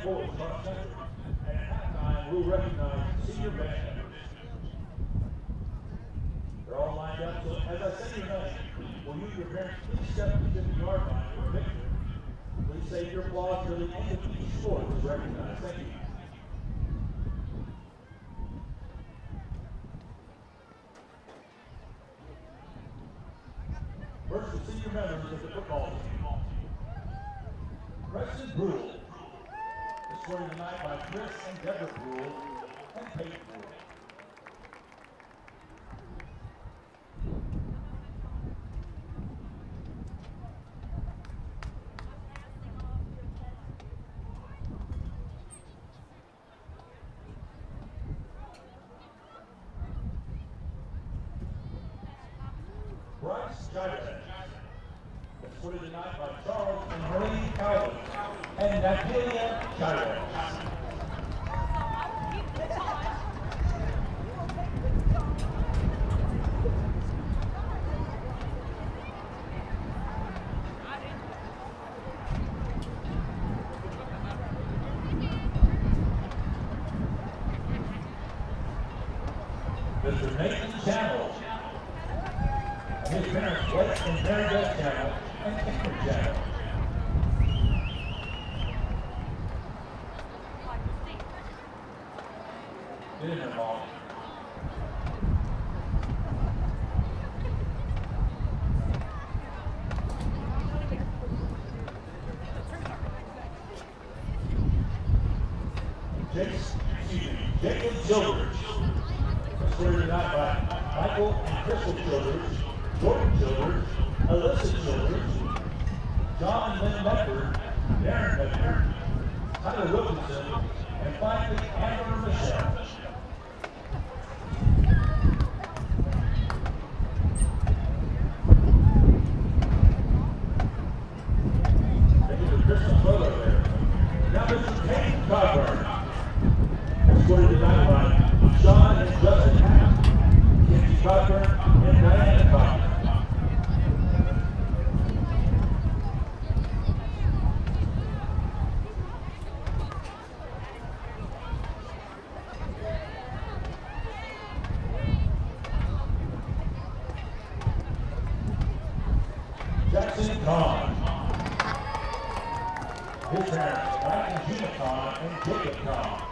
boys front center. And at halftime, we'll recognize senior band members. They're all lined up, so as I say your name, will you, your parents, please step to the 50-yard line for a picture. Please save your applause till the end of each sport is recognized. Thank you. First, the senior members of the football team. Preston Brule, escorted tonight by Chris and Deborah Brule and Peyton Brule. Bryce Chivas, escorted tonight by Charles and Marie Calvin and Natalia Chivas. Mr. Nathan Channel. His parents, Blake and Mary Beth Channel and Cameron Channel. Get in there, Mom. Jacob Childers, escorted tonight by Michael and Crystal Childers, Jordan Childers, Alyssa Childers, John and Lynn Medford, Darren Medford, Tyler Wilkinson, and finally Amber Michelle. Thank you for Crystal's photo there. Now Mr. Kane Cogburn, escorted tonight by Sean and Justin Happ, Kenzie Cogburn, and Diana Cogburn. Jackson Kahn. His parents, Mike and Gina Kahn and Jacob Kahn.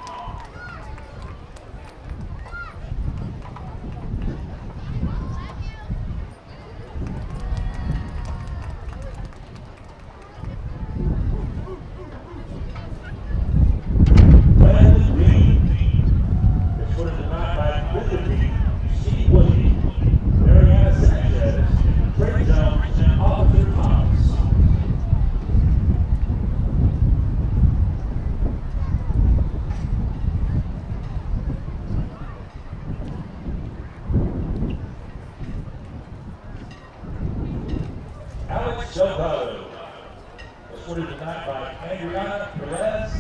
Delgado, escorted tonight by Adriana Perez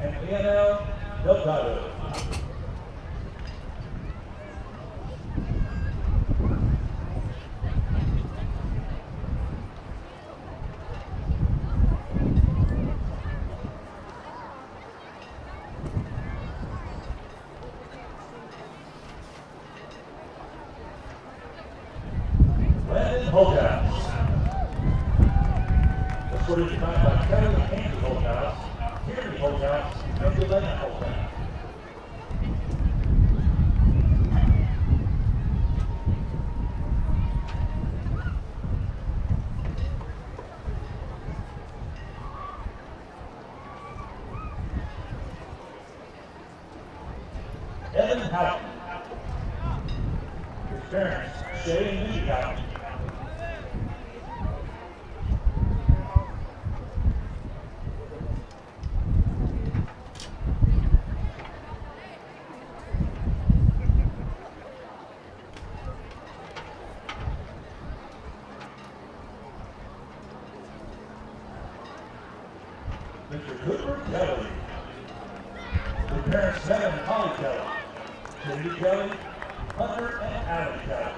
and Leonel Delgado. Landon Holthouse, escorted tonight by Kelly and Andy Holthouse, Jeremy Holthouse, and Delaney Holthouse. Evan Houghton, his parents, Shay and Mindy Houghton. Mr. Cooper Kelly, his parents, Kevin and Holly Kelly, Cindy Kelly, Hunter and Adam Kelly.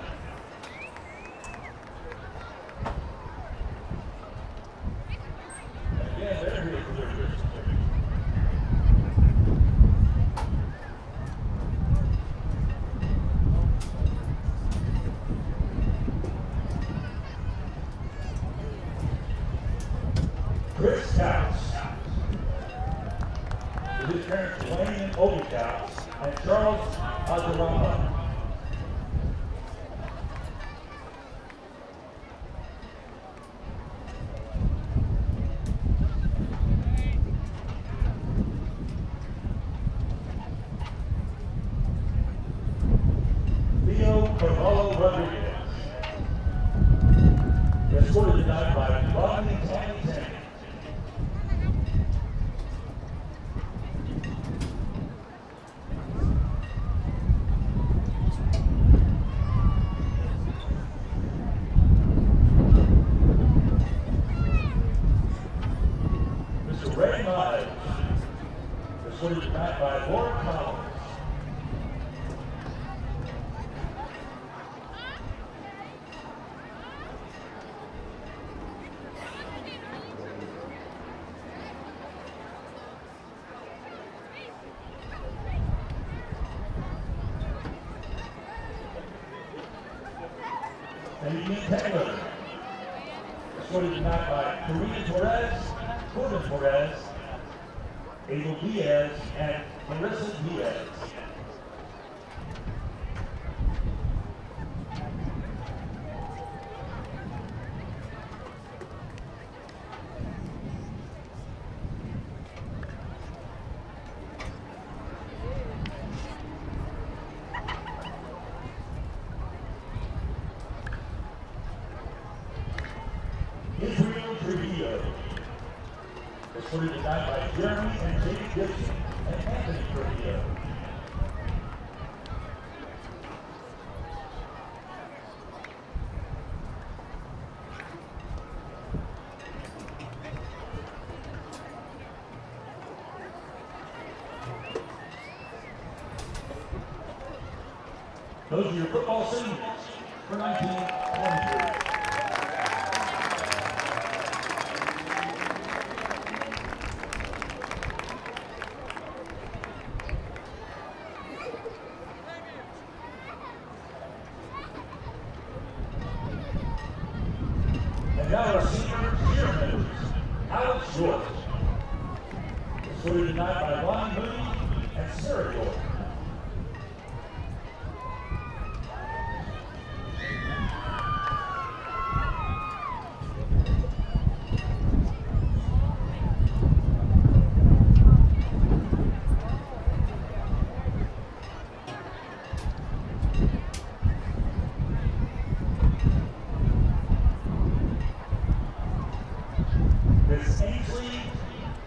And again, they're here for their Christmas certificate. Rodriguez. Escorted tonight by Rodney Tanny. Mr. Ray Miles. Escorted tonight by Lauren Collins. Taylor. Escorted tonight by Karina Torres, Corbin Torres, Abel Diaz, and Marissa Diaz. Escorted tonight by Jeremy and Jake Gibson and Anthony Trujillo. Those are your football seniors for 1923. Now our senior cheerleaders, Alex George. Escorted tonight by Ron Moody and Sarah George.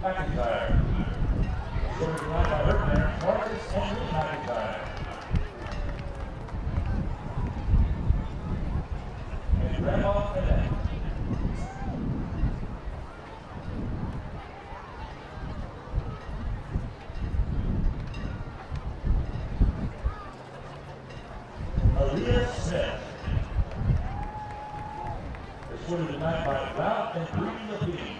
McIntyre. Escorted tonight by her parents, Marcus and Lee McIntyre. And Grandma Annette. Aaliyah Smith. Escorted tonight by Ralph and Bree Lapine.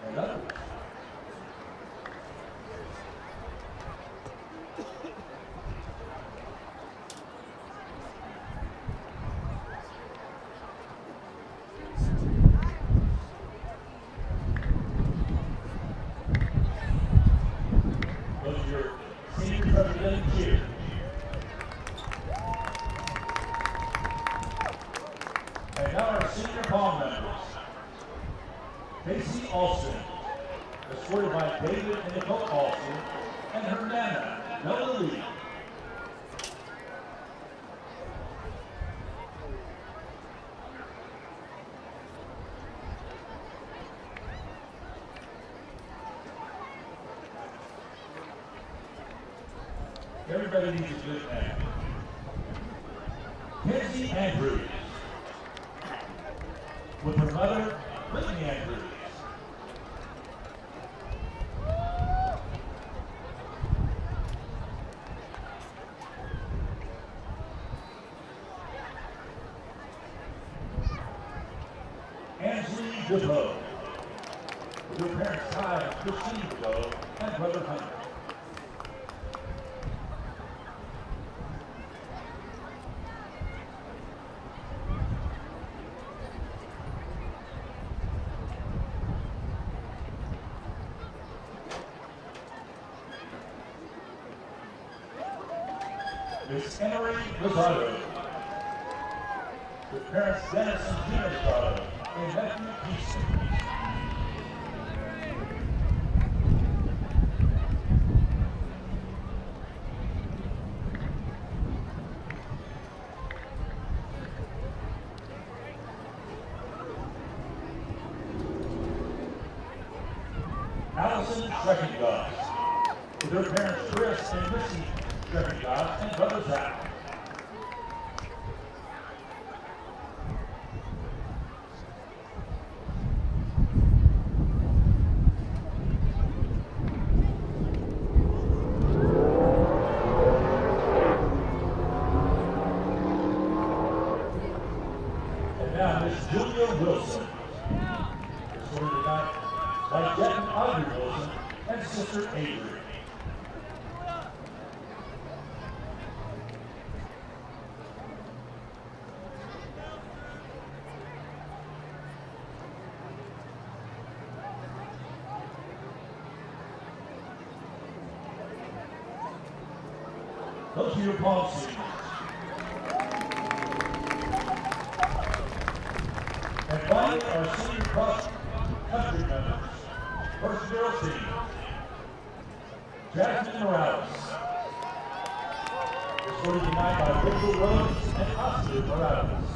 And others. Those are your senior president cheer. And now our senior ball members. Casey Alston, escorted by David and Nicole Alston, and her nana, Noah Lee. Everybody needs a good name. Kenzie Andrews, with her mother, Whitney Andrews. Ansley DeVoe, with her parents Ty and Christine DeVoe, and brother Hunter. Miss Emery Rosado, with parents Dennis and Gina Rosado, and nephew Houston. Trekking Dogs, with their parents Chris and Missy Trekking Dogs and brother Zach. Julia Wilson, escorted tonight by Jet and Audrey Wilson and sister Avery. Those are your palm seniors. And finally, our senior cross-country members. First girls team, Jasmine Morales. Escorted tonight by Rachel Rhodes and Oscar Morales.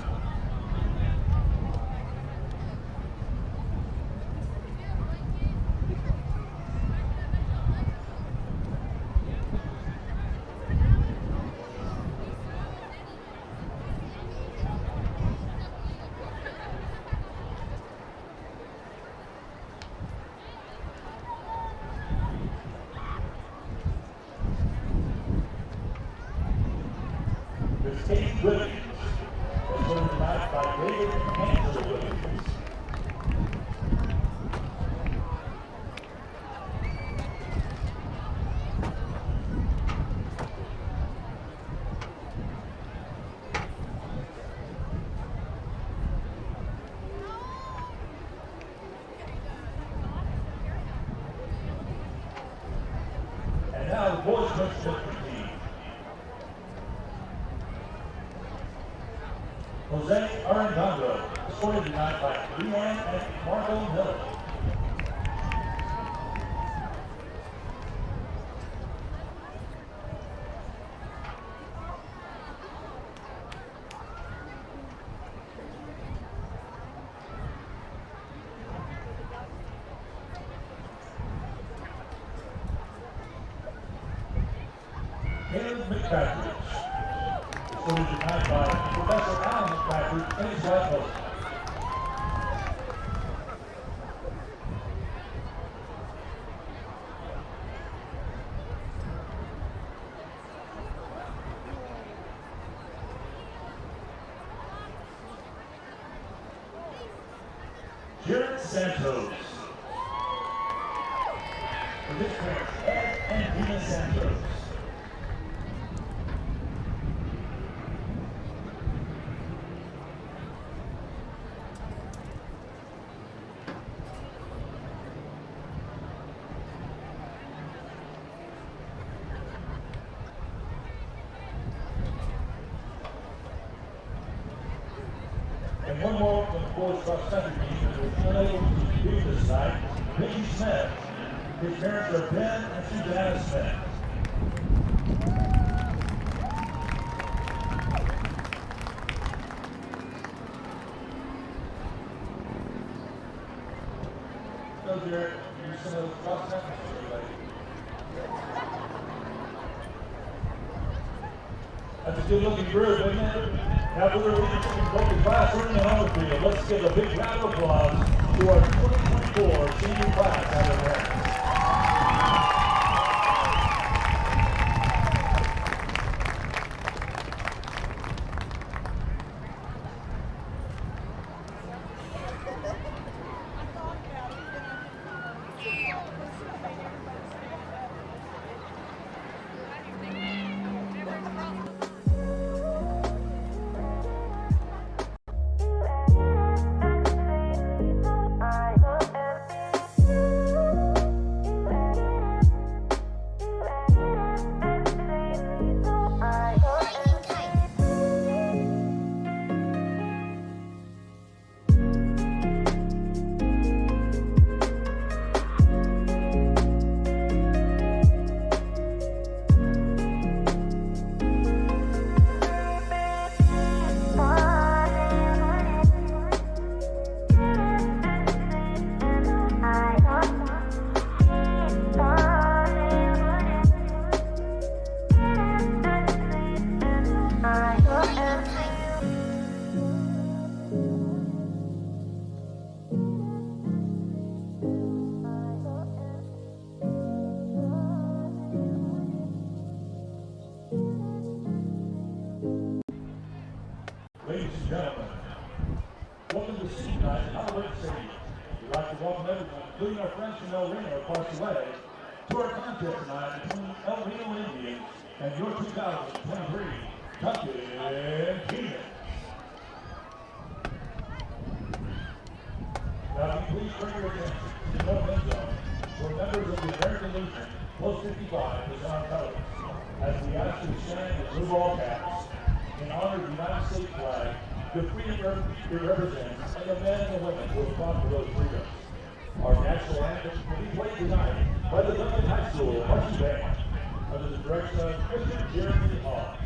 Kate Williams, escorted tonight by David and Angela Williams. And now the boys' coach team. Jose Arredondo, escorted tonight by Leanne and Marco Miller. Caleb McFadden, escorted tonight by Professor Alan McFadden and his wife Hope. Jared Santos, with his parents Ed and Dina Santos. And one more from the boys cross-country team that was unable to do this night, Mickey Smith. His parents are Ben and Susanna Smith. So Jared, you're some of those cross-country team. That's a good-looking group, isn't it? Now for their leadership in both the classroom and on the field, let's give a big round of applause to our 2024 senior class out of there. Ladies and gentlemen, welcome to Senior Night at Halloween Stadium. We'd like to welcome everyone, including our friends from Reno across the way, to our contest tonight between Reno Indians and your 2023 Duncan Football. Now, please bring your attention to the no-win zone where members of the American Legion, Post 55, is on colors, as we ask you to stand and remove all caps in honor of the United States flag, the freedom it represents, and the men and the women who have fought for those freedoms. Our national anthem will be played tonight by the Duncan High School Marching Band under the direction of Christian Jeremy Hawes.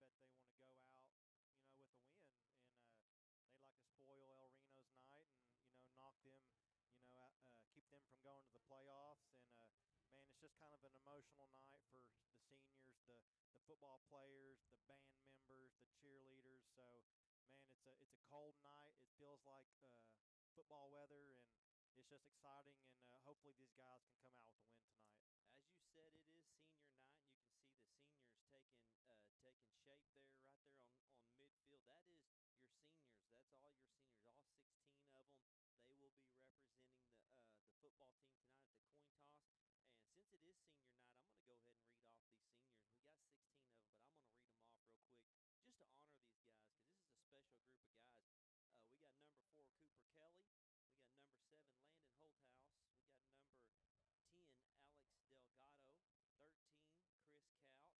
bet they want to go out, with a win, and they like to spoil El Reno's night and knock them, keep them from going to the playoffs. And man, it's just kind of an emotional night for the seniors, the football players, the band members, the cheerleaders. So man, it's a cold night. It feels like football weather, and it's just exciting. And hopefully these guys can come out with a win tonight. As you said, it is senior night, and you can see the seniors taking shape there, right there on midfield. That is your seniors. That's all your seniors, all 16 of them. They will be representing the football team tonight at the coin toss. And since it is senior night, I'm going to go ahead and read off these seniors. We got 16 of them, but I'm going to read them off real quick just to honor these guys, because this is a special group of guys. We got number 4, Cooper Kelly. We got number 7, Landon Holthouse. We got number 10, Alex Delgado. 13, Chris Couts. 21, Evan Houghton. 24, Preston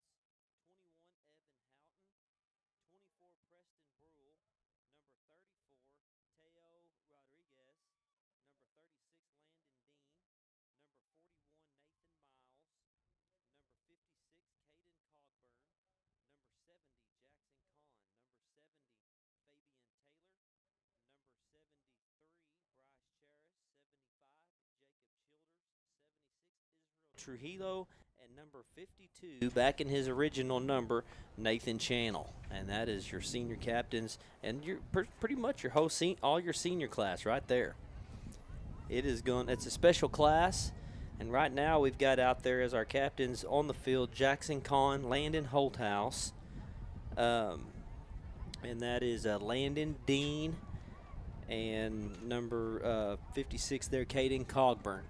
Brule. Number 34, Teo Rodriguez. Number 36, Landon Dean. Number 41, Nathan Miles. Number 56, Caden Cogburn. Number 70, Jackson Kahn. Number 70, Fabian Taylor. Number 73, Bryce Charis. 75, Jacob Childers. 76, Israel Trujillo. And number 52, back in his original number, Nathan Channel. And that is your senior captains, and you're pretty much your whole all your senior class right there. It's a special class, and right now we've got out there as our captains on the field Jackson Kahn, Landon Holthouse, and that is Landon Dean, and number 56 there, Caden Cogburn.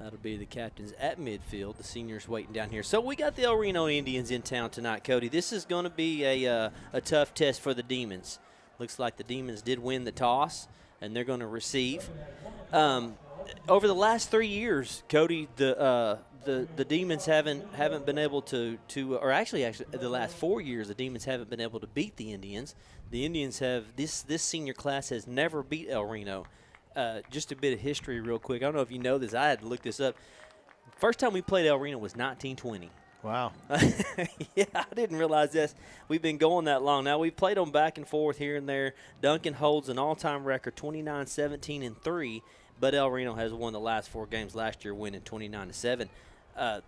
That'll be the captains at midfield, the seniors waiting down here. So we got the El Reno Indians in town tonight, Cody. This is going to be a tough test for the Demons. Looks like the Demons did win the toss, and they're going to receive. Over the last 3 years, Cody, the Demons haven't been able to or actually the last 4 years, the Demons haven't been able to beat the Indians. The Indians have this senior class has never beat El Reno. Just a bit of history real quick. I don't know if you know this. I had to look this up. First time we played El Reno was 1920. Wow. Yeah, I didn't realize this. We've been going that long. Now, we've played them back and forth here and there. Duncan holds an all-time record, 29-17-3, but El Reno has won the last 4 games last year, winning 29-7. The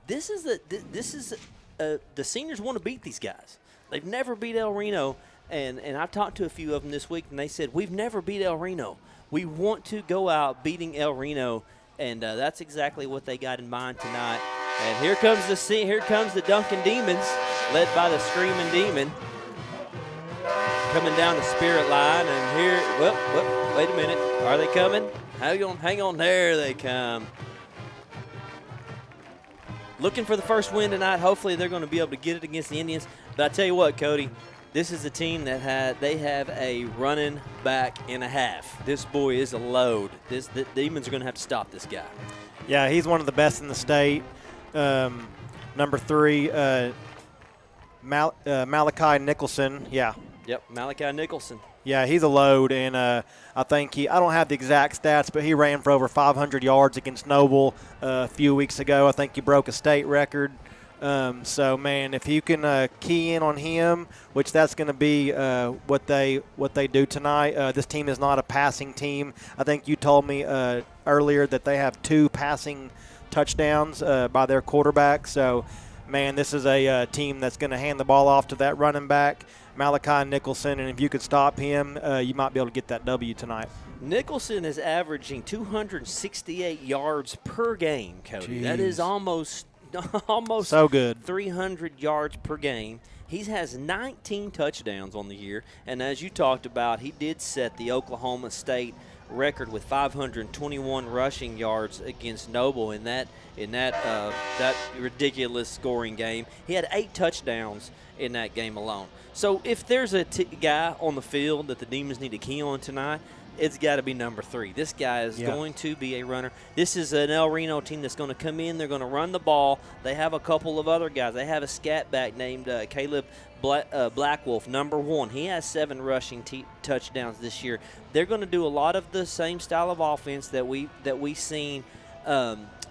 seniors want to beat these guys. They've never beat El Reno, and I've talked to a few of them this week, and they said, we've never beat El Reno. We want to go out beating El Reno, and that's exactly what they got in mind tonight. And here comes the Duncan Demons, led by the Screaming Demon, coming down the spirit line. And here, wait a minute, are they coming? Hang on, there they come. Looking for the first win tonight. Hopefully they're going to be able to get it against the Indians. But I tell you what, Cody, this is a team that have a running back and a half. This boy is a load. The Demons are going to have to stop this guy. Yeah, he's one of the best in the state. Number 3, Malachi Nicholson. Yeah. Yep, Malachi Nicholson. Yeah, he's a load, and I think I don't have the exact stats, but he ran for over 500 yards against Noble a few weeks ago. I think he broke a state record. So, man, if you can key in on him, which that's going to be what they do tonight. This team is not a passing team. I think you told me earlier that they have 2 passing touchdowns by their quarterback. So, man, this is a team that's going to hand the ball off to that running back, Malachi Nicholson, and if you could stop him, you might be able to get that W tonight. Nicholson is averaging 268 yards per game, Cody. Jeez. That is almost so good. 300 yards per game. He has 19 touchdowns on the year, and as you talked about, he did set the Oklahoma State record with 521 rushing yards against Noble in that ridiculous scoring game. He had 8 touchdowns in that game alone. So if there's a guy on the field that the Demons need to key on tonight, it's got to be number 3. This guy is going to be a runner. This is an El Reno team that's going to come in. They're going to run the ball. They have a couple of other guys. They have a scat back named Caleb Blackwolf, number 1. He has 7 rushing touchdowns this year. They're going to do a lot of the same style of offense that we seen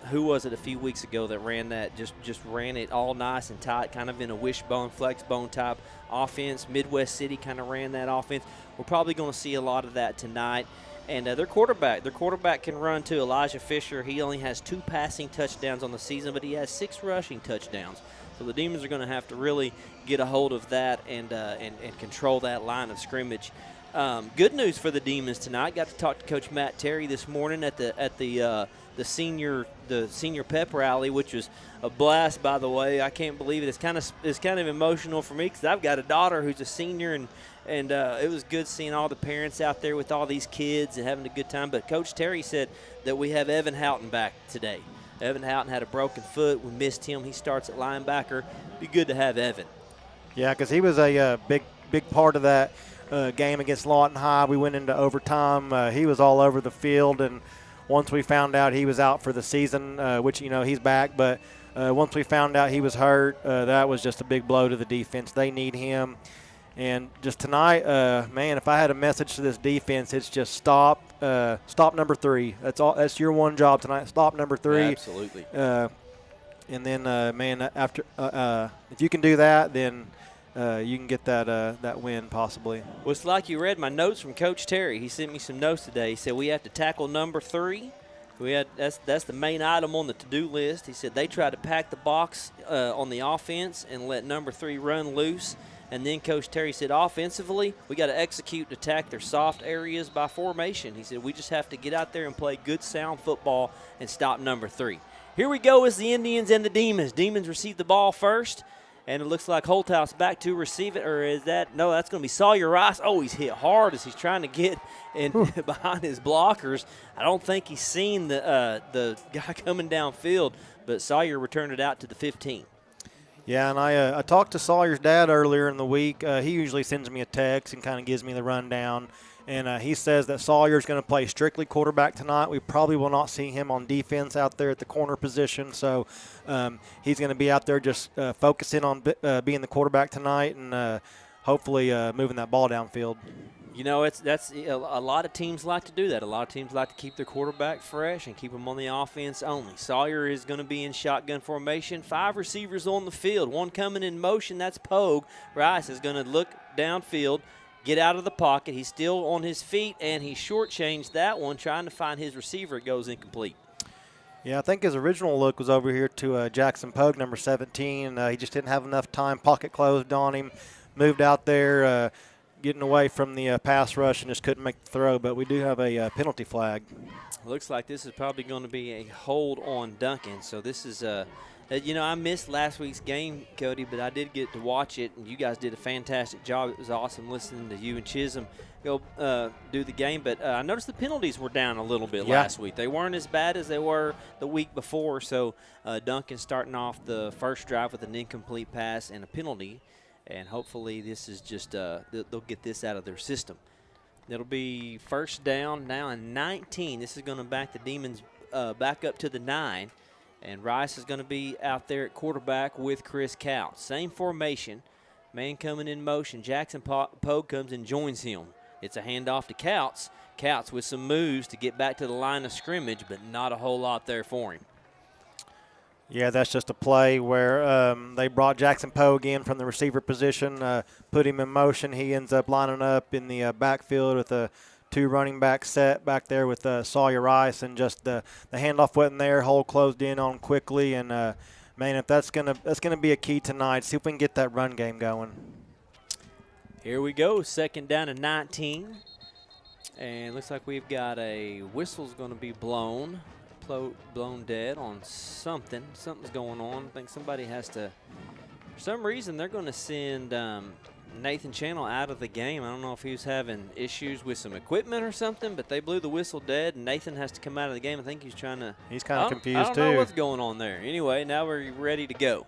who was it a few weeks ago that ran that, just ran it all nice and tight, kind of in a wishbone, flexbone type offense. Midwest City kind of ran that offense. We're probably going to see a lot of that tonight. And their quarterback can run too. Elijah Fisher, he only has 2 passing touchdowns on the season, but he has 6 rushing touchdowns. So the Demons are going to have to really get a hold of that and control that line of scrimmage. Good news for the Demons tonight. Got to talk to Coach Matt Terry this morning at the senior pep rally, which was a blast. By the way, I can't believe it. It's kind of emotional for me because I've got a daughter who's a senior, and it was good seeing all the parents out there with all these kids and having a good time. But Coach Terry said that we have Evan Houghton back today. Evan Houghton had a broken foot. We missed him. He starts at linebacker. Be good to have Evan. Yeah, because he was a big part of that game against Lawton High. We went into overtime. He was all over the field, and once we found out he was out for the season, which, he's back, but once we found out he was hurt, that was just a big blow to the defense. They need him. And just tonight, man, if I had a message to this defense, it's just stop number 3. That's all. That's your one job tonight. Stop number 3. Yeah, absolutely. And then, man, after if you can do that, then you can get that win possibly. Well, it's like you read my notes from Coach Terry. He sent me some notes today. He said we have to tackle number 3. That's the main item on the to-do list. He said they try to pack the box on the offense and let number 3 run loose. And then Coach Terry said offensively, we got to execute and attack their soft areas by formation. He said we just have to get out there and play good, sound football and stop number 3. Here we go as the Indians and the Demons. Demons receive the ball first, and it looks like Holthouse back to receive it. Or is that – no, that's going to be Sawyer Rice. Oh, he's hit hard as he's trying to get in behind his blockers. I don't think he's seen the guy coming downfield, but Sawyer returned it out to the 15. Yeah, and I talked to Sawyer's dad earlier in the week. He usually sends me a text and kind of gives me the rundown. And he says that Sawyer's going to play strictly quarterback tonight. We probably will not see him on defense out there at the corner position. So he's going to be out there just focusing on being the quarterback tonight and hopefully moving that ball downfield. That's a lot of teams like to do that. A lot of teams like to keep their quarterback fresh and keep them on the offense only. Sawyer is going to be in shotgun formation. 5 receivers on the field. 1 coming in motion. That's Pogue. Rice is going to look downfield, get out of the pocket. He's still on his feet, and he shortchanged that one, trying to find his receiver. It goes incomplete. Yeah, I think his original look was over here to Jackson Pogue, number 17. He just didn't have enough time. Pocket closed on him. Moved out there, getting away from the pass rush and just couldn't make the throw, but we do have a penalty flag. Looks like this is probably going to be a hold on Duncan. So this is I missed last week's game, Cody, but I did get to watch it, and you guys did a fantastic job. It was awesome listening to you and Chisholm go do the game. But I noticed the penalties were down a little bit last week. They weren't as bad as they were the week before. So Duncan starting off the first drive with an incomplete pass and a penalty. And hopefully this is just they'll get this out of their system. It'll be first down now and 19. This is going to back the Demons back up to the 9. And Rice is going to be out there at quarterback with Chris Couch. Same formation. Man coming in motion. Jackson Pogue comes and joins him. It's a handoff to Couch. Couch with some moves to get back to the line of scrimmage, but not a whole lot there for him. Yeah, that's just a play where they brought Jackson Pogue in from the receiver position, put him in motion. He ends up lining up in the backfield with a 2 running back set back there with Sawyer Rice, and just the handoff wasn't there. Hole closed in on quickly, and man, if that's gonna be a key tonight. See if we can get that run game going. Here we go, second down and 19, and looks like we've got a whistle's going to be blown dead on something. Something's going on. I think somebody has to, for some reason, they're going to send Nathan Channel out of the game. I don't know if he was having issues with some equipment or something, but they blew the whistle dead, and Nathan has to come out of the game. I think he's trying to. He's kind of confused, I don't know what's going on there. Anyway, now we're ready to go.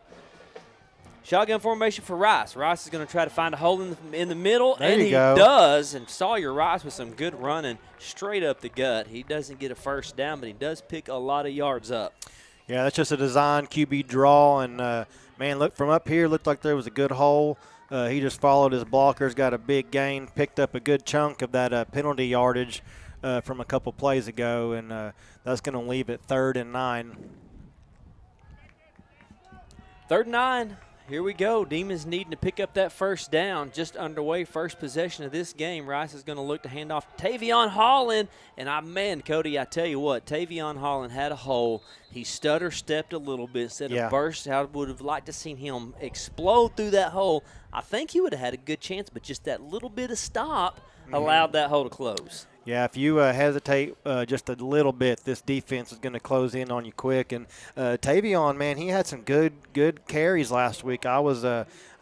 Shotgun formation for Rice. Rice is going to try to find a hole in the middle, and he does. And Sawyer Rice with some good running straight up the gut. He doesn't get a first down, but he does pick a lot of yards up. Yeah, that's just a design QB draw. And, man, look, from up here, looked like there was a good hole. He just followed his blockers, got a big gain, picked up a good chunk of that penalty yardage from a couple plays ago, and that's going to leave it 3rd and 9. 3rd and 9. Here we go. Demons needing to pick up that first down. Just underway, first possession of this game. Rice is going to look to hand off Tavion Holland. And, Cody, I tell you what, Tavion Holland had a hole. He stutter-stepped a little bit instead of burst. I would have liked to seen him explode through that hole. I think he would have had a good chance, but just that little bit of stop allowed that hole to close. Yeah, if you hesitate just a little bit, this defense is going to close in on you quick. And Tavion, man, he had some good carries last week. I was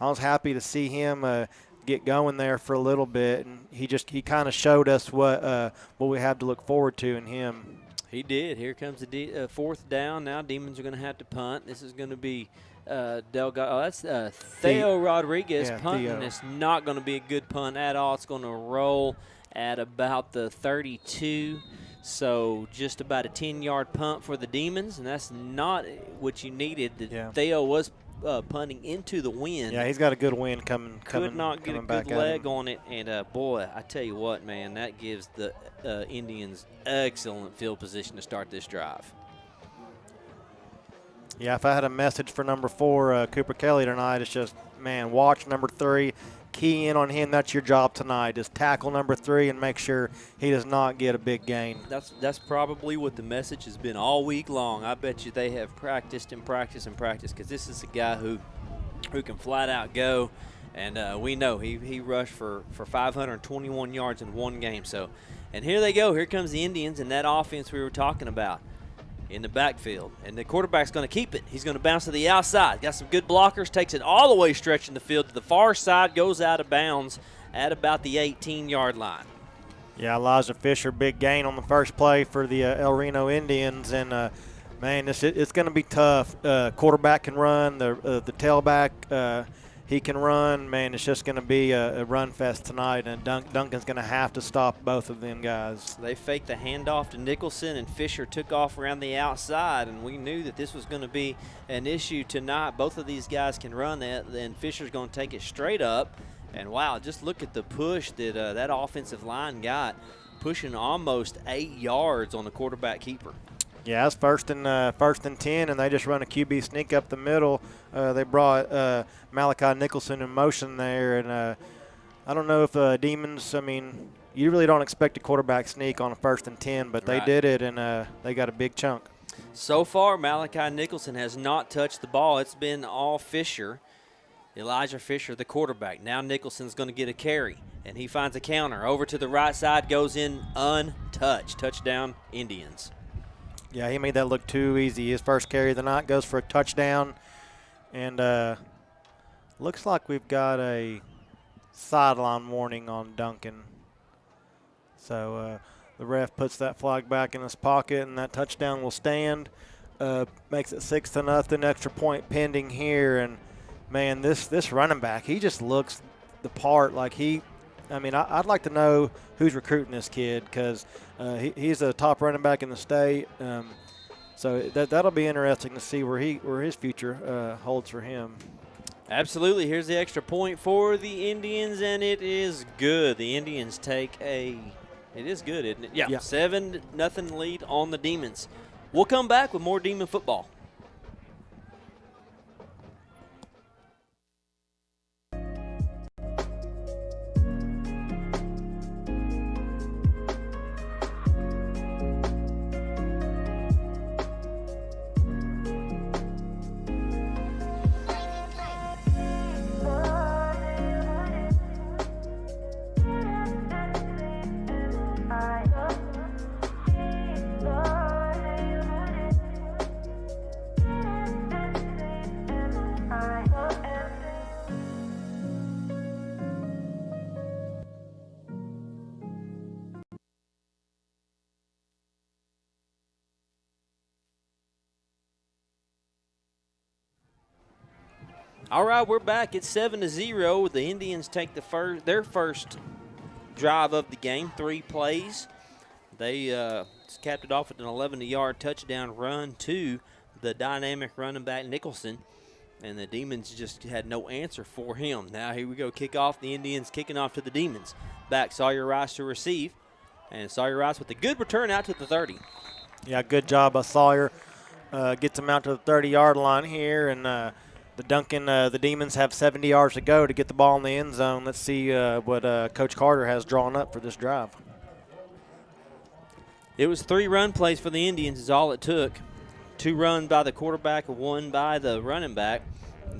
happy to see him get going there for a little bit, and he kind of showed us what we have to look forward to in him. He did. Here comes the 4th down. Now Demons are going to have to punt. This is going to be Delgado. Oh, that's Theo Rodriguez punting. Theo. It's not going to be a good punt at all. It's going to roll at about the 32, so just about a 10-yard punt for the Demons, and that's not what you needed. Theo was punting into the wind. Yeah, he's got a good wind coming. Could not get a good leg on it, and boy, I tell you what, man, that gives the Indians excellent field position to start this drive. Yeah, if I had a message for number 4, Cooper Kelly tonight, it's just, man, watch number 3. Key in on him. That's your job tonight. Just tackle number 3 and make sure he does not get a big gain. That's probably what the message has been all week long. I bet you they have practiced and practiced and practiced, because this is a guy who can flat out go, and we know he rushed for 521 yards in one game. So, and here they go. Here comes the Indians and that offense we were talking about in the backfield, and the quarterback's going to keep it. He's going to bounce to the outside. Got some good blockers, takes it all the way stretching the field to the far side, goes out of bounds at about the 18-yard line. Yeah, Elijah Fisher, big gain on the first play for the El Reno Indians, and man, it's going to be tough. Quarterback can run, the tailback he can run. Man, it's just going to be a run fest tonight, and Duncan's going to have to stop both of them guys. They faked the handoff to Nicholson, and Fisher took off around the outside, and we knew that this was going to be an issue tonight. Both of these guys can run that, and Fisher's going to take it straight up. And, wow, just look at the push that that offensive line got, pushing almost 8 yards on the quarterback keeper. Yeah, it's first and 10, and they just run a QB sneak up the middle. They brought Malachi Nicholson in motion there, and I don't know if Demons, I mean, you really don't expect a quarterback sneak on a 1st and 10, but they did it, and they got a big chunk. So far, Malachi Nicholson has not touched the ball. It's been all Fisher, Elijah Fisher, the quarterback. Now Nicholson's going to get a carry, and he finds a counter. Over to the right side, goes in untouched. Touchdown, Indians. Yeah, he made that look too easy. His first carry of the night goes for a touchdown. And looks like we've got a sideline warning on Duncan. So the ref puts that flag back in his pocket, and that touchdown will stand. Makes it 6-0, extra point pending here. And, man, this running back, he just looks the part. Like I'd like to know who's recruiting this kid, because he's a top running back in the state. So that'll be interesting to see where his future holds for him. Absolutely. Here's the extra point for the Indians, and it is good. The Indians take it is good, isn't it? Yeah. 7-0 lead on the Demons. We'll come back with more Demon football. All right, we're back. It's 7-0. The Indians take their first drive of the game, 3 plays. They capped it off with an 11-yard touchdown run to the dynamic running back Nicholson, and the Demons just had no answer for him. Now here we go, kickoff. The Indians kicking off to the Demons. Back Sawyer Rice to receive, and Sawyer Rice with a good return out to the 30. Yeah, good job by Sawyer. Gets him out to the 30-yard line here, and the Demons have 70 yards to go to get the ball in the end zone. Let's see what Coach Carter has drawn up for this drive. It was 3 run plays for the Indians is all it took. 2 run by the quarterback, 1 by the running back.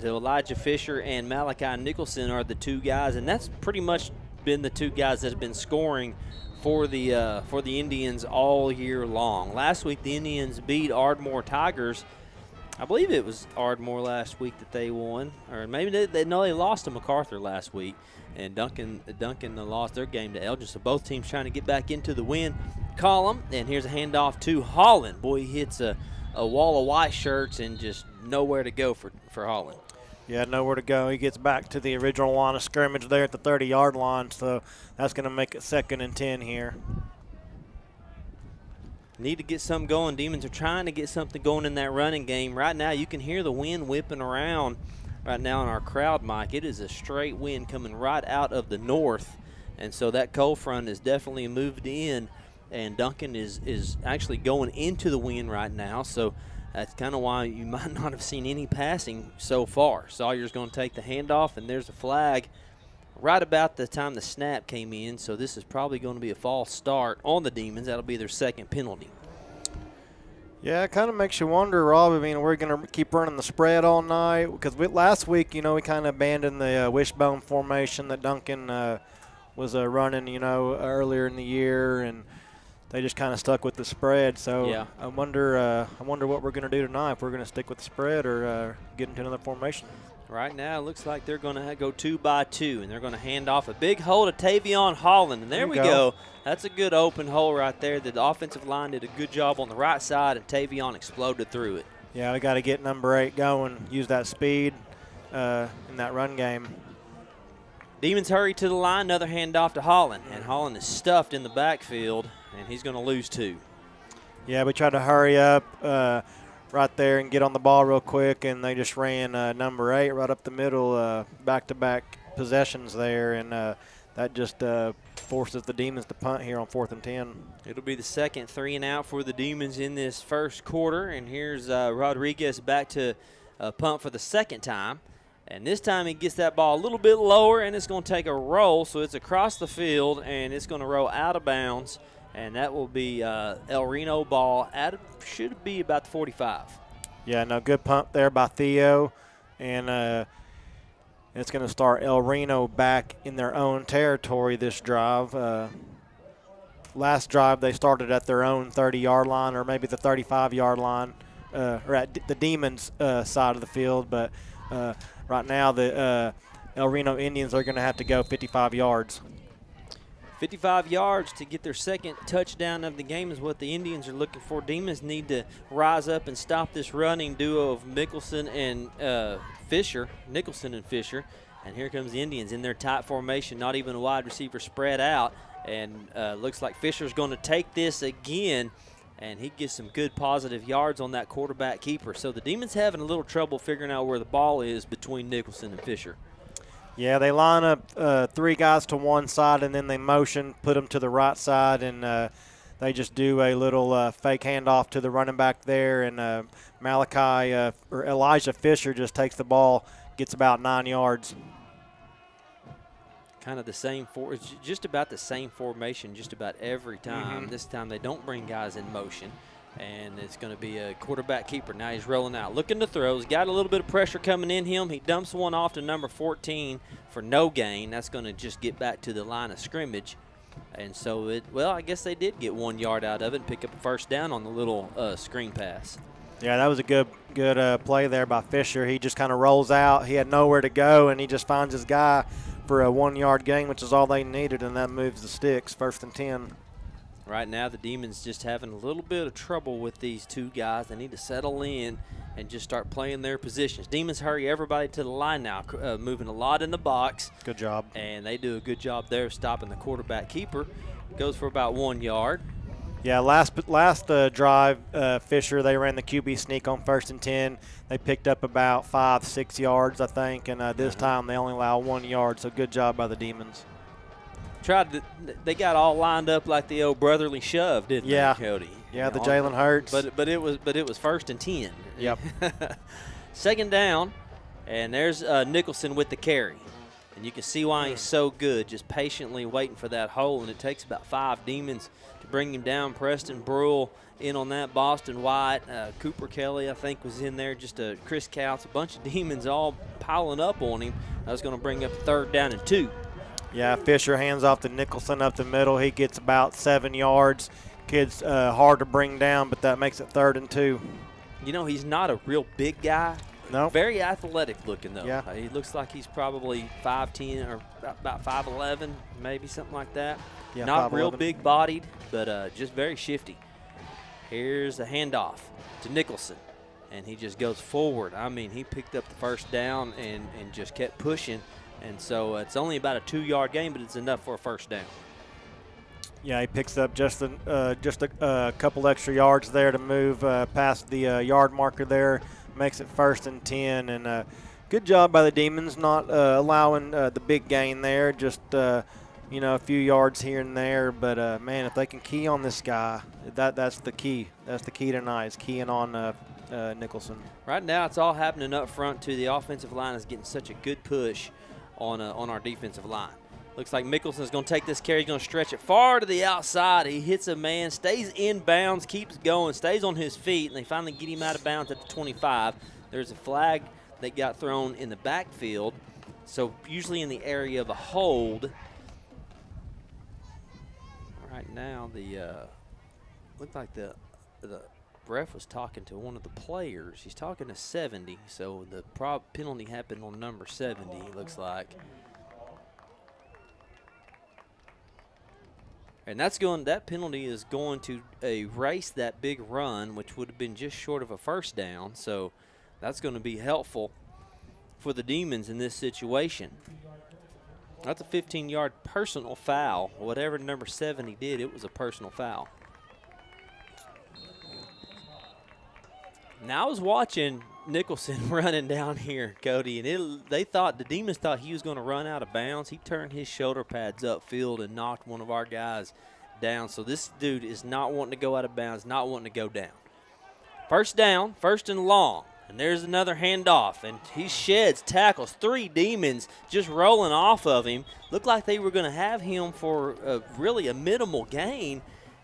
So Elijah Fisher and Malachi Nicholson are the 2 guys, and that's pretty much been the 2 guys that have been scoring for the Indians all year long. Last week the Indians beat Ardmore Tigers. I believe it was Ardmore last week that they won, or maybe they lost to MacArthur last week, and Duncan lost their game to Elgin. So both teams trying to get back into the win column. And here's a handoff to Holland. Boy, he hits a wall of white shirts and just nowhere to go for Holland. Yeah, nowhere to go. He gets back to the original line of scrimmage there at the 30-yard line, so that's going to make it 2nd and 10 here. Need to get something going. Demons are trying to get something going in that running game. Right now, you can hear the wind whipping around right now in our crowd mic. It is a straight wind coming right out of the north, and so that cold front is definitely moved in, and Duncan is actually going into the wind right now, so that's kind of why you might not have seen any passing so far. Sawyer's going to take the handoff, and there's a flag right about the time the snap came in, so this is probably going to be a false start on the Demons. That'll be their 2nd penalty. Yeah, it kind of makes you wonder, Rob. I mean, we're going to keep running the spread all night because last week, we kind of abandoned the wishbone formation that Duncan was running, earlier in the year, and they just kind of stuck with the spread. So yeah. I wonder what we're going to do tonight, if we're going to stick with the spread or get into another formation. Right now, it looks like they're going to go 2 by 2, and they're going to hand off a big hole to Tavion Holland. And there we go. That's a good open hole right there. The offensive line did a good job on the right side, and Tavion exploded through it. Yeah, we got to get number 8 going, use that speed in that run game. Demons hurry to the line, another handoff to Holland, and Holland is stuffed in the backfield, and he's going to lose 2. Yeah, we tried to hurry up right there and get on the ball real quick, and they just ran number 8 right up the middle, back-to-back possessions there, and that just forces the Demons to punt here on 4th and 10. It'll be the 2nd 3-and-out for the Demons in this first quarter, and here's Rodriguez back to punt for the 2nd time. And this time he gets that ball a little bit lower, and it's going to take a roll, so it's across the field, and it's going to roll out of bounds. And that will be El Reno ball should be about the 45. Yeah, no, good pump there by Theo. And it's going to start El Reno back in their own territory this drive. Last drive they started at their own 30-yard line or maybe the 35-yard line or at the Demons' side of the field. But right now the El Reno Indians are going to have to go 55 yards. 55 yards to get their 2nd touchdown of the game is what the Indians are looking for. Demons need to rise up and stop this running duo of Nicholson and Fisher. And here comes the Indians in their tight formation, not even a wide receiver spread out. And looks like Fisher's going to take this again, and he gets some good positive yards on that quarterback keeper. So the Demons having a little trouble figuring out where the ball is between Nicholson and Fisher. Yeah, they line up 3 guys to one side, and then they motion, put them to the right side, and they just do a little fake handoff to the running back there, and Malachi or Elijah Fisher just takes the ball, gets about 9 yards. Kind of the same it's just about the same formation just about every time. Mm-hmm. This time they don't bring guys in motion. And it's going to be a quarterback keeper. Now he's rolling out, looking to throw. He's got a little bit of pressure coming in him. He dumps one off to number 14 for no gain. That's going to just get back to the line of scrimmage. And so, I guess they did get 1 yard out of it and pick up a first down on the little screen pass. Yeah, that was a good play there by Fisher. He just kind of rolls out. He had nowhere to go, and he just finds his guy for a 1 yard gain, which is all they needed, and that moves the sticks, 1st and 10. Right now, the Demons just having a little bit of trouble with these 2 guys. They need to settle in and just start playing their positions. Demons hurry everybody to the line now, moving a lot in the box. Good job. And they do a good job there stopping the quarterback keeper. Goes for about 1 yard. Yeah, last drive, Fisher, they ran the QB sneak on 1st and 10. They picked up about 5-6 yards, I think, and this time they only allow 1 yard, so good job by the Demons. They got all lined up like the old brotherly shove, didn't they, Cody? Yeah, the Jalen Hurts. But it was 1st and 10. Yep. 2nd down, And there's Nicholson with the carry. And you can see why he's so good, just patiently waiting for that hole. And it takes about 5 Demons to bring him down. Preston Brule in on that. Boston White, Cooper Kelly, I think, was in there. Just Chris Couts, a bunch of Demons all piling up on him. I was going to bring up 3rd down and 2. Yeah, Fisher hands off to Nicholson up the middle. He gets about 7 yards. Kid's hard to bring down, but that makes it 3rd and 2. You know, he's not a real big guy. No. Very athletic looking, though. Yeah. He looks like he's probably 5'10", or about 5'11", maybe something like that. Yeah, not 5'11". real big-bodied, but just very shifty. Here's a handoff to Nicholson, and he just goes forward. I mean, he picked up the 1st down and just kept pushing, and so it's only about a 2-yard gain, but it's enough for a 1st down. Yeah, he picks up just a couple extra yards there to move past the yard marker there. Makes it 1st and 10, and good job by the Demons not allowing the big gain there. Just a few yards here and there. But man, if they can key on this guy, that's the key. That's the key tonight, is keying on Nicholson. Right now, it's all happening up front too. The offensive line is getting such a good push on our defensive line. Looks like Mickelson's going to take this carry. He's going to stretch it far to the outside. He hits a man, stays in bounds, keeps going, stays on his feet, and they finally get him out of bounds at the 25. There's a flag that got thrown in the backfield, so usually in the area of a hold. Right now, looked like the ref was talking to one of the players. He's talking to 70, so the penalty happened on number 70, it looks like. And that penalty is going to erase that big run, which would have been just short of a 1st down. So that's going to be helpful for the Demons in this situation. That's a 15-yard personal foul. Whatever number 70 did, it was a personal foul. Now I was watching Nicholson running down here, Cody, and the Demons thought he was going to run out of bounds. He turned his shoulder pads upfield and knocked one of our guys down. So this dude is not wanting to go out of bounds, not wanting to go down. 1st down, 1st and long, and there's another handoff, and he sheds tackles. 3 Demons just rolling off of him. Looked like they were going to have him for really a minimal gain,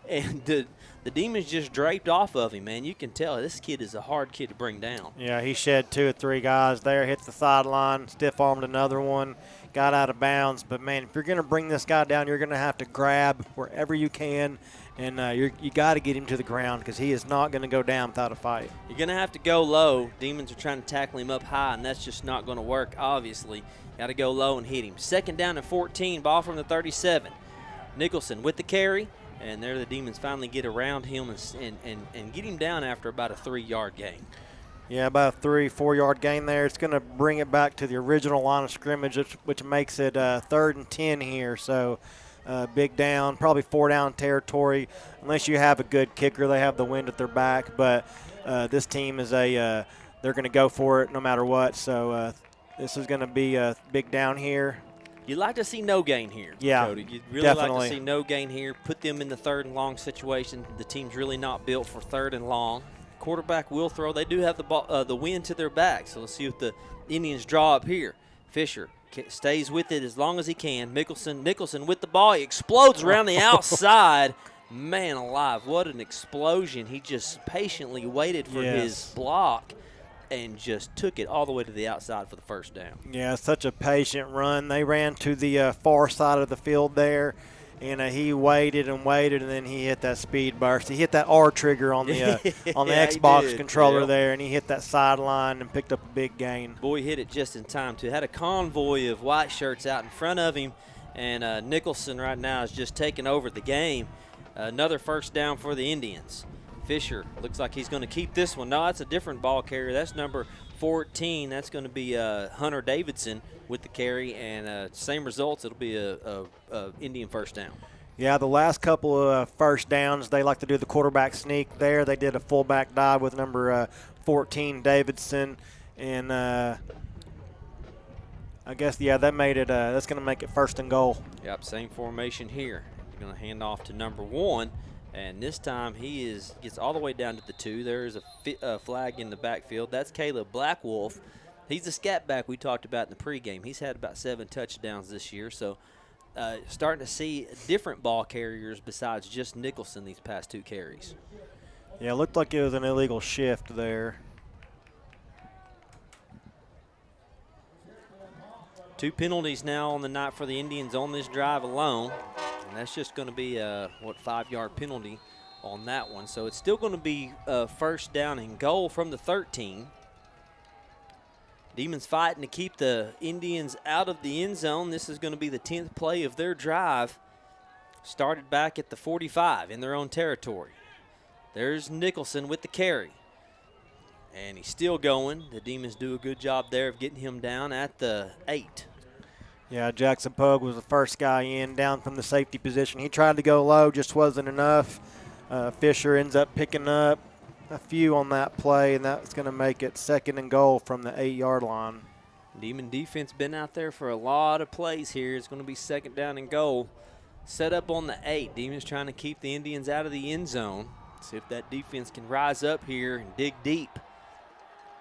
and the Demons just draped off of him, man. You can tell this kid is a hard kid to bring down. Yeah, he shed 2 or 3 guys there, hits the sideline, stiff-armed another one, got out of bounds. But, man, if you're going to bring this guy down, you're going to have to grab wherever you can, and you got to get him to the ground because he is not going to go down without a fight. You're going to have to go low. Demons are trying to tackle him up high, and that's just not going to work, obviously. Got to go low and hit him. 2nd down and 14, ball from the 37. Nicholson with the carry. And there the Demons finally get around him and get him down after about a 3-yard gain. Yeah, about a 3-4 yard gain there. It's going to bring it back to the original line of scrimmage, which makes it 3rd and 10 here. So big down, probably 4-down territory. Unless you have a good kicker, they have the wind at their back. But this team is they're going to go for it no matter what. So this is going to be a big down here. You'd like to see no gain here, yeah, Cody. You'd really definitely like to see no gain here. Put them in the 3rd and long situation. The team's really not built for 3rd and long. Quarterback will throw. They do have the wind to their back, so let's see what the Indians draw up here. Fisher stays with it as long as he can. Nicholson with the ball. He explodes around the outside. Man alive, what an explosion. He just patiently waited for his block and just took it all the way to the outside for the 1st down. Yeah, such a patient run. They ran to the far side of the field there, and he waited and waited, and then he hit that speed burst. He hit that R trigger on the Xbox controller there, and he hit that sideline and picked up a big gain. Boy, he hit it just in time, too. Had a convoy of white shirts out in front of him, and Nicholson right now is just taking over the game. Another 1st down for the Indians. Fisher looks like he's going to keep this one. No, that's a different ball carrier. That's number 14. That's going to be Hunter Davidson with the carry, and same results. It'll be a Indian 1st down. Yeah, the last couple of 1st downs, they like to do the quarterback sneak there. They did a fullback dive with number 14 Davidson, and I guess that made it. That's going to make it 1st and goal. Yep, same formation here. You're going to hand off to number 1. And this time he gets all the way down to the 2. There is a flag in the backfield. That's Caleb Blackwolf, He's the scat back we talked about in the pregame. He's had about 7 touchdowns this year, so starting to see different ball carriers besides just Nicholson these past 2 carries. Yeah, it looked like it was an illegal shift there. 2 penalties now on the night for the Indians on this drive alone, and that's just going to be a 5-yard penalty on that one. So it's still going to be first down and goal from the 13. Demons fighting to keep the Indians out of the end zone. This is going to be the 10th play of their drive. Started back at the 45 in their own territory. There's Nicholson with the carry. And he's still going. The Demons do a good job there of getting him down at the 8. Yeah, Jackson Pogue was the first guy in, down from the safety position. He tried to go low, just wasn't enough. Fisher ends up picking up a few on that play, and that's going to make it 2nd and goal from the 8-yard line. Demon defense been out there for a lot of plays here. It's going to be 2nd down and goal. Set up on the 8. Demons trying to keep the Indians out of the end zone. See if that defense can rise up here and dig deep.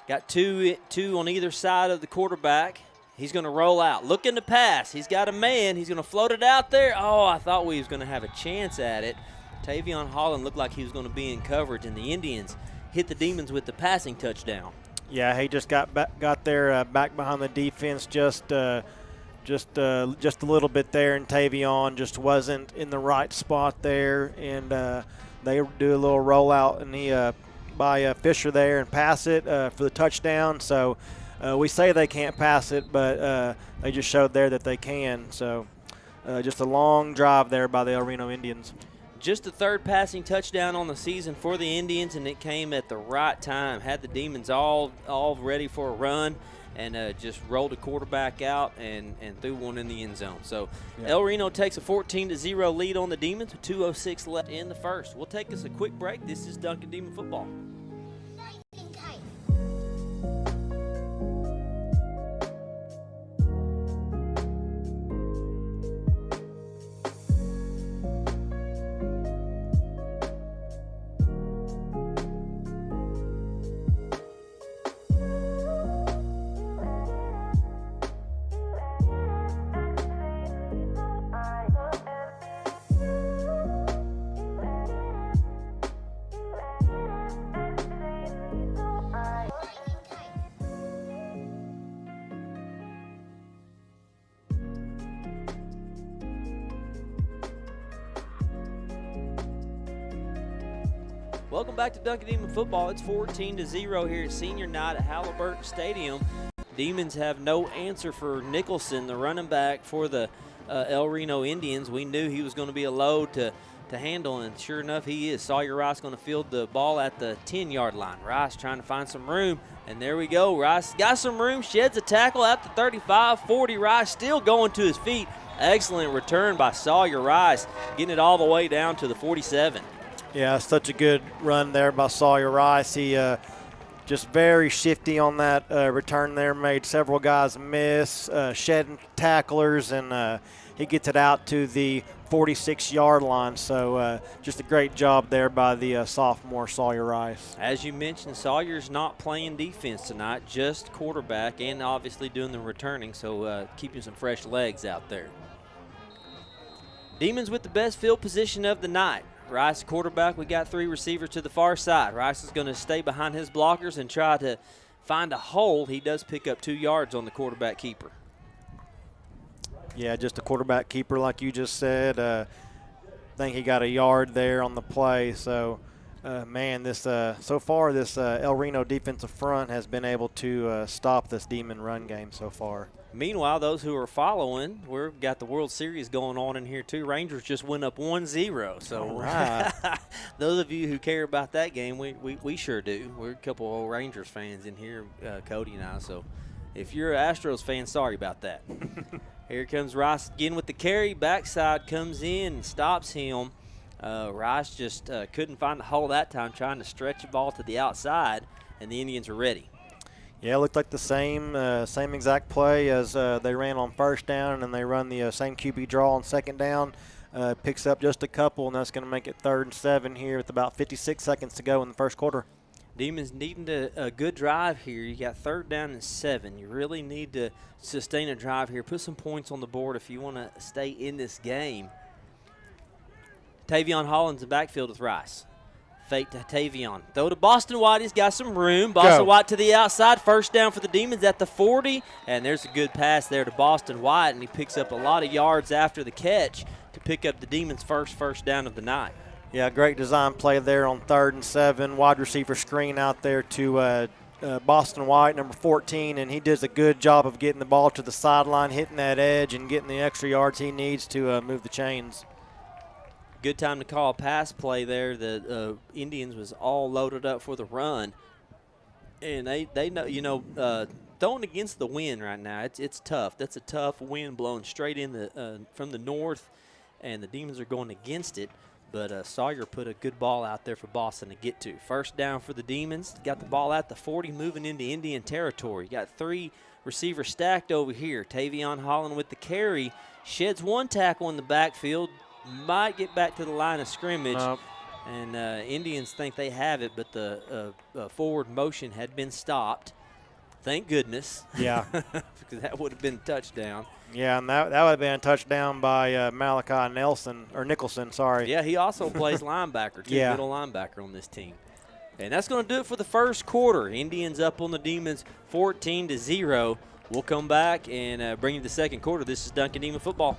Got two on either side of the quarterback. He's going to roll out. Looking to pass. He's got a man. He's going to float it out there. Oh, I thought we was going to have a chance at it. Tavion Holland looked like he was going to be in coverage, and the Indians hit the Demons with the passing touchdown. Yeah, he just got there back behind the defense just a little bit there, and Tavion just wasn't in the right spot there, and they do a little rollout, and he by Fisher there and pass it for the touchdown. So we say they can't pass it, but they just showed there that they can. So just a long drive there by the El Reno Indians. Just the 3rd passing touchdown on the season for the Indians, and it came at the right time. Had the Demons all ready for a run, and just rolled the quarterback out and threw one in the end zone. So yeah. El Reno takes a 14-0 lead on the Demons with 2:06 left in the first. We'll take us a quick break. This is Duncan Demon Football. Welcome back to Duncan Demon Football. It's 14-0 here at senior night at Halliburton Stadium. Demons have no answer for Nicholson, the running back for the El Reno Indians. We knew he was going to be a load to handle, and sure enough, he is. Sawyer Rice going to field the ball at the 10-yard line. Rice trying to find some room, and there we go. Rice got some room, sheds a tackle at the 35, 40. Rice still going to his feet. Excellent return by Sawyer Rice, getting it all the way down to the 47. Yeah, such a good run there by Sawyer Rice. He just very shifty on that return there, made several guys miss, shedding tacklers, and he gets it out to the 46-yard line. So just a great job there by the sophomore Sawyer Rice. As you mentioned, Sawyer's not playing defense tonight, just quarterback, and obviously doing the returning, so keeping some fresh legs out there. Demons with the best field position of the night. Rice quarterback, we got 3 receivers to the far side. Rice is going to stay behind his blockers and try to find a hole. He does pick up 2 yards on the quarterback keeper. Yeah, just a quarterback keeper like you just said. I think he got a yard there on the play. So, man, this so far this El Reno defensive front has been able to stop this Demon run game so far. Meanwhile, those who are following, we've got the World Series going on in here too. Rangers just went up 1-0. So right. Those of you who care about that game, we sure do. We're a couple of old Rangers fans in here, Cody and I. So if you're an Astros fan, sorry about that. Here comes Rice again with the carry. Backside comes in and stops him. Rice just couldn't find the hole that time, trying to stretch the ball to the outside, and the Indians are ready. Yeah, it looked like the same exact play as they ran on first down, and they run the same QB draw on second down. Picks up just a couple, and that's going to make it 3rd and 7 here with about 56 seconds to go in the first quarter. Demons needing a good drive here. You got 3rd down and 7. You really need to sustain a drive here. Put some points on the board if you want to stay in this game. Tavion Holland's in the backfield with Rice. Fake to Tavion. Throw to Boston White. He's got some room. Boston White to the outside. 1st down for the Demons at the 40. And there's a good pass there to Boston White, and he picks up a lot of yards after the catch to pick up the Demons' first down of the night. Yeah, great design play there on 3rd and 7. Wide receiver screen out there to Boston White, number 14, and he does a good job of getting the ball to the sideline, hitting that edge, and getting the extra yards he needs to move the chains. Good time to call a pass play there. The Indians was all loaded up for the run, and they know, throwing against the wind right now, it's tough. That's a tough wind blowing straight in from the north, and the Demons are going against it. But Sawyer put a good ball out there for Boston to get to. 1st down for the Demons. Got the ball at the 40, moving into Indian territory. Got 3 receivers stacked over here. Tavion Holland with the carry. Sheds 1 tackle in the backfield. Might get back to the line of scrimmage. And Indians think they have it, but the forward motion had been stopped. Thank goodness. Yeah. Because that would have been a touchdown. Yeah, and that would have been a touchdown by Malachi Nicholson, sorry. Yeah, he also plays linebacker, too, yeah. Middle linebacker on this team. And that's going to do it for the 1st quarter. Indians up on the Demons 14-0. We'll come back and bring you the 2nd quarter. This is Duncan Demon Football.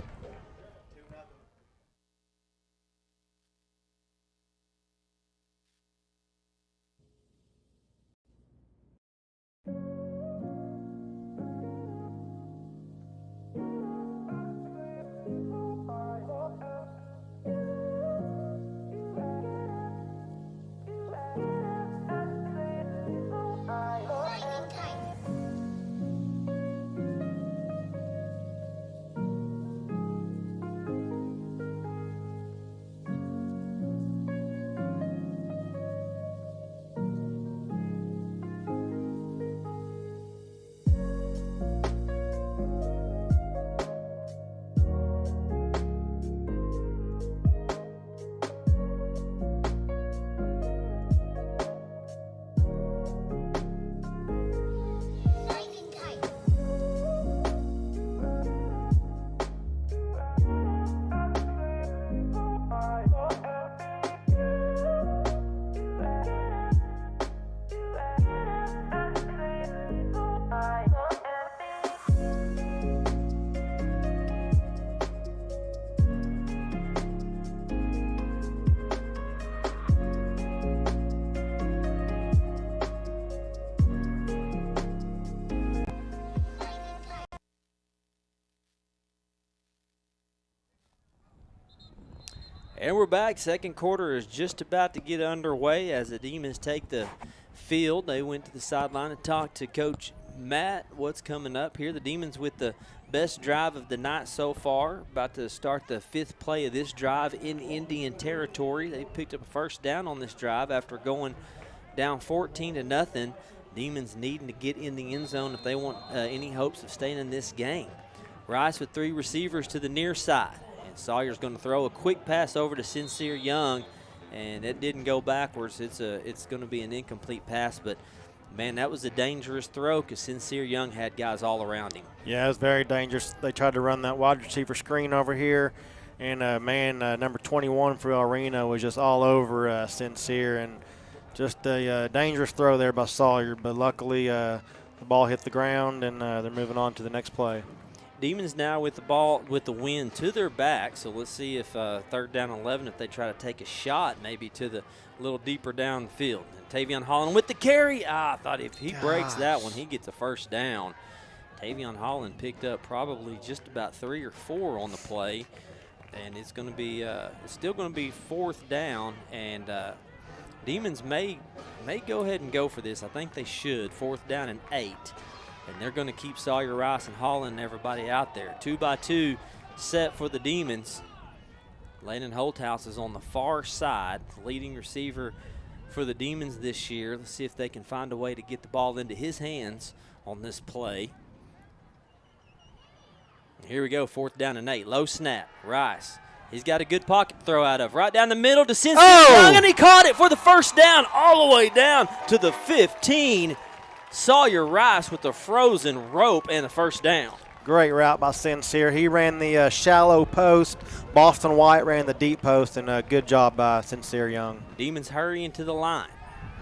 And we're back. 2nd quarter is just about to get underway as the Demons take the field. They went to the sideline and talked to Coach Matt what's coming up here. The Demons with the best drive of the night so far. About to start the 5th play of this drive in Indian territory. They picked up a 1st down on this drive after going down 14-0. Demons needing to get in the end zone if they want any hopes of staying in this game. Rice with 3 receivers to the near side. And Sawyer's going to throw a quick pass over to Sincere Young, and it didn't go backwards. It's going to be an incomplete pass, but man, that was a dangerous throw because Sincere Young had guys all around him. Yeah, it was very dangerous. They tried to run that wide receiver screen over here, and number 21 for Reno was just all over Sincere, and just a dangerous throw there by Sawyer. But luckily, the ball hit the ground, and they're moving on to the next play. Demons now with the ball with the wind to their back, so let's see if 3rd down 11, if they try to take a shot maybe to the little deeper down the field. And Tavion Holland with the carry. I thought if he breaks that one, he gets a 1st down. Tavion Holland picked up probably just about 3 or 4 on the play, and it's going to be it's still going to be 4th down, and Demons may go ahead and go for this. I think they should. 4th down and 8. And they're going to keep Sawyer, Rice, and Holland and everybody out there. 2-by-2 set for the Demons. Landon Holthouse is on the far side, the leading receiver for the Demons this year. Let's see if they can find a way to get the ball into his hands on this play. Here we go, 4th down and 8. Low snap. Rice He's got a good pocket to throw out of. Right down the middle to Sincere Oh! Young, and he caught it for the first down all the way down to the 15. Sawyer Rice with the frozen rope and the first down. Great route by Sincere. He ran the shallow post. Boston White ran the deep post, and a good job by Sincere Young. Demons hurrying to the line.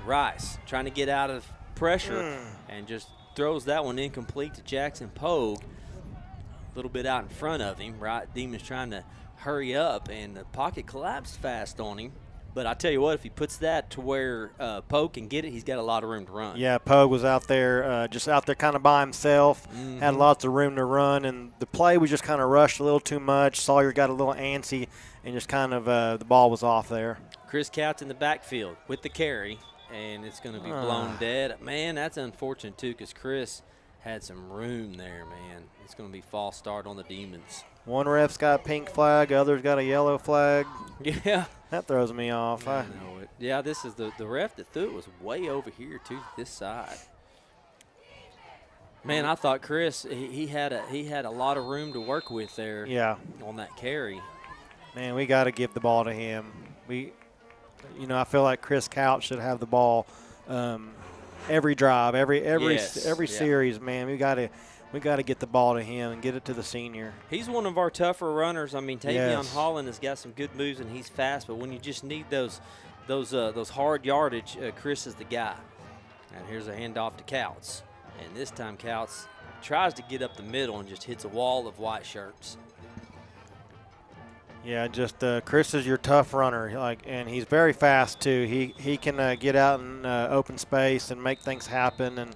Rice trying to get out of pressure and just throws that one incomplete to Jackson Pogue. A little bit out in front of him, right? Demons trying to hurry up, and the pocket collapsed fast on him. But I tell you what, if he puts that to where Pogue can get it, he's got a lot of room to run. Yeah, Pogue was out there, just out there kind of by himself, had lots of room to run, and the play was just kind of rushed a little too much. Sawyer got a little antsy, and just kind of the ball was off there. Chris Couch in the backfield with the carry, and it's going to be blown dead. Man, that's unfortunate, too, because Chris had some room there, man. It's going to be false start on the Demons. One ref's got a pink flag, other's got a yellow flag. Yeah. That throws me off. I know it. Yeah, this is the ref that threw it was way over here to this side. Man, I thought Chris he had a lot of room to work with there. Yeah. On that carry. Man, we got to give the ball to him. I feel like Chris Couch should have the ball every drive, every series. Man, we got to get the ball to him and get it to the senior. He's one of our tougher runners. I mean, Tavion Holland has got some good moves and he's fast, but when you just need those hard yardage, Chris is the guy. And here's a handoff to Couts. And this time Couts tries to get up the middle and just hits a wall of white shirts. Yeah, just Chris is your tough runner, and he's very fast too. He can get out in open space and make things happen, and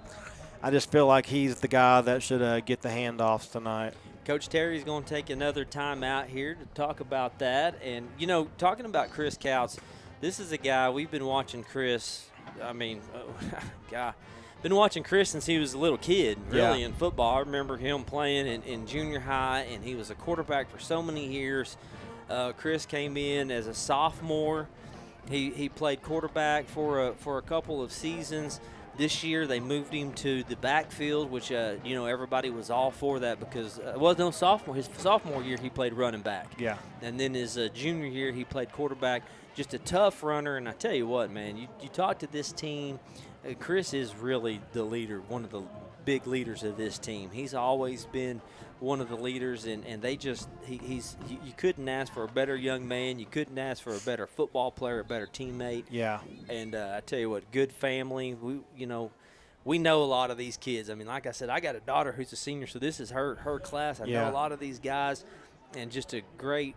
I just feel like he's the guy that should get the handoffs tonight. Coach Terry's going to take another time out here to talk about that. And, talking about Chris Couts, this is a guy we've been watching Chris. Been watching Chris since he was a little kid, really, in football. I remember him playing in junior high, and he was a quarterback for so many years. Chris came in as a sophomore. He played quarterback for a couple of seasons. This year they moved him to the backfield, which everybody was all for that because sophomore. His sophomore year he played running back. Yeah. And then his junior year he played quarterback. Just a tough runner, and I tell you what, man, you talk to this team. Chris is really the leader, one of the big leaders of this team. He's always been one of the leaders, and they just you couldn't ask for a better young man. You couldn't ask for a better football player, a better teammate. Yeah. And I tell you what, good family. We know a lot of these kids. I mean, like I said, I got a daughter who's a senior, so this is her class. I know a lot of these guys, and just a great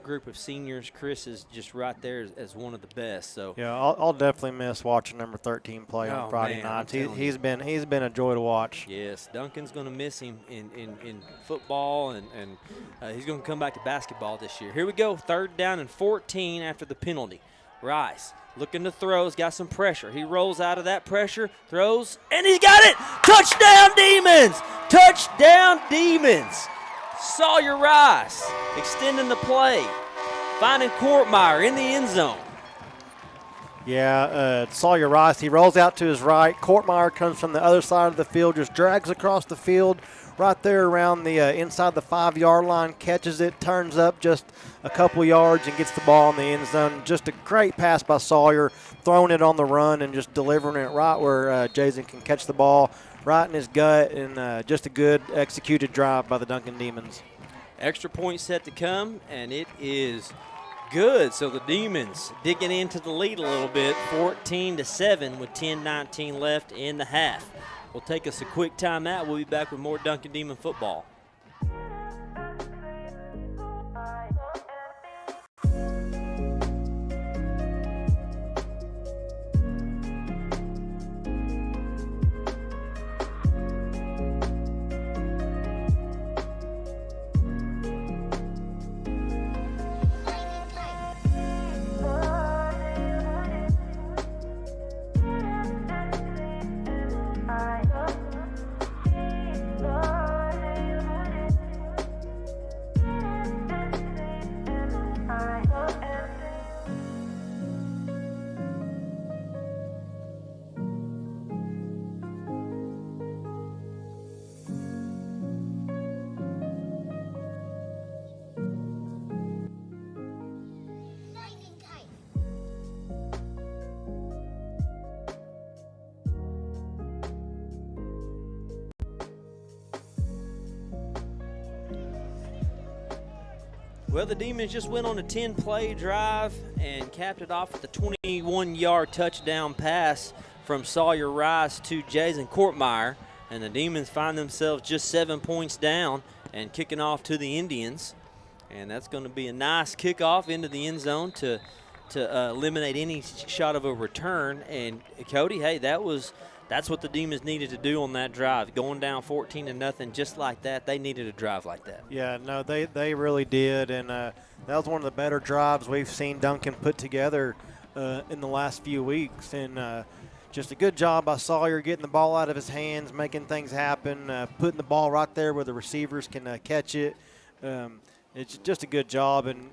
group of seniors. Chris is just right there as one of the best. So yeah, I'll definitely miss watching number 13 play on Friday nights. He's been a joy to watch. Yes, Duncan's going to miss him in football, and he's going to come back to basketball this year. Here we go, 3rd down and 14 after the penalty. Rice looking to throw, has got some pressure. He rolls out of that pressure, throws, and he's got it. Touchdown, Demons! Touchdown, Demons! Sawyer Rice extending the play, finding Courtmeyer in the end zone. Yeah, Sawyer Rice, he rolls out to his right. Courtmeyer comes from the other side of the field, just drags across the field right there around the inside the 5-yard line, catches it, turns up just a couple yards and gets the ball in the end zone. Just a great pass by Sawyer, throwing it on the run and just delivering it right where Jason can catch the ball right in his gut, and just a good executed drive by the Duncan Demons. Extra point set to come, and it is good. So the Demons digging into the lead a little bit, 14-7 with 10:19 left in the half. We'll take us a quick timeout. We'll be back with more Duncan Demon football. Well, the Demons just went on a 10-play drive and capped it off with a 21-yard touchdown pass from Sawyer Rice to Jason Courtmeyer. And the Demons find themselves just 7 points down and kicking off to the Indians. And that's going to be a nice kickoff into the end zone to eliminate any shot of a return. And, Cody, hey, that's what the Demons needed to do on that drive. Going down 14-0 just like that, they needed a drive like that. Yeah, no, they really did. And that was one of the better drives we've seen Duncan put together in the last few weeks. And just a good job by Sawyer getting the ball out of his hands, making things happen, putting the ball right there where the receivers can catch it. It's just a good job. And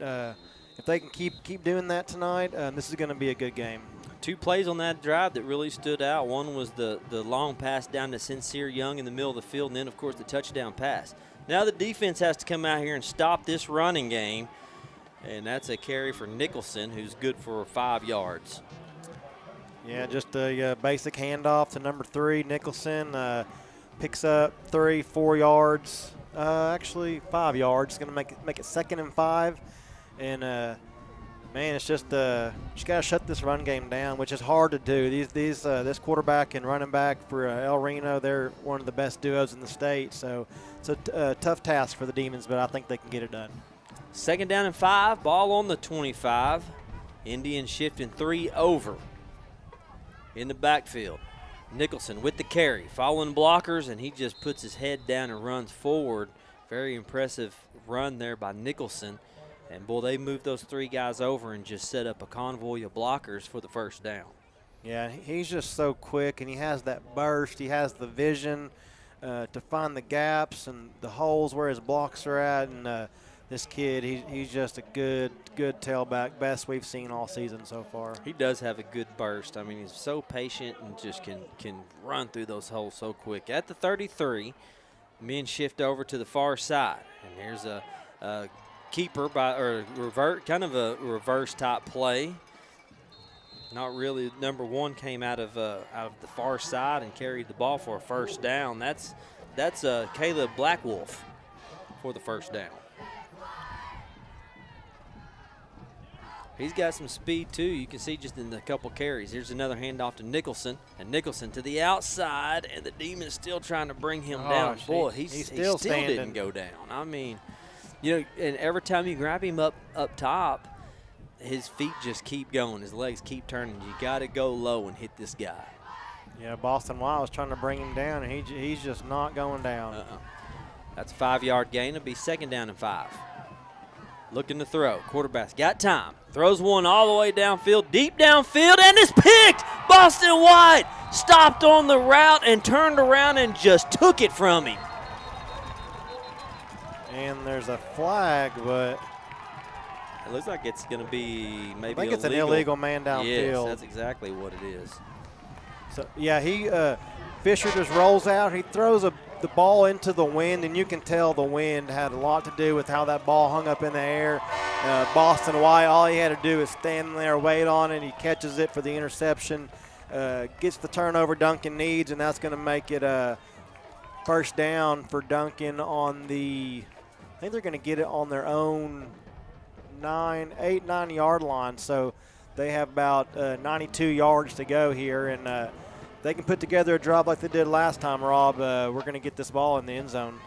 if they can keep doing that tonight, this is going to be a good game. 2 plays on that drive that really stood out. One was the long pass down to Sincere Young in the middle of the field, and then, of course, the touchdown pass. Now the defense has to come out here and stop this running game, and that's a carry for Nicholson, who's good for 5 yards. Yeah, just a basic handoff to number 3. Nicholson picks up 4 yards, actually 5 yards. Going to make it 2nd and 5, and man, it's just got to shut this run game down, which is hard to do. This quarterback and running back for El Reno, they're one of the best duos in the state. So it's a tough task for the Demons, but I think they can get it done. 2nd down and 5, ball on the 25. Indians shifting 3 over in the backfield. Nicholson with the carry, following blockers, and he just puts his head down and runs forward. Very impressive run there by Nicholson. And, boy, they moved those 3 guys over and just set up a convoy of blockers for the 1st down. Yeah, he's just so quick, and he has that burst. He has the vision to find the gaps and the holes where his blocks are at. And this kid, he's just a good tailback, best we've seen all season so far. He does have a good burst. I mean, he's so patient and just can run through those holes so quick. At the 33, men shift over to the far side. And there's a keeper kind of a reverse type play. Not really. Number 1 came out of the far side and carried the ball for a 1st down. That's Caleb Blackwolf for the 1st down. He's got some speed too. You can see just in the couple carries. Here's another handoff to Nicholson, and Nicholson to the outside, and the Demons still trying to bring him down. Boy, he still didn't go down. I mean, you know, and every time you grab him up top, his feet just keep going. His legs keep turning. You got to go low and hit this guy. Yeah, Boston White was trying to bring him down, and he's just not going down. That's a 5-yard gain. It'll be 2nd down and 5. Looking to throw. Quarterback's got time. Throws one all the way downfield, deep downfield, and it's picked. Boston White stopped on the route and turned around and just took it from him. And there's a flag, but it looks like it's going to be maybe I think it's an illegal man downfield. Yes, that's exactly what it is. So, yeah, Fisher just rolls out. He throws the ball into the wind, and you can tell the wind had a lot to do with how that ball hung up in the air. Boston White, all he had to do is stand there, wait on it. He catches it for the interception, gets the turnover Duncan needs, and that's going to make it a 1st down for Duncan on the – I think they're going to get it on their own 9-yard line. So they have about 92 yards to go here, and they can put together a drive like they did last time, Rob. We're going to get this ball in the end zone.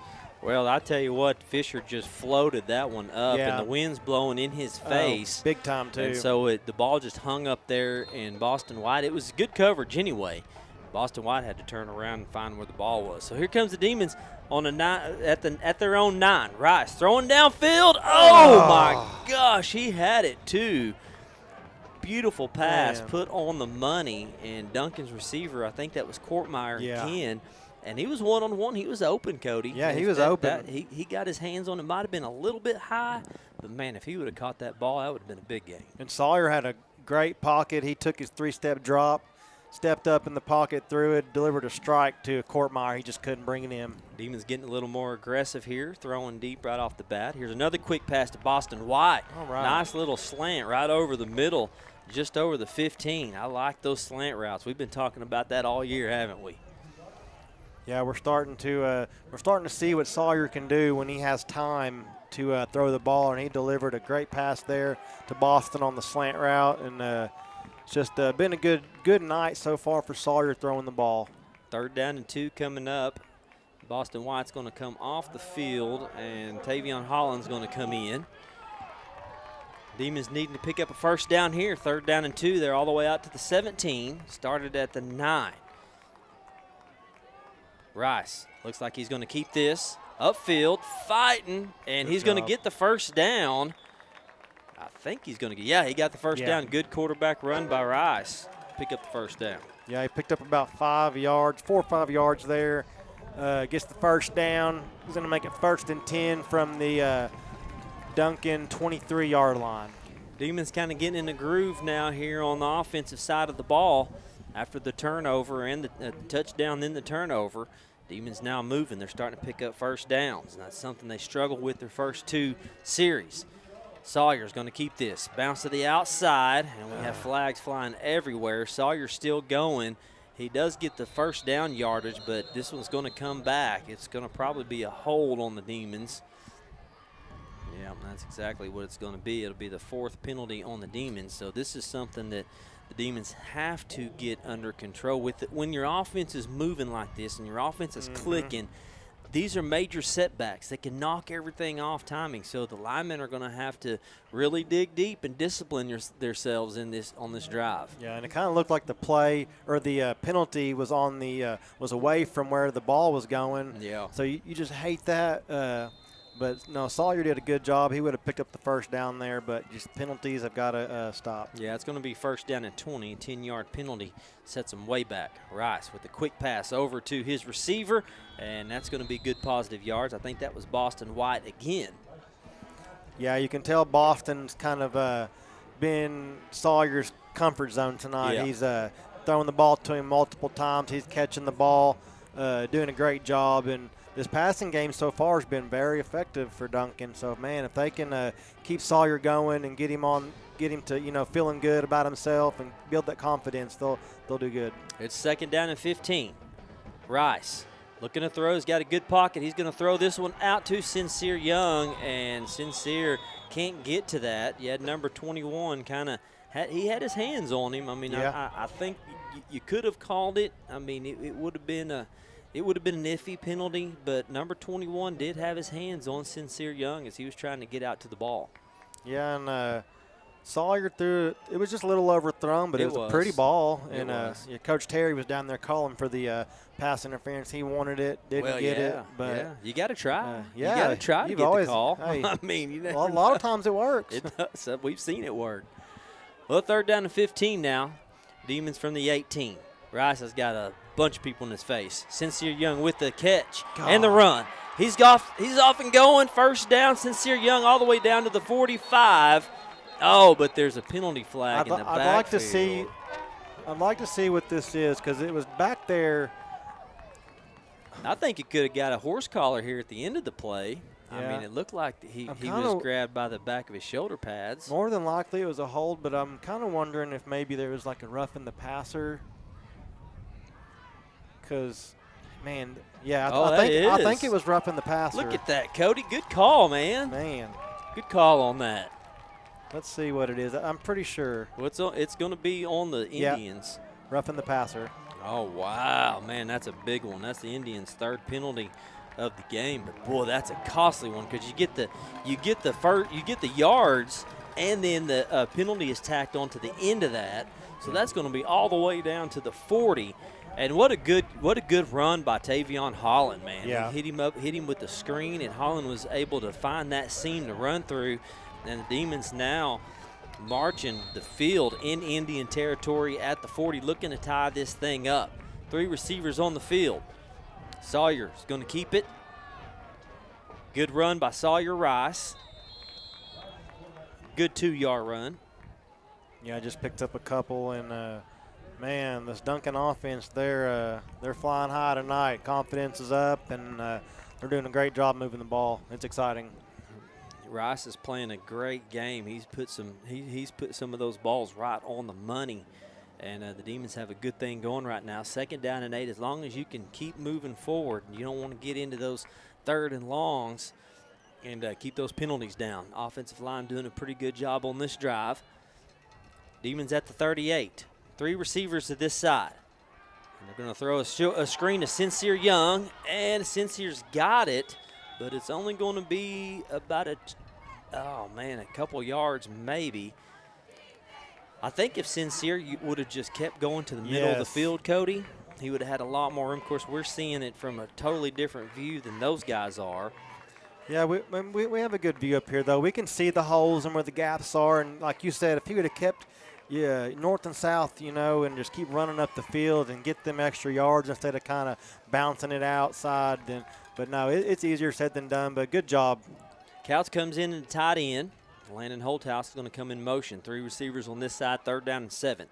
Well, I tell you what, Fisher just floated that one up, and the wind's blowing in his face. Big time, too. And so the ball just hung up there, and Boston White, it was good coverage anyway. Boston White had to turn around and find where the ball was. So here comes the Demons on at their own 9. Rice throwing downfield. Oh, my gosh, he had it too. Beautiful pass, put on the money, and Duncan's receiver, I think that was Courtmeyer again. And he was one-on-one. He was open, Cody. Yeah, he was open. He got his hands on it. Might have been a little bit high, but, man, if he would have caught that ball, that would have been a big game. And Sawyer had a great pocket. He took his 3-step drop, stepped up in the pocket, threw it, delivered a strike to Courtmeyer. He just couldn't bring it in. Demons getting a little more aggressive here, throwing deep right off the bat. Here's another quick pass to Boston White. All right. Nice little slant right over the middle, just over the 15. I like those slant routes. We've been talking about that all year, haven't we? Yeah, we're starting to see what Sawyer can do when he has time to throw the ball, and he delivered a great pass there to Boston on the slant route. And it's just been a good night so far for Sawyer throwing the ball. 3rd down and 2 coming up. Boston White's going to come off the field, and Tavion Holland's going to come in. Demons needing to pick up a 1st down here. 3rd down and 2. They're all the way out to the 17. Started at the 9. Rice looks like he's going to keep this. Upfield, fighting, and he's going to get the 1st down. I think he's going to get, he got the 1st down. Good quarterback run by Rice. Pick up the 1st down. Yeah, he picked up about 5 yards, 4 or 5 yards there. Gets the 1st down. He's going to make it 1st and 10 from the Duncan 23-yard line. Demons kind of getting in the groove now here on the offensive side of the ball after the turnover and the touchdown, then the turnover. Demons now moving. They're starting to pick up 1st downs, and that's something they struggled with their first 2 series. Sawyer's going to keep this. Bounce to the outside, and we have flags flying everywhere. Sawyer's still going. He does get the 1st down yardage, but this one's going to come back. It's going to probably be a hold on the Demons. Yeah, that's exactly what it's going to be. It'll be the 4th penalty on the Demons. So this is something that the Demons have to get under control with. When your offense is moving like this and your offense is clicking, these are major setbacks that can knock everything off timing. So the linemen are going to have to really dig deep and discipline themselves on this drive. Yeah, and it kind of looked like the play or the penalty was on the was away from where the ball was going. Yeah. So you just hate that. But no, Sawyer did a good job. He would have picked up the 1st down there, but just penalties have got to stop. Yeah, it's going to be 1st down and 20. A 10-yard penalty sets him way back. Rice with a quick pass over to his receiver, and that's going to be good positive yards. I think that was Boston White again. Yeah, you can tell Boston's kind of been Sawyer's comfort zone tonight. Yeah. He's throwing the ball to him multiple times. He's catching the ball, doing a great job, and this passing game so far has been very effective for Duncan. So, man, if they can keep Sawyer going and get him to, feeling good about himself and build that confidence, they'll do good. It's 2nd down and 15. Rice looking to throw. He's got a good pocket. He's going to throw this one out to Sincere Young, and Sincere can't get to that. You had number 21 he had his hands on him. I mean, yeah. I think you could have called it. I mean, it would have been an iffy penalty, but number 21 did have his hands on Sincere Young as he was trying to get out to the ball. Yeah, and Sawyer threw it. It was just a little overthrown, but it was a pretty ball. And Coach Terry was down there calling for the pass interference. He wanted it, didn't get it. But you got to try. You got to try to get the call. Hey, I mean, a lot of times it works. It does. We've seen it work. Well, 3rd down and 15 now. Demons from the 18. Rice has got a bunch of people in his face. Sincere Young with the catch and the run. He's off and going. 1st down. Sincere Young all the way down to the 45. Oh, but there's a penalty flag in the backfield. I'd like to see what this is because it was back there. I think it could have got a horse collar here at the end of the play. Yeah. I mean, it looked like he was grabbed by the back of his shoulder pads. More than likely it was a hold, but I'm kind of wondering if maybe there was like a roughing the passer. Because, man, yeah, I think it was roughing the passer. Look at that, Cody. Good call, man. Man. Good call on that. Let's see what it is. I'm pretty sure. Well, it's going to be on the Indians. Roughing the passer. Oh, wow, man, that's a big one. That's the Indians' 3rd penalty of the game. But boy, that's a costly one because you get the yards, and then the penalty is tacked onto the end of that. So that's going to be all the way down to the 40. And what a good run by Tavion Holland, man. Yeah. He hit him with the screen, and Holland was able to find that seam to run through. And the Demons now marching the field in Indian territory at the 40, looking to tie this thing up. 3 receivers on the field. Sawyer's going to keep it. Good run by Sawyer Rice. Good 2-yard run. Yeah, I just picked up a couple, and man, this Duncan offense, they're flying high tonight. Confidence is up, and they're doing a great job moving the ball. It's exciting. Rice is playing a great game. He's put some of those balls right on the money, and the Demons have a good thing going right now. 2nd down and 8. As long as you can keep moving forward, you don't want to get into those 3rd and longs. and keep those penalties down. Offensive line doing a pretty good job on this drive. Demons at the 38. 3 receivers to this side. And they're going to throw a screen to Sincere Young, and Sincere's got it, but it's only going to be about a couple yards maybe. I think if Sincere would have just kept going to the middle of the field, Cody, he would have had a lot more room. Of course, we're seeing it from a totally different view than those guys are. Yeah, we have a good view up here, though. We can see the holes and where the gaps are. And like you said, if he would have kept north and south, and just keep running up the field and get them extra yards instead of kind of bouncing it outside. But no, it's easier said than done, but good job. Couch comes in and tight end. Landon Holthouse is going to come in motion. 3 receivers on this side, 3rd down and 7.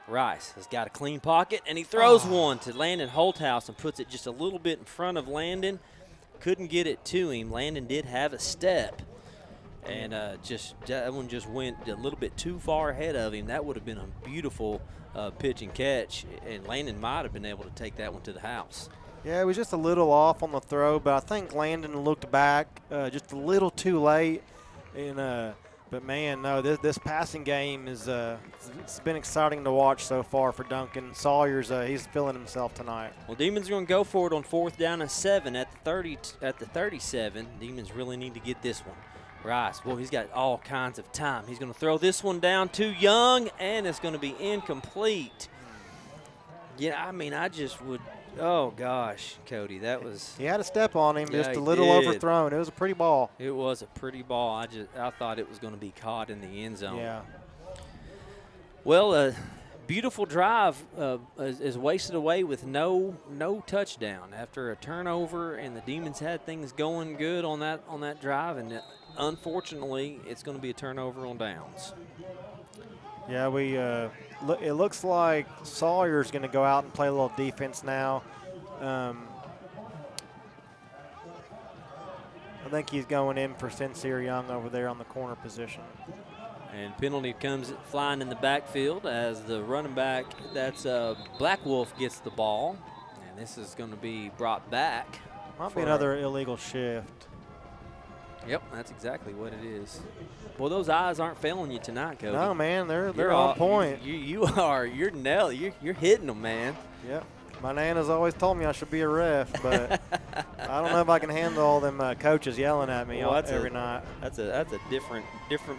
Rice has got a clean pocket, and he throws one to Landon Holthouse and puts it just a little bit in front of Landon. Couldn't get it to him. Landon did have a step, and that one just went a little bit too far ahead of him. That would have been a beautiful pitch and catch, and Landon might have been able to take that one to the house. Yeah, it was just a little off on the throw, but I think Landon looked back just a little too late. And but man, no, this passing game is it's been exciting to watch so far for Duncan. Sawyer's he's feeling himself tonight. Well, Demons are going to go for it on 4th down and 7 at the 37. Demons really need to get this one. Rice, boy, he's got all kinds of time. He's going to throw this one down to Young, and it's going to be incomplete. Yeah, I mean, I just would. Oh, gosh, Cody, that was. He had a step on him, yeah, just a little overthrown. It was a pretty ball. It was a pretty ball. I thought it was going to be caught in the end zone. Yeah. Well, a beautiful drive is wasted away with no touchdown after a turnover, and the Demons had things going good on that drive, and unfortunately, it's going to be a turnover on downs. Yeah, it looks like Sawyer's going to go out and play a little defense now. I think he's going in for Sincere Young over there on the corner position. And penalty comes flying in the backfield as the running back, that's Black Wolf, gets the ball. And this is going to be brought back. Might be another illegal shift. Yep, that's exactly what it is. Well, those eyes aren't failing you tonight, Cody. No, man, they're on point. You're hitting them, man. Yep. My Nana's always told me I should be a ref, but I don't know if I can handle all them coaches yelling at me every night. That's a different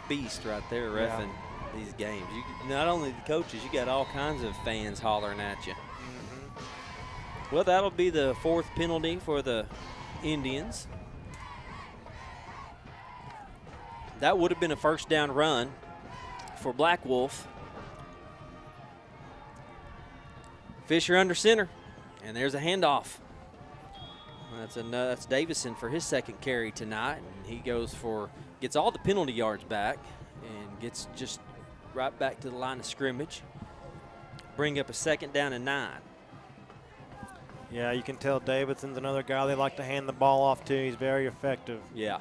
beast right there, reffing these games. Not only the coaches, you got all kinds of fans hollering at you. Mm-hmm. Well, that'll be the 4th penalty for the Indians. That would have been a 1st down run for Black Wolf. Fisher under center, and there's a handoff. That's Davison for his 2nd carry tonight, and he gets all the penalty yards back and gets just right back to the line of scrimmage. Bring up a 2nd down and 9. Yeah, you can tell Davidson's another guy they like to hand the ball off to. He's very effective. Yeah.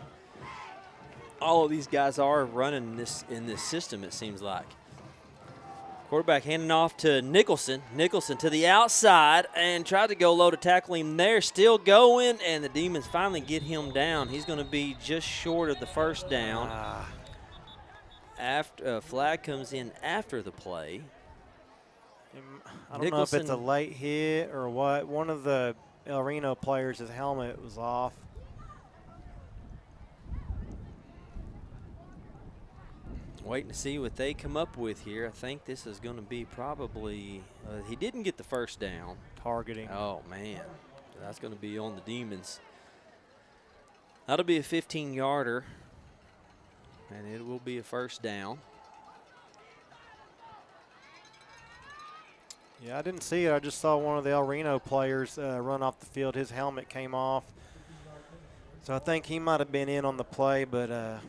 All of these guys are running in this system, it seems like. Quarterback handing off to Nicholson. Nicholson to the outside and tried to go low to tackle him there. Still going, and the Demons finally get him down. He's going to be just short of the 1st down. After flag comes in after the play. I don't know if it's a late hit or what. One of the El Reno players, his helmet was off. Waiting to see what they come up with here. I think this is going to be probably he didn't get the 1st down. Targeting. Oh, man. That's going to be on the Demons. That'll be a 15-yarder, and it will be a 1st down. Yeah, I didn't see it. I just saw one of the El Reno players run off the field. His helmet came off. So I think he might have been in on the play, but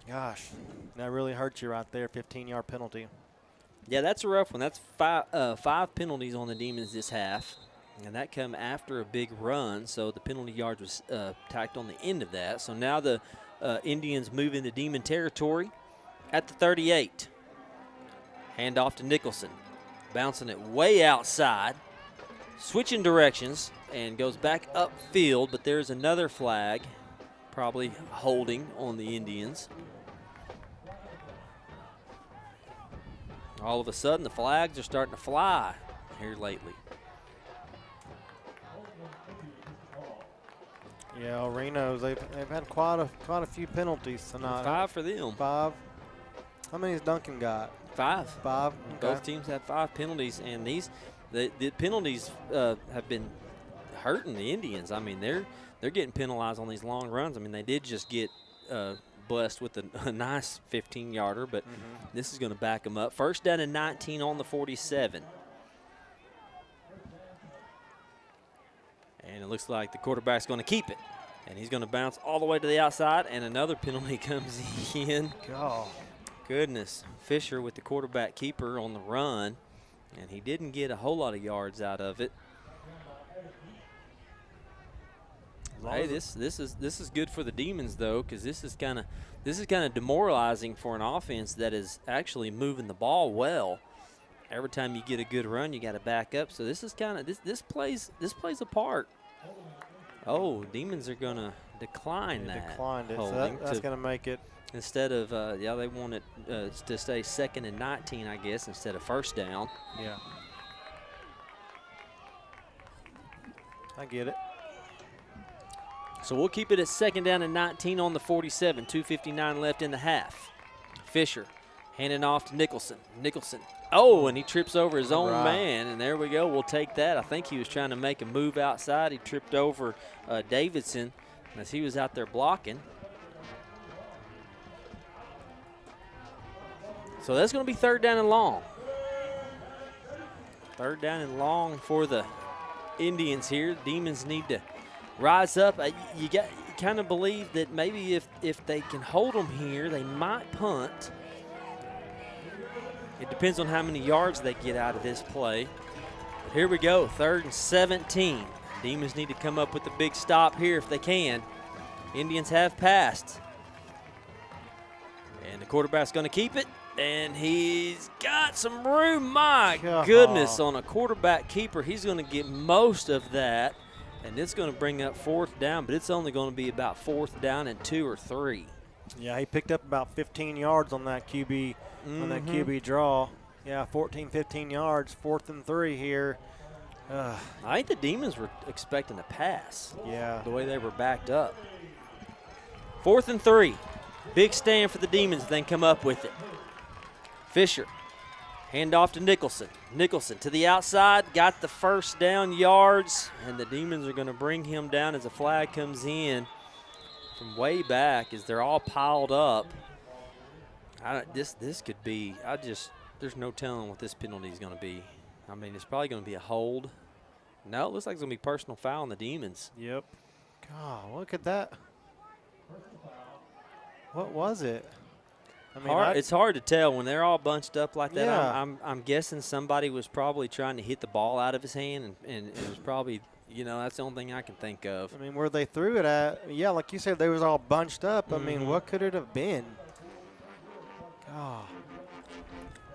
gosh, that really hurts you right there, 15-yard penalty. Yeah, that's a rough one. That's five penalties on the Demons this half, and that come after a big run, so the penalty yards was tacked on the end of that. So now the Indians move into Demon territory at the 38. Hand off to Nicholson, bouncing it way outside, switching directions, and goes back upfield, but there's another flag probably holding on the Indians. All of a sudden, the flags are starting to fly here lately. Yeah, Reno's they've had quite a few penalties tonight. 5 for them. 5. How many has Duncan got? 5. 5. Okay. Both teams have 5 penalties, and the penalties have been hurting the Indians. I mean, they're getting penalized on these long runs. I mean, they did just get blessed with a nice 15-yarder, but this is going to back them up. First down and 19 on the 47. And it looks like the quarterback's going to keep it. And he's going to bounce all the way to the outside, and another penalty comes in. God. Goodness. Fisher with the quarterback keeper on the run, and he didn't get a whole lot of yards out of it. Hey, this is good for the Demons though, because this is kind of demoralizing for an offense that is actually moving the ball well. Every time you get a good run, you got to back up. So this is kind of this plays a part. Oh, Demons are going to decline that. Declined it. So that's going to make it. Instead of they want it to stay 2nd and 19, I guess, instead of first down. Yeah. I get it. So we'll keep it at 2nd down and 19 on the 47. 2:59 left in the half. Fisher handing off to Nicholson. Nicholson. Oh, and he trips over his own man, and there we go. We'll take that. I think he was trying to make a move outside. He tripped over Davidson as he was out there blocking. So that's going to be 3rd down and long. 3rd down and long for the Indians here. Demons need to rise up. You kind of believe that maybe if they can hold them here, they might punt. It depends on how many yards they get out of this play. But here we go, 3rd and 17. Demons need to come up with a big stop here if they can. Indians have passed. And the quarterback's going to keep it. And he's got some room. My goodness, on a quarterback keeper, he's going to get most of that. And it's going to bring up 4th down, but it's only going to be about 4th down and 2 or 3. Yeah, he picked up about 15 yards on that QB draw. Yeah, 14, 15 yards, 4th and 3 here. I think the Demons were expecting a pass. Yeah. The way they were backed up. 4th and 3. Big stand for the Demons, then come up with it. Fisher, hand off to Nicholson. Nicholson to the outside, got the 1st down yards, and the Demons are going to bring him down as a flag comes in from way back as they're all piled up. This could be, there's no telling what this penalty is going to be. I mean, it's probably going to be a hold. No, it looks like it's going to be personal foul on the Demons. Yep. God, look at that. What was it? I mean, it's hard to tell when they're all bunched up like that. Yeah. I'm guessing somebody was probably trying to hit the ball out of his hand, and it was probably, that's the only thing I can think of. I mean, where they threw it at, yeah, like you said, they was all bunched up. I mean, what could it have been? God.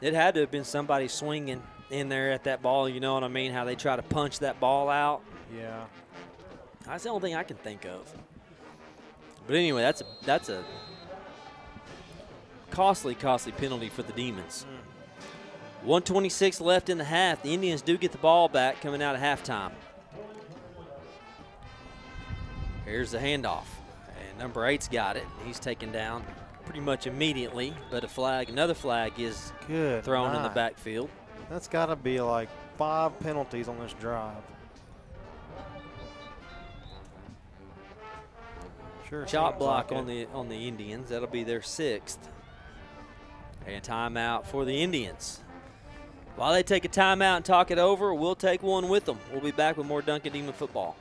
It had to have been somebody swinging in there at that ball, you know what I mean, how they try to punch that ball out. Yeah. That's the only thing I can think of. But anyway, that's a costly penalty for the Demons. 1:26 left in the half. The Indians do get the ball back coming out of halftime. Here's the handoff. And number 8's got it. He's taken down pretty much immediately, but another flag is thrown in the backfield. That's got to be like 5 penalties on this drive. Sure. Chop block on the Indians. That'll be their 6th. And timeout for the Indians. While they take a timeout and talk it over, we'll take one with them. We'll be back with more Duncan Demon football.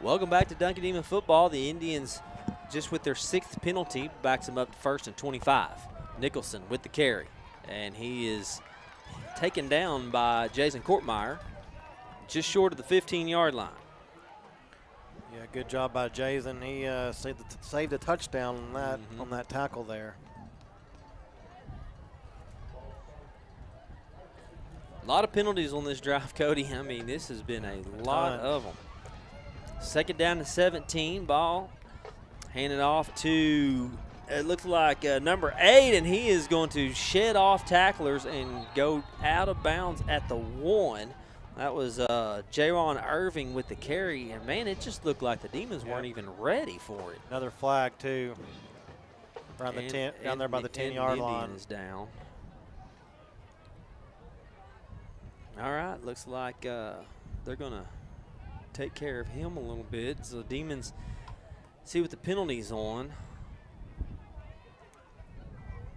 Welcome back to Duncan Demon Football. The Indians, just with their 6th penalty, backs them up to 1st and 25. Nicholson with the carry, and he is taken down by Jason Kortmeyer, just short of the 15-yard line. Yeah, good job by Jason. He saved a touchdown on that tackle there. A lot of penalties on this drive, Cody. I mean, this has been a lot of them. 2nd down to 17. Ball handed off to, it looks like number 8, and he is going to shed off tacklers and go out of bounds at the 1. That was Jaron Irving with the carry, and man, it just looked like the Demons weren't even ready for it. Another flag too, around the 10, down there by the 10-yard line. Indian is down. All right, looks like they're going to take care of him a little bit. So the Demons see what the penalty's on.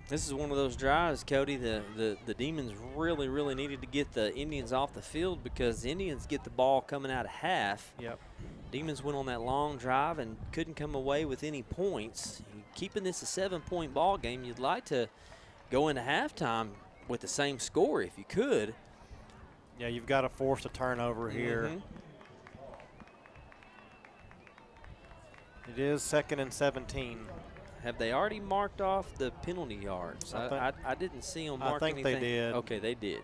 This is one of those drives, Cody, the Demons really needed to get the Indians off the field because the Indians get the ball coming out of half. Yep. Demons went on that long drive and couldn't come away with any points. Keeping this a 7-point ball game, you'd like to go into halftime with the same score if you could. Yeah, you've got to force a turnover here. It is 2nd and 17. Have they already marked off the penalty yards? I didn't see them mark anything. I think they did. Okay, they did.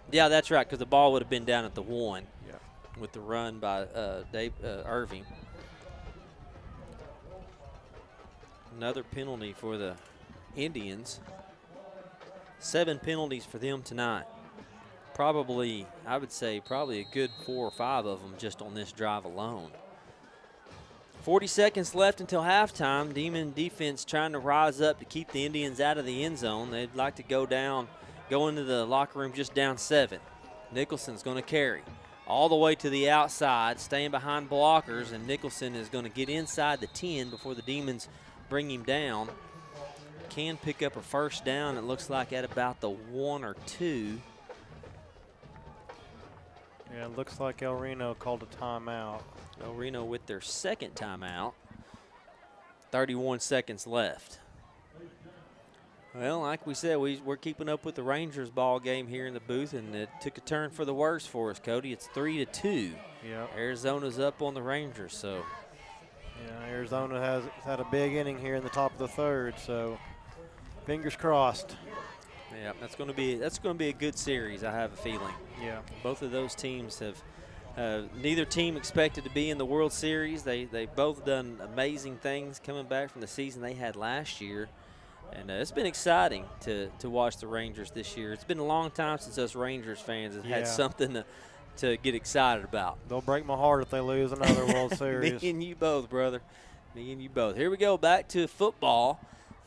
Yeah, that's right, because the ball would have been down at the 1 with the run by Irving. Another penalty for the Indians. 7 penalties for them tonight. Probably, I would say, probably a good 4 or 5 of them just on this drive alone. 40 seconds left until halftime. Demon defense trying to rise up to keep the Indians out of the end zone. They'd like to go into the locker room just down 7. Nicholson's going to carry all the way to the outside, staying behind blockers, and Nicholson is going to get inside the 10 before the Demons bring him down. Can pick up a 1st down, it looks like, at about the 1 or 2. Yeah, it looks like El Reno called a timeout. El Reno with their 2nd timeout. 31 seconds left. Well, like we said, we're keeping up with the Rangers ball game here in the booth, and it took a turn for the worse for us, Cody. It's 3-2. Yeah. Arizona's up on the Rangers, so. Yeah, Arizona has had a big inning here in the top of the 3rd, so fingers crossed. Yeah, that's going to be a good series, I have a feeling. Yeah. Both of those teams have neither team expected to be in the World Series. They both done amazing things coming back from the season they had last year. And it's been exciting to watch the Rangers this year. It's been a long time since us Rangers fans have had something to get excited about. They'll break my heart if they lose another World Series. Me and you both, brother. Me and you both. Here we go, back to football.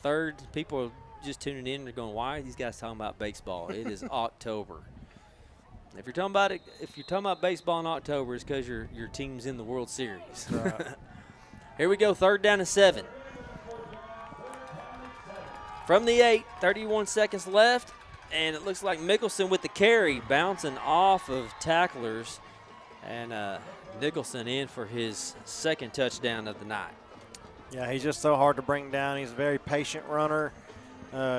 3rd, people are just tuning in. They're going, why are these guys talking about baseball? It is October. If you're talking about baseball in October, it's because your team's in the World Series. Right. Here we go, 3rd down to 7. From the 8, 31 seconds left, and it looks like Mickelson with the carry, bouncing off of tacklers, and Nicholson in for his 2nd touchdown of the night. Yeah, he's just so hard to bring down. He's a very patient runner.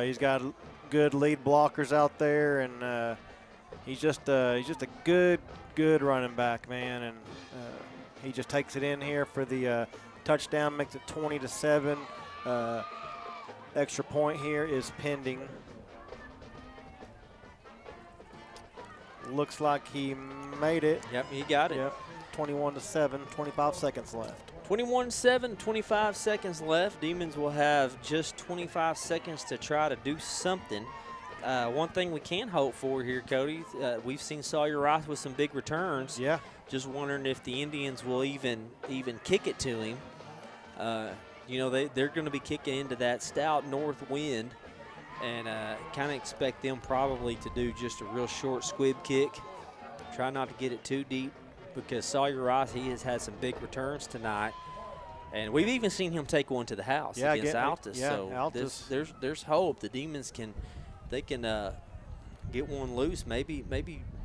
He's got good lead blockers out there, and he's just a good running back, man. And he just takes it in here for the touchdown, makes it 20-7. Extra point here is pending. Looks like he made it. Yep, he got it. Yep, 21-7, 25 seconds left. 21-7, 25 seconds left. Demons will have just 25 seconds to try to do something. One thing we can hope for here, Cody, we've seen Sawyer Rice with some big returns. Yeah. Just wondering if the Indians will even kick it to him. You know, they're going to be kicking into that stout north wind, and kind of expect them probably to do just a real short squib kick. Try not to get it too deep, because Sawyer Rice, he has had some big returns tonight. And we've even seen him take one to the house against Altus. Yeah, so Altus. There's hope. The Demons can get one loose, maybe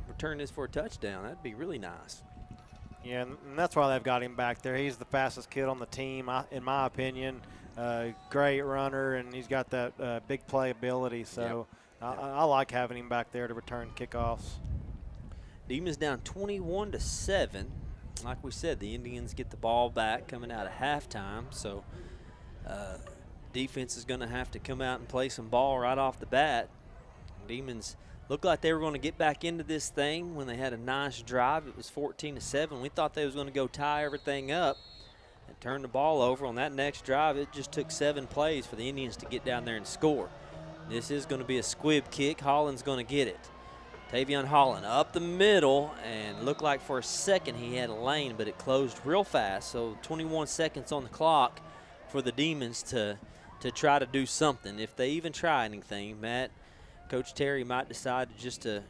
return this for a touchdown. That'd be really nice. Yeah, and that's why they've got him back there. He's the fastest kid on the team, in my opinion. Great runner, and he's got that big play ability. So I like having him back there to return kickoffs. Demons down 21-7. Like we said, the Indians get the ball back coming out of halftime. So defense is going to have to come out and play some ball right off the bat. Demons looked like they were going to get back into this thing when they had a nice drive. It was 14-7. We thought they was going to go tie everything up and turn the ball over. On that next drive, it just took 7 plays for the Indians to get down there and score. This is going to be a squib kick. Holland's going to get it. Tavion Holland up the middle, and looked like for a second he had a lane, but it closed real fast. So 21 seconds on the clock for the Demons to try to do something. If they even try anything, Coach Terry might decide just to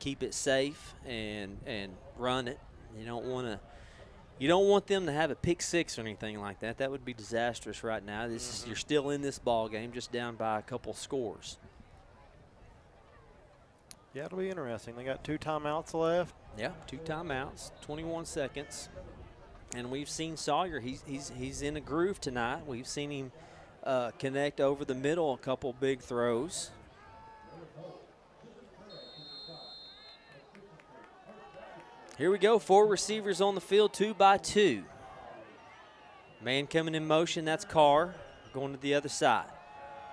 keep it safe and run it. You don't want them to have a pick six or anything like that. That would be disastrous right now. You're still in this ball game, just down by a couple scores. Yeah, it'll be interesting. They got 2 timeouts left. Yeah, 2 timeouts, 21 seconds. And we've seen Sawyer. He's in a groove tonight. We've seen him connect over the middle, a couple big throws. Here we go, 4 receivers on the field, 2 by 2. Man coming in motion, that's Carr, going to the other side.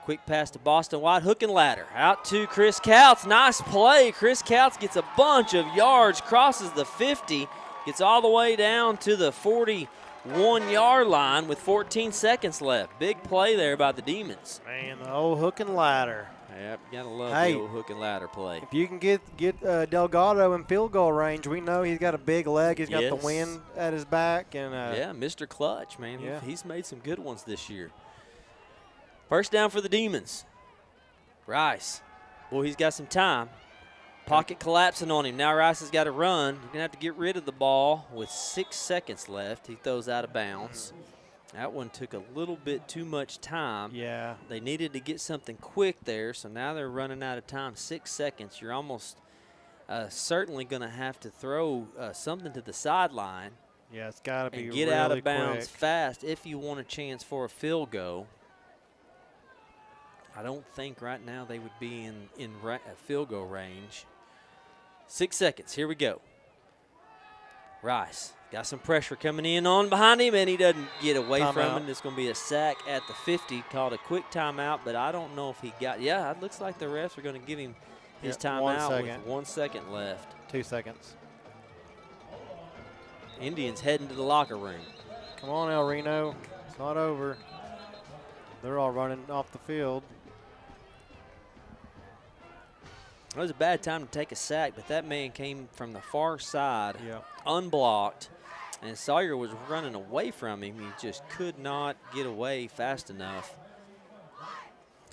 Quick pass to Boston White, hook and ladder. Out to Chris Couts, nice play. Chris Couts gets a bunch of yards, crosses the 50, gets all the way down to the 41-yard line with 14 seconds left. Big play there by the Demons. Man, the old hook and ladder. Yep, you gotta love the old hook and ladder play. If you can get Delgado in field goal range, we know he's got a big leg. He's got the wind at his back. And yeah, Mr. Clutch, man. Yeah. He's made some good ones this year. First down for the Demons. Rice. Boy, he's got some time. Pocket collapsing on him. Now Rice has got to run. He's going to have to get rid of the ball with 6 seconds left. He throws out of bounds. That one took a little bit too much time. Yeah. They needed to get something quick there, so now they're running out of time. 6 seconds. You're almost certainly going to have to throw something to the sideline. Yeah, it's got to be and get really out of bounds quick. fast if you want a chance for a field goal. I don't think right now they would be in field goal range. 6 seconds. Here we go. Rice got some pressure coming in on behind him, and he doesn't get away from it. It's going to be a sack at the 50. Called a quick timeout, but I don't know if he got. Yeah, it looks like the refs are going to give him his timeout with 1 second left. 2 seconds. Indians heading to the locker room. Come on, El Reno. It's not over. They're all running off the field. It was a bad time to take a sack, but that man came from the far side, unblocked, and Sawyer was running away from him. He just could not get away fast enough.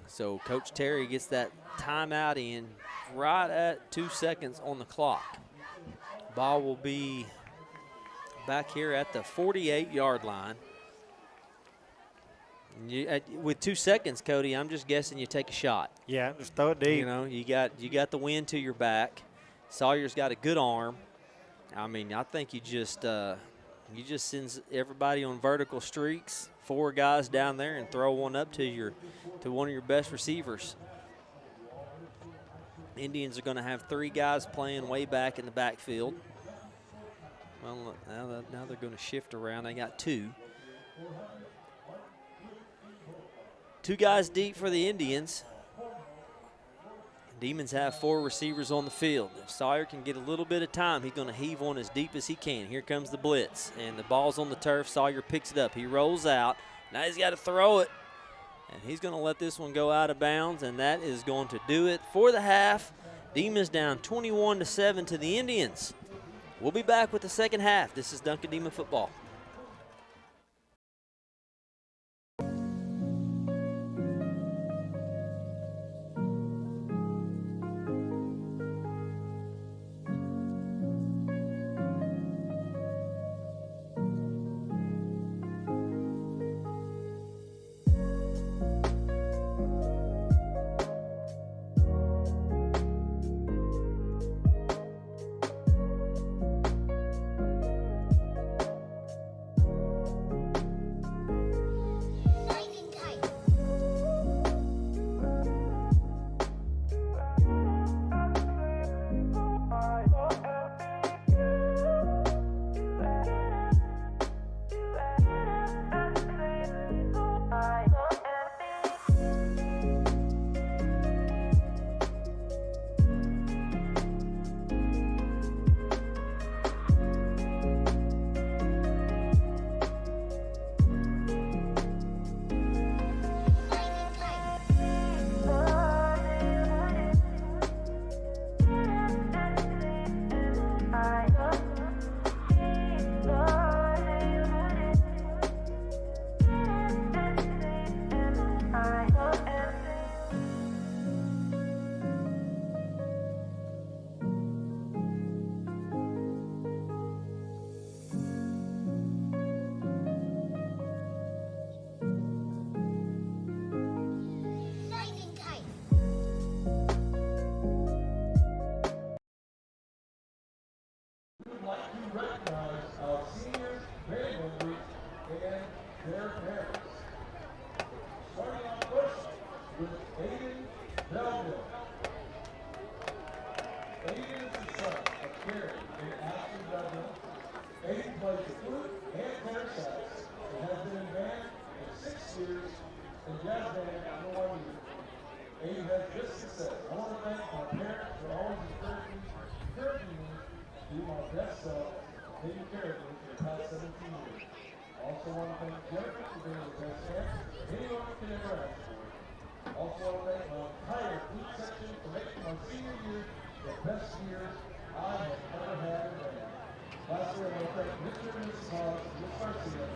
So Coach Terry gets that timeout in right at 2 seconds on the clock. Ball will be back here at the 48-yard line. With 2 seconds, Cody, I'm just guessing you take a shot. Yeah, just throw it deep. You know, you got the wind to your back. Sawyer's got a good arm. I mean, I think you just send everybody on vertical streaks, 4 guys down there, and throw one up to one of your best receivers. Indians are going to have 3 guys playing way back in the backfield. Well, now they're going to shift around. They got 2. 2 guys deep for the Indians. Demons have 4 receivers on the field. If Sawyer can get a little bit of time, he's going to heave one as deep as he can. Here comes the blitz, and the ball's on the turf. Sawyer picks it up. He rolls out. Now he's got to throw it, and he's going to let this one go out of bounds, and that is going to do it for the half. Demons down 21-7 to the Indians. We'll be back with the second half. This is Duncan Demon Football. plays the flute and tenor sax and has been in band for 6 years and jazz band for 1 year. Abe has this to say: I want to thank my parents for always encouraging me to do my best self, taking care of me for the past 17 years. I also want to thank Jennifer for being the best aunt anyone can ever ask for. I also want to thank my entire flute section for making my senior year the best year I have ever had in band. Lastly, I want to thank Mr. and Mrs. Hodge and Ms. Garcia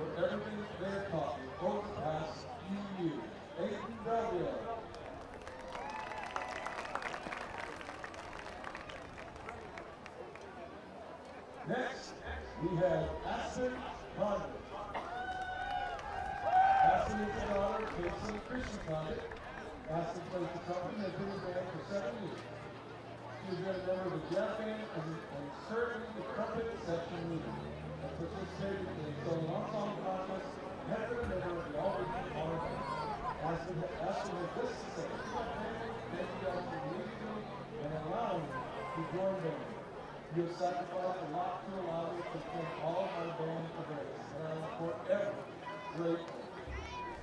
for everything they have taught me over the past few years. Aiden Belville. Next, we have Aston Condit. Aston is the daughter of Jason and Christian Condit. Aston plays the trumpet and has been in band for 7 years. She has been a member of the jazz band and certainly the trumpet section leader. Has participated in the solo ensemble contest and has been a member of the all-region honor band. Aston has this to say: thank you guys for believing in me and allowing me to join band. You have sacrificed a lot to allow me to attend all of my band events, and I am forever grateful.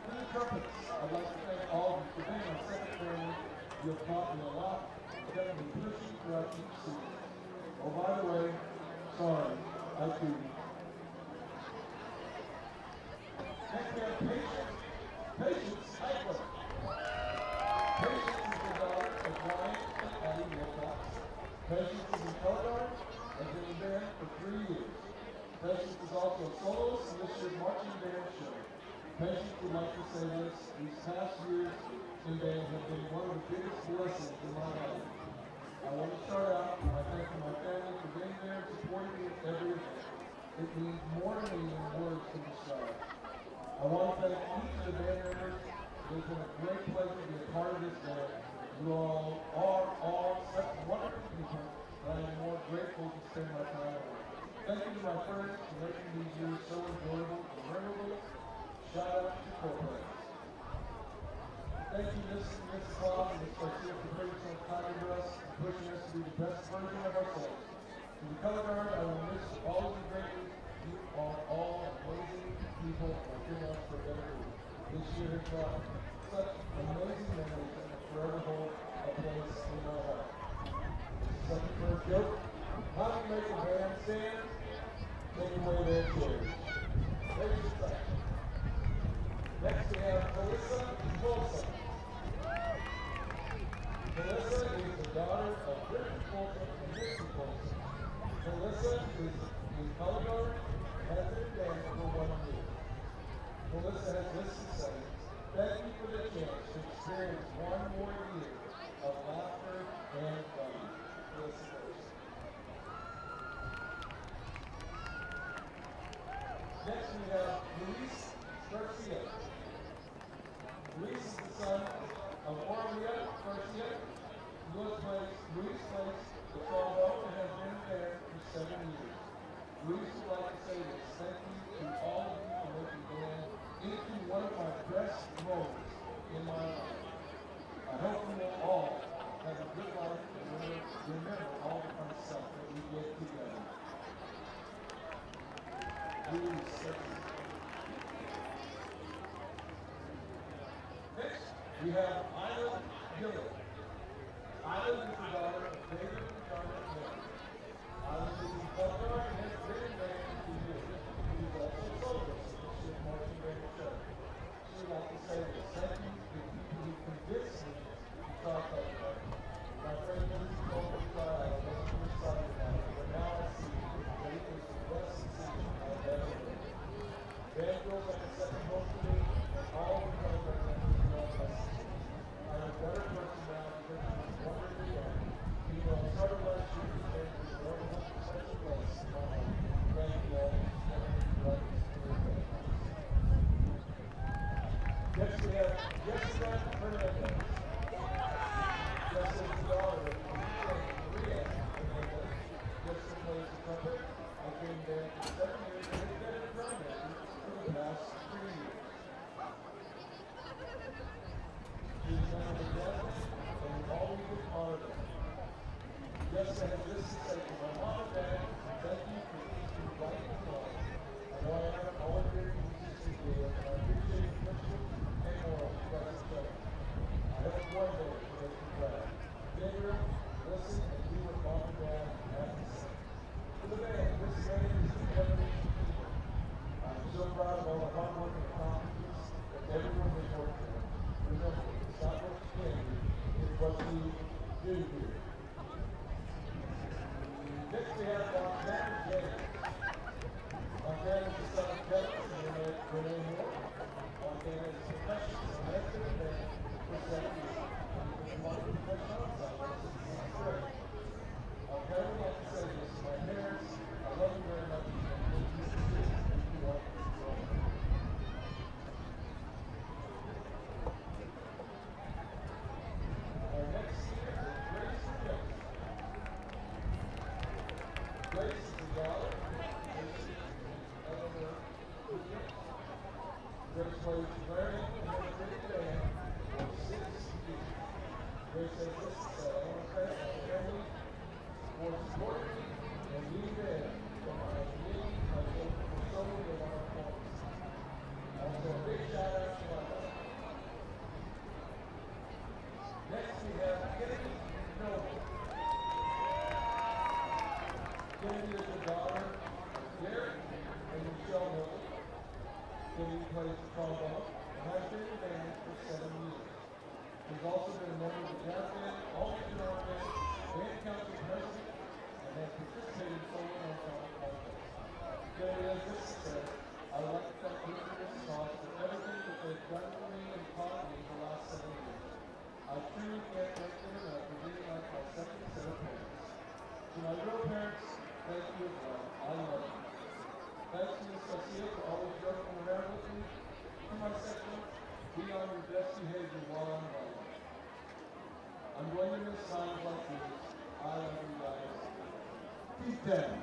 To the trumpets, I'd like to thank all of you for being my second family. You have taught me a lot and kept me pushing throughout each season. Oh, by the way, sorry, I do. Next we have Patience. Patience Eichler. Patience is the daughter of Ryan and Addie Wilcox. Patience is in color guard and been in band for 3 years. Patience is also a soloist in this year's marching band show. Patience would like to say this: these past years in band have been one of the biggest blessings in my life. I want to start out by thanking my family for being there and supporting me at every event. It means more to me than words can describe. I want to thank each of the band members. It has been a great pleasure to be a part of this band. You all are all such wonderful people, and I am more grateful to spend my time with you. Thank you to my friends for making these years so enjoyable and memorable. Shout out to co-players. Thank you, Mrs. Claus and Ms. Garcia, for putting so much time into us and pushing us to be the best version of ourselves. To the color guard, I will miss all of you greatly. You are all amazing people and been us for a better week. This year has brought such amazing memories and will forever hold a place in my heart. This is such a first joke. How do you make a band stand? Take away their chairs. Ladies and gentlemen. Next we have Melissa Wilson. Melissa is the daughter of Rick Wilson and Missy Wilson. Melissa is color guard and has been in band for 1 year. Melissa has this to say: thank you for the chance to experience 1 more year of laughter and fun. Melissa first. Next we have Luis Garcia. Luis is the son of Orlia Garcia. Luis plays the trombone and has been there for 7 years. Luis would like to say this: thank you to all of you for making band into one of my best moments in my life. I hope you will all have a good life and remember all the fun stuff that we did together. Luis, next, we have Isla Gillett. Isla is the daughter of David and Charlotte Gillett. Isla is in color guard and has been in band for 2 years. She is also a soloist in the ship marching band show. She would like to say this: thank you to the people who convinced me to try color guard. My friend Lindsay told me to try out. I wasn't too excited about it, but now I see that it was the best decision I've ever made. Band feels like a second home to me, and all the color guard members love my sister. I'm a better person now because of this wonderful band. plays Larry and has been today for 6 years. Ray says this, I want to thank my family for supporting me and being there for my community, for so many of our opponents. Also, a big shout out to my mother. Next, we have Kennedy Noble. Kennedy is the daughter of Derek and Michelle Noble. Kennedy plays the trombone and has been in the band for 7 years. He's also been a member of the jazz band, all-region art band, band council president, and has participated in solo ensemble projects. Kennedy has this to say, I would like to thank Mr. and Mrs. Hoss for everything that they've done for me and taught me the last 7 years. I truly can't thank them enough for being like my second set of parents. To my real parents, thank you as well. I love you. Thanks to Ms. Garcia for always joking around with me. To my section, be on your best behavior while I'm writing. I'm going to miss times like these. I love you guys. Keep down.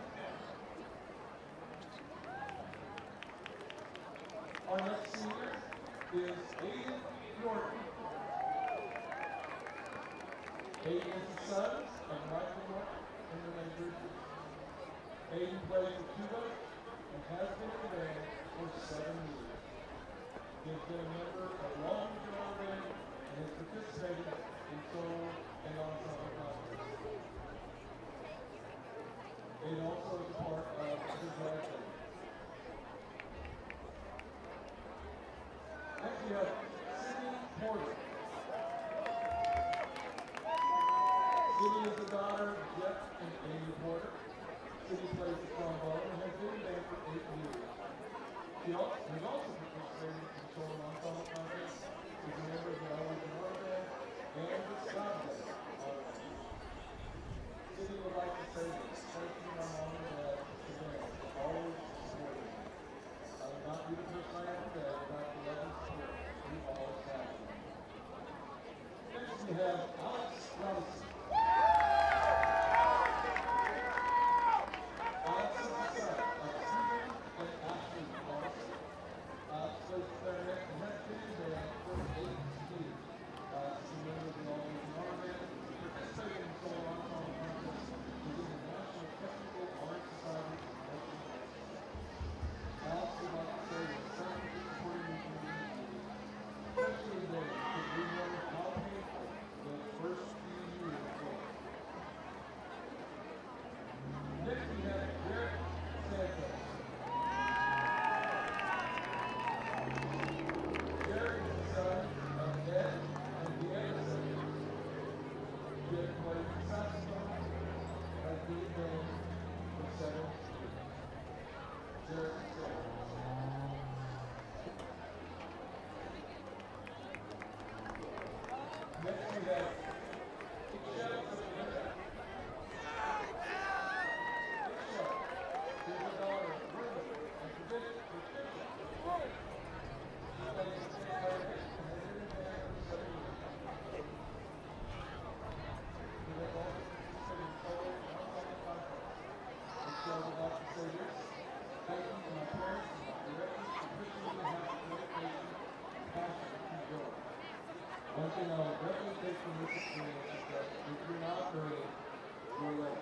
Our next senior is Aiden Norton. Aiden is the son of Michael Norton and Renee Bridges. Aiden plays the tuba and has been in the band for 7 years. He has been a member of Long Regional Band and has participated in solo and ensemble concerts. Aiden also is a part of the jazz band. Next we have Sydney Porter. Sydney is the daughter of Jeff and Amy Porter. Sydney plays the trombone and has been in band for 8 years. She has also participated in solo ensemble concerts. She's a member of the all-region art band and the Scott band. Sydney would like to say this. Thank you, my mom and dad, today, for always supporting me. I would not be the person I am today without the love and support you always have. Next we have Alex Robinson. Alex is the son of Stephen and Ashley Robinson. Alex plays clarinet and has been in band for 8 years. Alex is a member of the all-region art band, participating in solo ensemble concerts within the National Technical Art Society of Alex would like to say that thank you for supporting me in the community, especially today because we know how painful those first few years were. Next we have Derek Santos. Derek is the son of Ed and Deanna Santos. Derek plays the saxophone and has been in band for 7 years. Derek Santos. Next we have Michelle Zaponica. Michelle is the daughter of Reno and Patricia. She plays the clarinet and has been in band for 7 years. She has also participated in solo and ensemble concerts. Michelle would like to say this. Thank you to my parents and my directors for pushing me to have the dedication and passion to keep going. One thing I will definitely take from this experience is that if you're not early, you're late.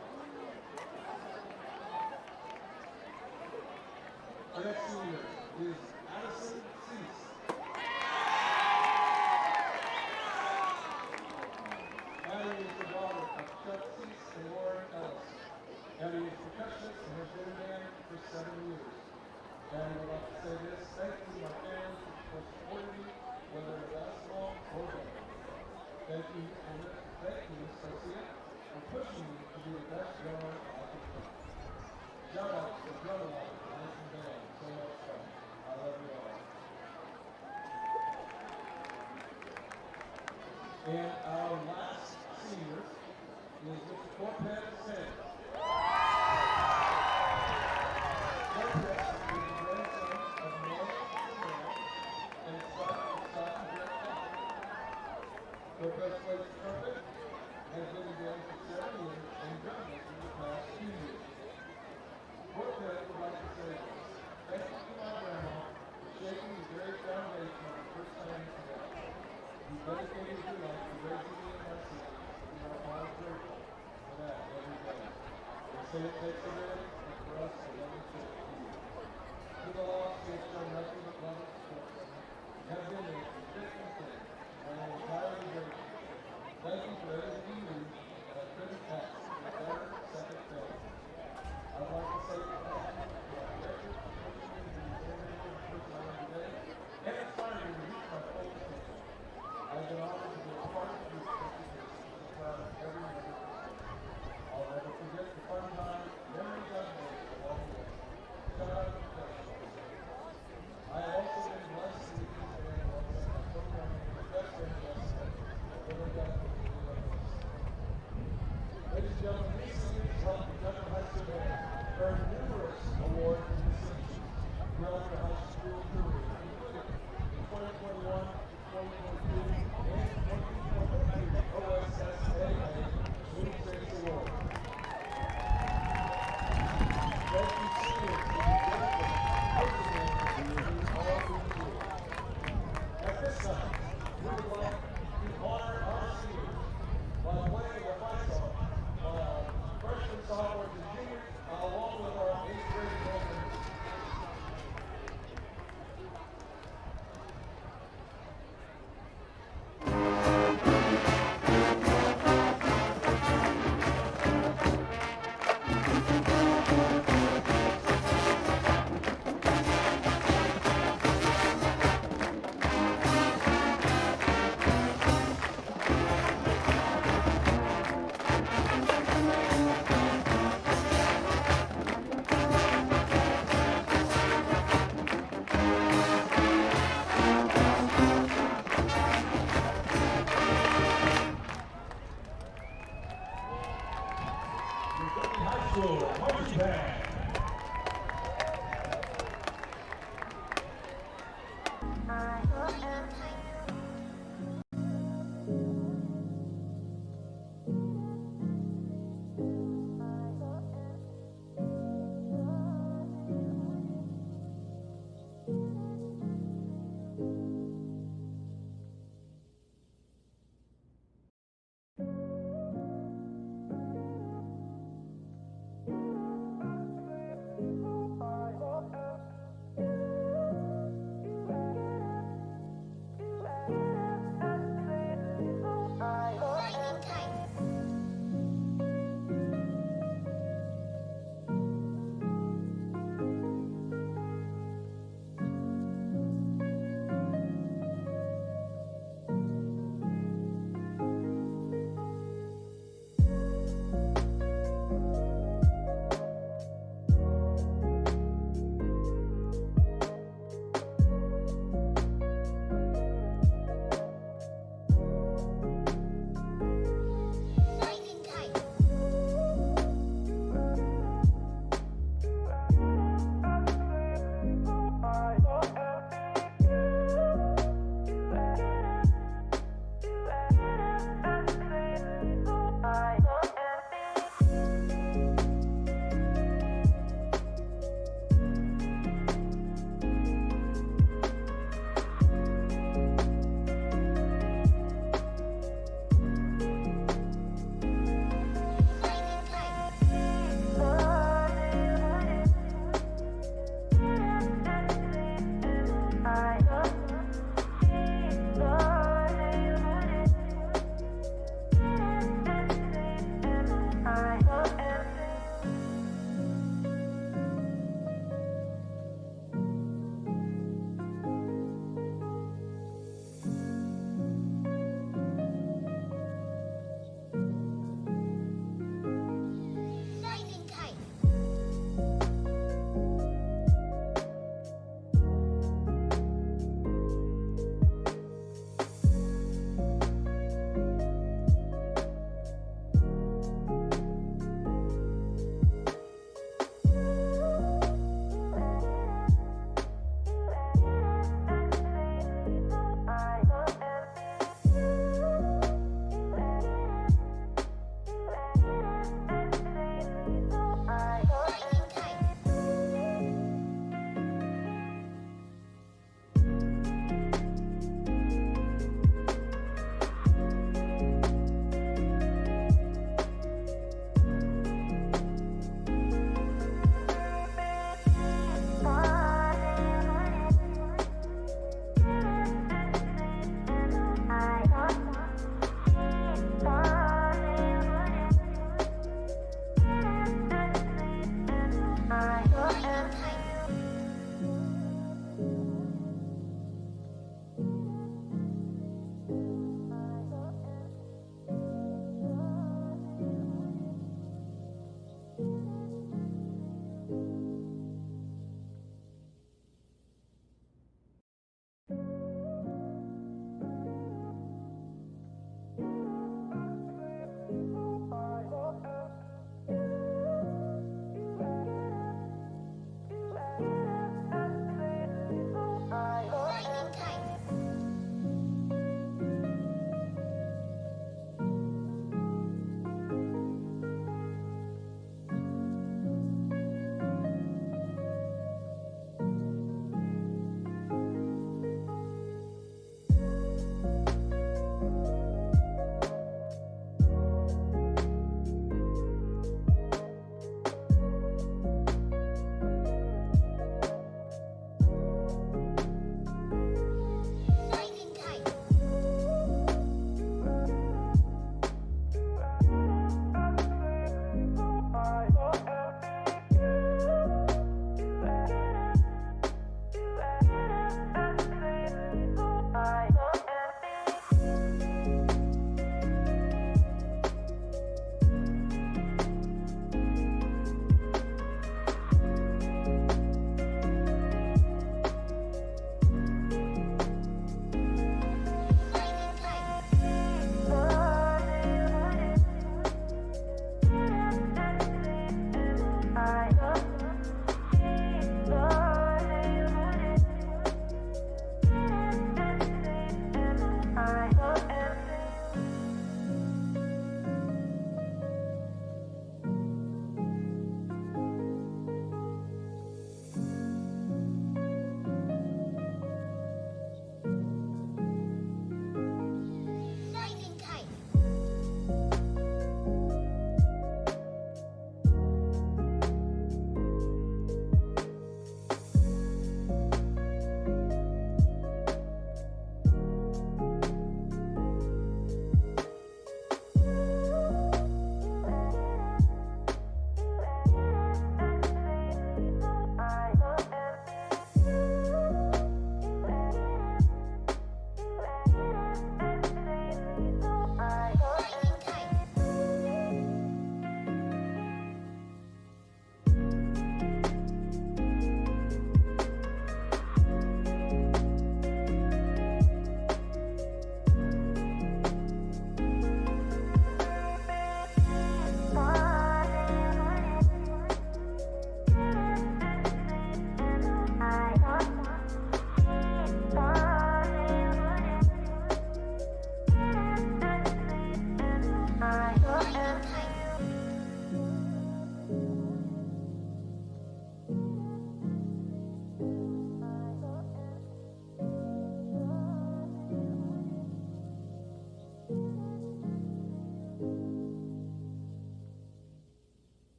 Our next senior is Addison Cease. Addie is the daughter of Chuck Cease and Lauren Ellis. Addie is percussionist and has been in band for 7 years. Addie would like to say this. Thank you, my parents, for supporting me, whether it's basketball or band. Thank you, Ms. Garcia, for pushing me to be the best drummer I could be. Shout out to the drummer line and listen band. So much fun. I love you all. And our last senior is Mr. Corpet Sanders. Corpet is the grandson of Norman and son of Scott and Brett Fox. Corpet plays the trumpet, has been in band for 7 years, and drum for the past 2 years. Corpet would like to say this. Thank you to my grandma for shaping the great foundation say it takes a minute, but for us, 11-15. To the loss, it's still nothing but love and support. You have been there for 50 cents, and I am entirely grateful. Thank you for everything you do, and I couldn't ask for a better second chance. I'd like to say thank you to our director for pushing me to be coordinator and person I am today, and inspiring me to reach my full potential. I've been honored to be a part of this education. I'm proud of every member. I'll never forget the fun time, memories I've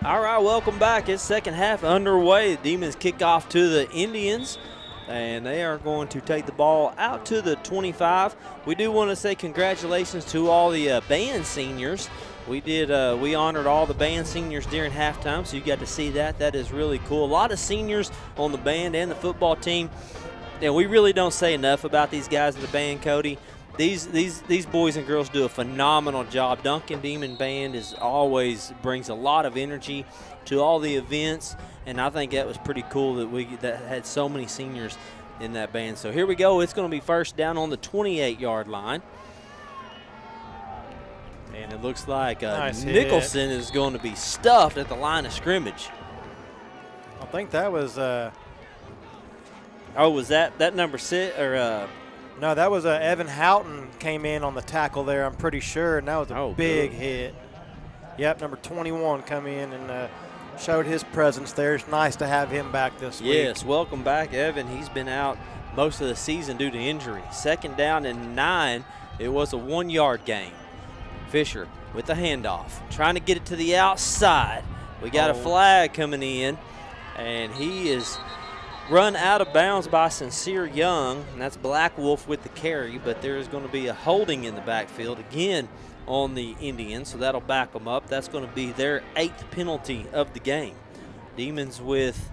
All right, welcome back. It's second half underway. The Demons kick off to the Indians, and they are going to take the ball out to the 25. We do want to say congratulations to all the band seniors. We honored all the band seniors during halftime, so you got to see that. That is really cool. A lot of seniors on the band and the football team. And we really don't say enough about these guys in the band, Cody. These boys and girls do a phenomenal job. Duncan Demon Band always brings a lot of energy to all the events, and I think that was pretty cool that had so many seniors in that band. So here we go. It's going to be first down on the 28-yard line. And it looks like Nice Nicholson is going to be stuffed at the line of scrimmage. I think that was Oh, was that number 6 or no, that was Evan Houghton came in on the tackle there, I'm pretty sure, and that was a big hit. Yep, number 21 come in and showed his presence there. It's nice to have him back this week. Yes, welcome back, Evan. He's been out most of the season due to injury. Second down and 9. It was a 1-yard gain. Fisher with the handoff, trying to get it to the outside. We got a flag coming in, and he is run out of bounds by Sincere Young, and that's Black Wolf with the carry, but there is going to be a holding in the backfield again on the Indians, so that'll back them up. That's going to be their 8th penalty of the game. Demons with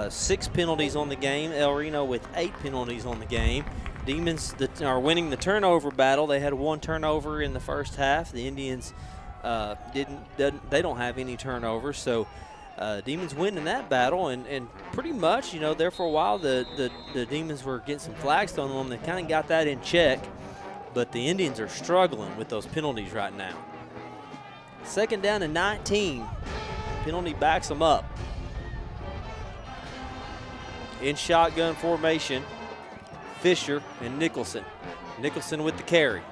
6 penalties on the game, El Reno with 8 penalties on the game. Demons that are winning the turnover battle. They had 1 turnover in the first half. The Indians they don't have any turnovers, so Demons winning that battle, and pretty much, there for a while the Demons were getting some flags thrown on them. They kind of got that in check, but the Indians are struggling with those penalties right now. Second down and 19. Penalty backs them up. In shotgun formation, Fisher and Nicholson. Nicholson with the carry.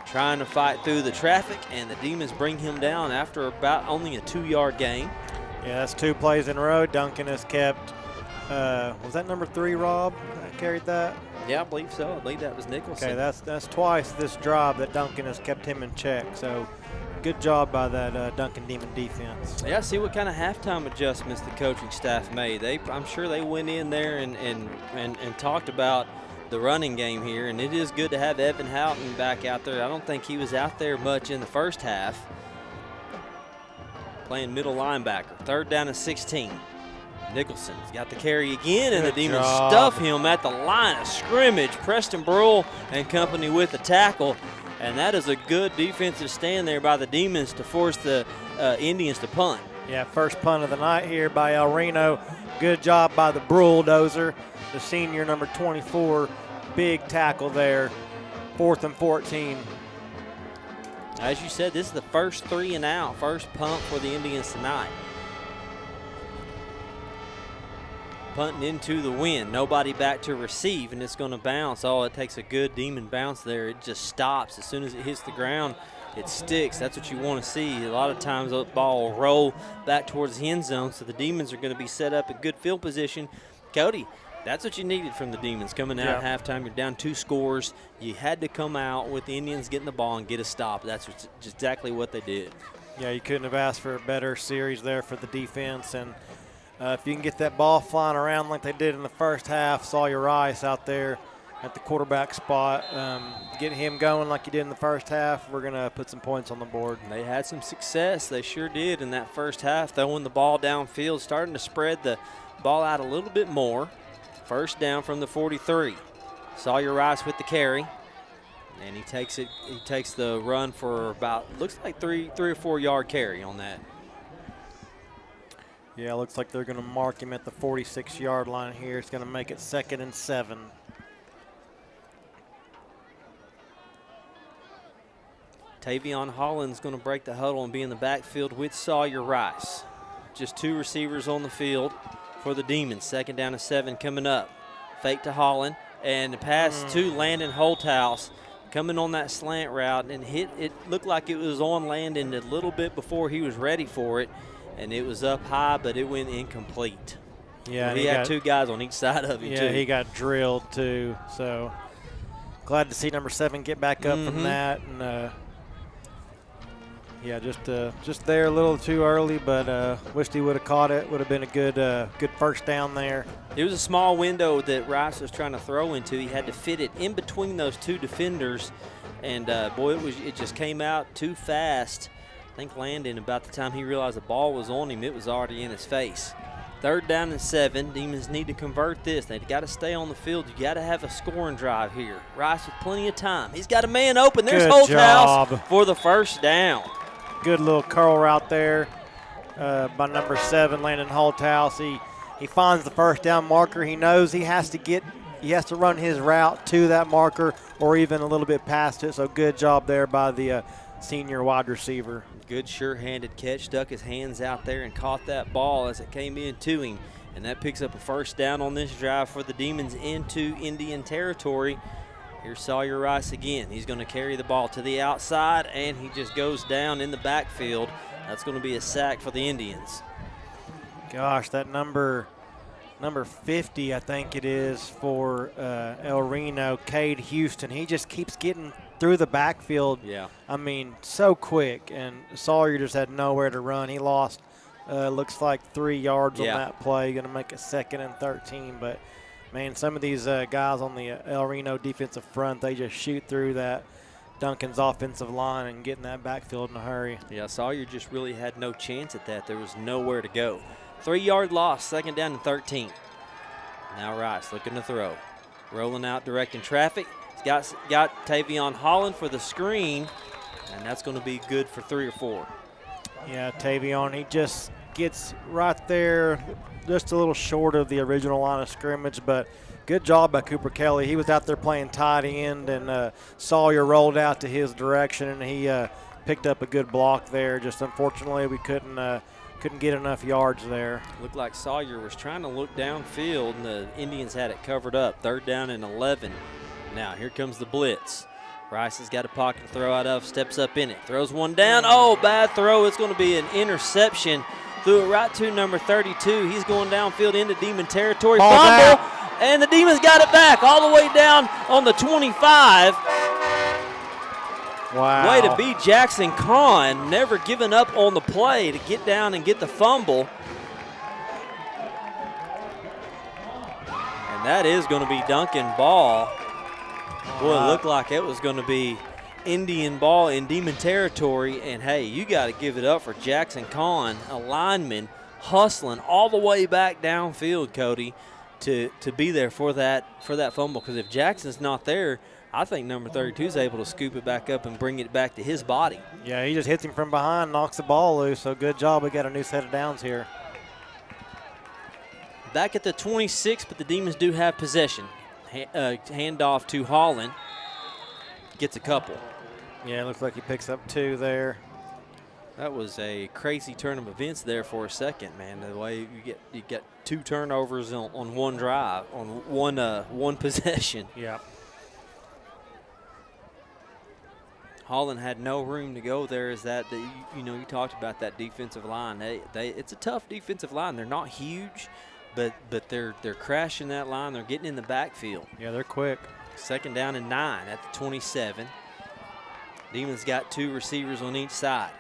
Trying to fight through the traffic, and the Demons bring him down after about only a 2-yard gain. Yeah, that's 2 plays in a row. Duncan has kept, was that number 3, Rob, that carried that? Yeah, I believe so. I believe that was Nicholson. Okay, that's twice this drive that Duncan has kept him in check. So good job by that Duncan Demon defense. Yeah, see what kind of halftime adjustments the coaching staff made. I'm sure they went in there and talked about the running game here, and it is good to have Evan Houghton back out there. I don't think he was out there much in the first half. Playing middle linebacker. Third down and 16. Nicholson's got the carry again, and the Demons stuff him at the line of scrimmage. Preston Bruhl and company with the tackle, and that is a good defensive stand there by the Demons to force the Indians to punt. Yeah, first punt of the night here by El Reno. Good job by the Bulldozer, the senior, number 24. Big tackle there. 4th and 14. As you said, this is the first 3 and out, first punt for the Indians tonight. Punting into the wind, nobody back to receive, and it's going to bounce. Oh, it takes a good Demon bounce there. It just stops. As soon as it hits the ground, it sticks. That's what you want to see. A lot of times the ball will roll back towards the end zone, so the Demons are going to be set up in good field position. Cody, that's what you needed from the Demons coming out at halftime. You're down 2 scores. You had to come out with the Indians getting the ball and get a stop. That's exactly what they did. Yeah, you couldn't have asked for a better series there for the defense. And if you can get that ball flying around like they did in the first half, Sawyer Rice out there at the quarterback spot, get him going like you did in the first half, we're going to put some points on the board. They had some success. They sure did in that first half, throwing the ball downfield, starting to spread the ball out a little bit more. First down from the 43. Sawyer Rice with the carry, and he takes it. He takes the run for about, looks like 3 or 4 yard carry on that. Yeah, looks like they're going to mark him at the 46-yard line here. It's going to make it 2nd and 7. Tavion Holland's going to break the huddle and be in the backfield with Sawyer Rice. Just 2 receivers on the field for the Demons. 2nd down and 7 coming up. Fake to Holland, and the pass to Landon Holthouse coming on that slant route, and it looked like it was on Landon a little bit before he was ready for it, and it was up high, but it went incomplete. Yeah, he had 2 guys on each side of him, too. Yeah, he got drilled, too. So glad to see number 7 get back up from that. And Yeah, just there a little too early, but wished he would have caught it. Would have been a good first down there. It was a small window that Rice was trying to throw into. He had to fit it in between those two defenders, and boy, it just came out too fast. I think Landon, about the time he realized the ball was on him, it was already in his face. 3rd down and 7. Demons need to convert this. They've got to stay on the field. You got to have a scoring drive here. Rice with plenty of time. He's got a man open. There's Holthouse for the first down. Good little curl route there by number 7, Landon Holthouse. He finds the first down marker. He knows he has to run his route to that marker or even a little bit past it. So good job there by the senior wide receiver. Good sure-handed catch, stuck his hands out there and caught that ball as it came in to him. And that picks up a first down on this drive for the Demons into Indian territory. Here's Sawyer Rice again. He's going to carry the ball to the outside, and he just goes down in the backfield. That's going to be a sack for the Indians. Gosh, that number 50, I think it is, for El Reno, Cade Houston. He just keeps getting through the backfield. Yeah. I mean, so quick. And Sawyer just had nowhere to run. He lost, looks like 3 yards on that play. Going to make it 2nd and 13. But, man, some of these guys on the El Reno defensive front, they just shoot through that Duncan's offensive line and get in that backfield in a hurry. Yeah, Sawyer just really had no chance at that. There was nowhere to go. 3-yard loss, 2nd down and 13. Now Rice looking to throw. Rolling out, directing traffic. He's got Tavion Holland for the screen, and that's going to be good for 3 or 4. Yeah, Tavion, he just gets right there, just a little short of the original line of scrimmage, but good job by Cooper Kelly. He was out there playing tight end, and Sawyer rolled out to his direction, and he picked up a good block there. Just unfortunately, we couldn't get enough yards there. Looked like Sawyer was trying to look downfield, and the Indians had it covered up. 3rd down and 11. Now here comes the blitz. Rice has got a pocket to throw out of, steps up in it, throws one down. Oh, bad throw. It's going to be an interception. Threw it right to number 32. He's going downfield into Demon territory. Fumble, and the Demons got it back all the way down on the 25. Wow. Way to beat Jackson Kahn, never giving up on the play to get down and get the fumble. And that is going to be Duncan ball. Boy, it looked like it was going to be Indian ball in Demon territory. And, hey, you got to give it up for Jackson Kahn, a lineman, hustling all the way back downfield, Cody, to be there for that fumble. Because if Jackson's not there, I think number 32 is able to scoop it back up and bring it back to his body. Yeah, he just hits him from behind, knocks the ball loose. So good job. We got a new set of downs here. Back at the 26, but the Demons do have possession. Handoff to Holland. Gets a couple. Yeah, it looks like he picks up 2 there. That was a crazy turn of events there for a second, man. The way you get 2 turnovers on one drive, on one possession. Yeah. Holland had no room to go there. You talked about that defensive line. It's a tough defensive line. They're not huge, but they're crashing that line. They're getting in the backfield. Yeah, they're quick. 2nd down and 9 at the 27. Demons got 2 receivers on each side.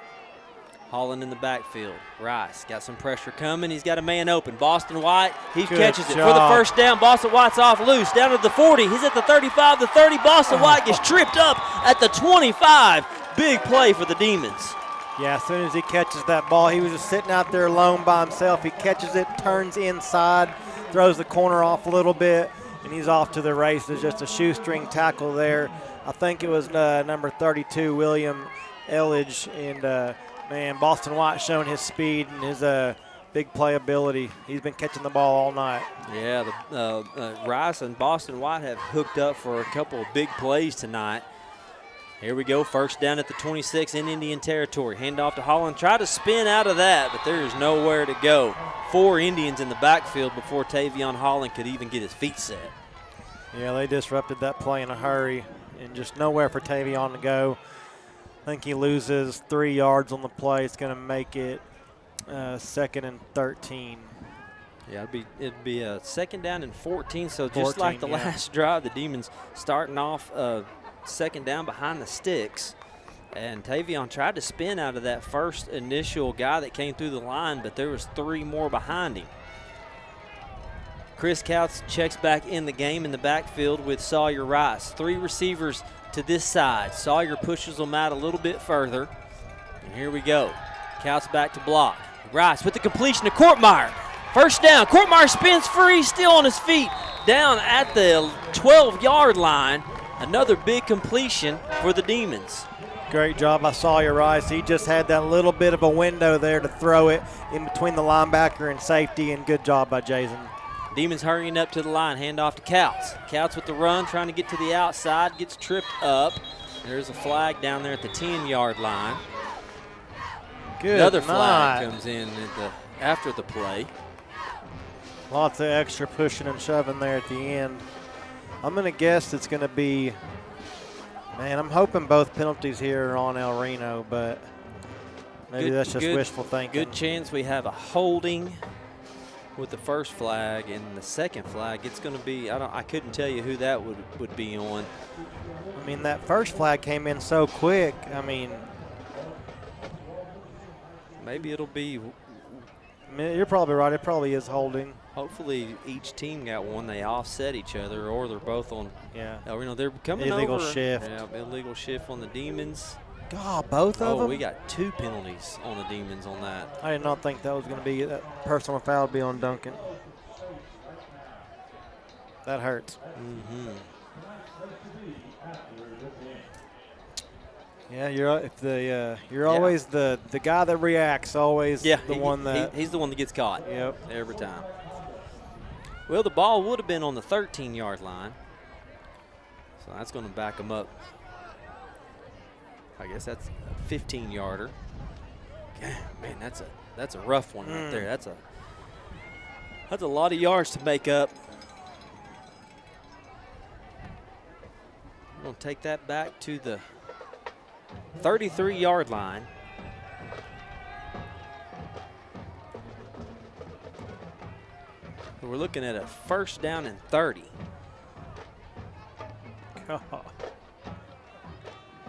Holland in the backfield. Rice got some pressure coming. He's got a man open. Boston White, he catches it for the first down. Boston White's off loose. Down to the 40. He's at the 35, the 30. Boston White gets tripped up at the 25. Big play for the Demons. Yeah, as soon as he catches that ball, he was just sitting out there alone by himself. He catches it, turns inside, throws the corner off a little bit, and he's off to the races. Just a shoestring tackle there. I think it was number 32, William Elledge, and man, Boston White showing his speed and his big playability. He's been catching the ball all night. Yeah, Rice and Boston White have hooked up for a couple of big plays tonight. Here we go, 1st down at the 26 in Indian territory. Handoff to Holland. Try to spin out of that, but there is nowhere to go. 4 Indians in the backfield before Tavion Holland could even get his feet set. Yeah, they disrupted that play in a hurry and just nowhere for Tavion to go. I think he loses 3 yards on the play. It's going to make it 2nd and 13. Yeah, it'd be a 2nd down and 14. So just like the last drive, the Demons starting off 2nd down behind the sticks. And Tavion tried to spin out of that first initial guy that came through the line, but there was 3 more behind him. Chris Couts checks back in the game in the backfield with Sawyer Rice. 3 receivers to this side. Sawyer pushes them out a little bit further. And here we go. Couts back to block. Rice with the completion to Courtmeyer. First down. Courtmeyer spins free, still on his feet. Down at the 12-yard line. Another big completion for the Demons. Great job by Sawyer Rice. He just had that little bit of a window there to throw it in between the linebacker and safety, and good job by Jason. Demons hurrying up to the line. Hand off to Couts. Couts with the run, trying to get to the outside. Gets tripped up. There's a flag down there at the 10-yard line. Good Another night. flag comes in after the play. Lots of extra pushing and shoving there at the end. I'm going to guess it's going to be, man, I'm hoping both penalties here are on El Reno, but maybe that's just wishful thinking. Good chance we have a holding with the first flag, and the second flag, it's going to be, I couldn't tell you who that would be on. I mean, that first flag came in so quick. I mean, maybe it'll be. I mean, you're probably right. It probably is holding. Hopefully each team got one. They offset each other, or they're both on. Yeah. You know, they're coming illegal over. shift. Yeah, illegal shift on the Demons. God, both of them? Oh, we got 2 penalties on the Demons on that. I did not think that was going to be that personal foul would be on Duncan. That hurts. Mm-hmm. Yeah, you're always the guy that reacts. Always one that he's the one that gets caught. Yep. Every time. Well, the ball would have been on the 13-yard line, so that's going to back them up. I guess that's a 15-yarder. Man, that's a rough one right there. That's a lot of yards to make up. We're going to take that back to the 33-yard line. We're looking at a first down and 30.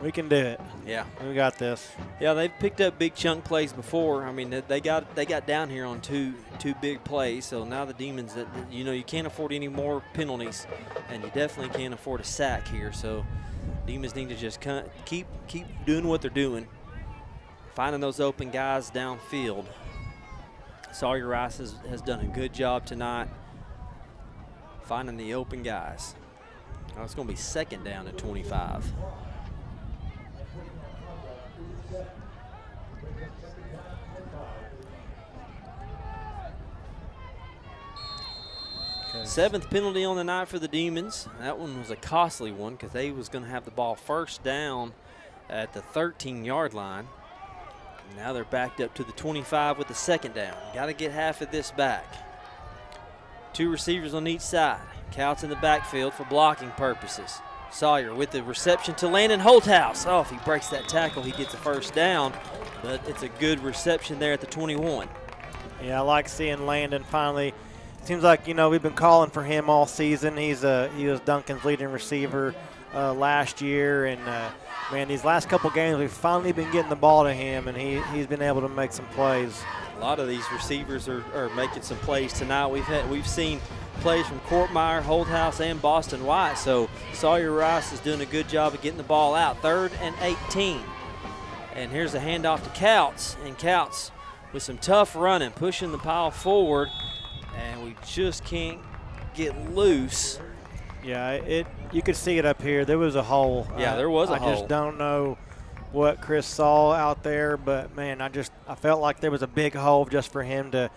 We can do it. Yeah, we got this. Yeah, they've picked up big chunk plays before. I mean, they got down here on two big plays. So now the Demons, you can't afford any more penalties, and you definitely can't afford a sack here. So Demons need to just keep doing what they're doing, finding those open guys downfield. Sawyer Rice has done a good job tonight finding the open guys. Now it's going to be second down at 25. Okay. 7th penalty on the night for the Demons. That one was a costly one because they was going to have the ball first down at the 13-yard line. Now they're backed up to the 25 with the second down. Got to get half of this back. 2 receivers on each side. Couts in the backfield for blocking purposes. Sawyer with the reception to Landon Holthouse. Oh, if he breaks that tackle, he gets a first down, but it's a good reception there at the 21. Yeah, I like seeing Landon finally. Seems like, we've been calling for him all season. He was Duncan's leading receiver last year, and man, these last couple games we've finally been getting the ball to him, and he's been able to make some plays. A lot of these receivers are making some plays tonight. We've seen plays from Courtmeyer, Holthouse, and Boston White. So Sawyer Rice is doing a good job of getting the ball out. 3rd and 18. And here's a handoff to Couts, and Couts with some tough running, pushing the pile forward, and we just can't get loose. Yeah, you could see it up here. There was a hole. Yeah, there was a hole. I just don't know what Chris saw out there, but man, I felt like there was a big hole just for him to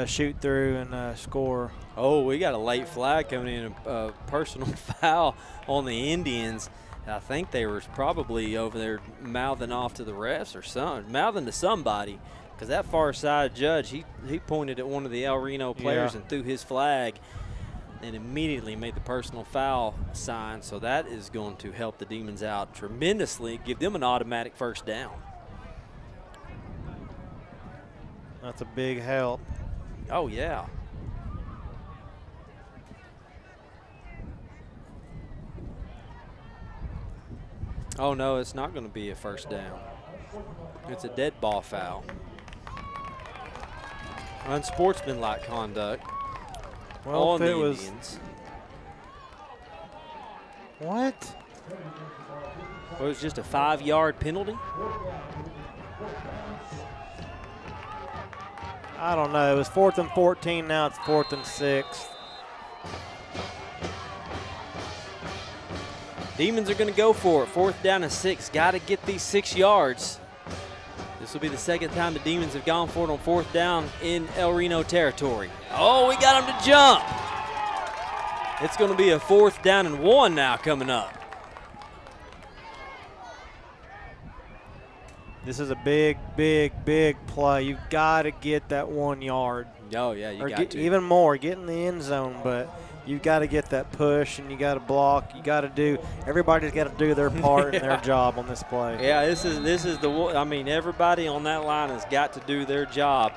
shoot through and score. Oh, we got a late flag coming in, a personal foul on the Indians. I think they were probably over there mouthing off to the refs or something, mouthing to somebody, because that far side judge, he pointed at one of the El Reno players and threw his flag and immediately made the personal foul sign. So that is going to help the Demons out tremendously, give them an automatic first down. That's a big help. Oh, yeah. Oh, no, it's not going to be a first down. It's a dead ball foul. Unsportsmanlike conduct on the Indians. What? Well, it was just a 5-yard penalty. I don't know. It was 4th and 14. Now it's 4th and 6. Demons are going to go for it. 4th down and 6. Got to get these 6 yards. This will be the second time the Demons have gone for it on 4th down in El Reno territory. Oh, we got him to jump. It's going to be a 4th down and 1 now coming up. This is a big, big, big play. You've got to get that 1 yard. Oh, yeah, you got to. Even more, get in the end zone, but you've got to get that push and you got to block. You got to do, everybody's got to do their part and their job on this play. Yeah, this is I mean, everybody on that line has got to do their job.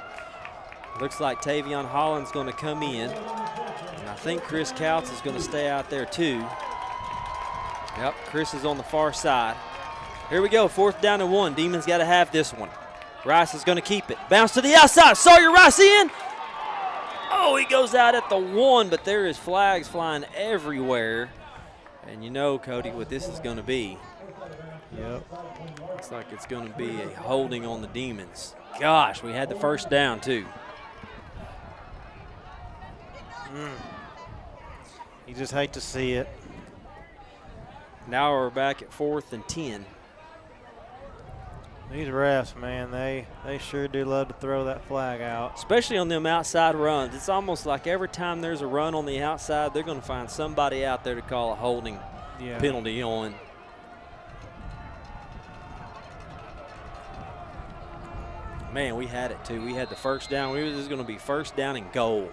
Looks like Tavion Holland's going to come in. And I think Chris Couts is going to stay out there too. Yep, Chris is on the far side. Here we go, 4th down and 1. Demons got to have this one. Rice is going to keep it. Bounce to the outside. Sawyer Rice in. Oh, he goes out at the 1, but there is flags flying everywhere. And you know, Cody, what this is going to be. Yep. Looks like it's going to be a holding on the Demons. Gosh, we had the 1st down too. You just hate to see it. Now we're back at 4th and 10. These refs, man, they sure do love to throw that flag out. Especially on them outside runs. It's almost like every time there's a run on the outside, they're going to find somebody out there to call a holding penalty on. Man, we had it too. We had the 1st down. This is going to be 1st down and goal.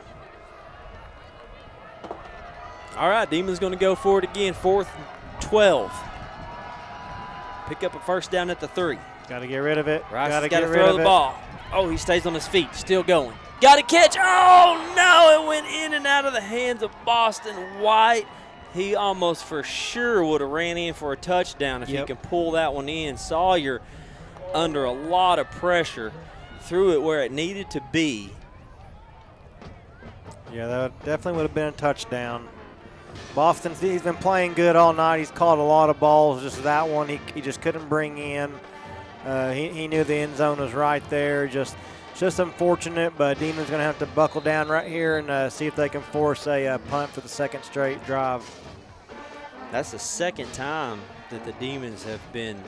All right, Demons going to go for it again. 4th and 12. Pick up a 1st down at the 3. Got to get rid of it. Rice has got to throw the ball. Oh, he stays on his feet, still going. Got to catch. Oh, no, it went in and out of the hands of Boston White. He almost for sure would have ran in for a touchdown if he can pull that one in. Sawyer under a lot of pressure, threw it where it needed to be. Yeah, that definitely would have been a touchdown. Boston, he's been playing good all night. He's caught a lot of balls. Just that one he just couldn't bring in. He knew the end zone was right there. Just unfortunate, but Demon's going to have to buckle down right here and see if they can force a punt for the 2nd straight drive. That's the 2nd time that the Demons have been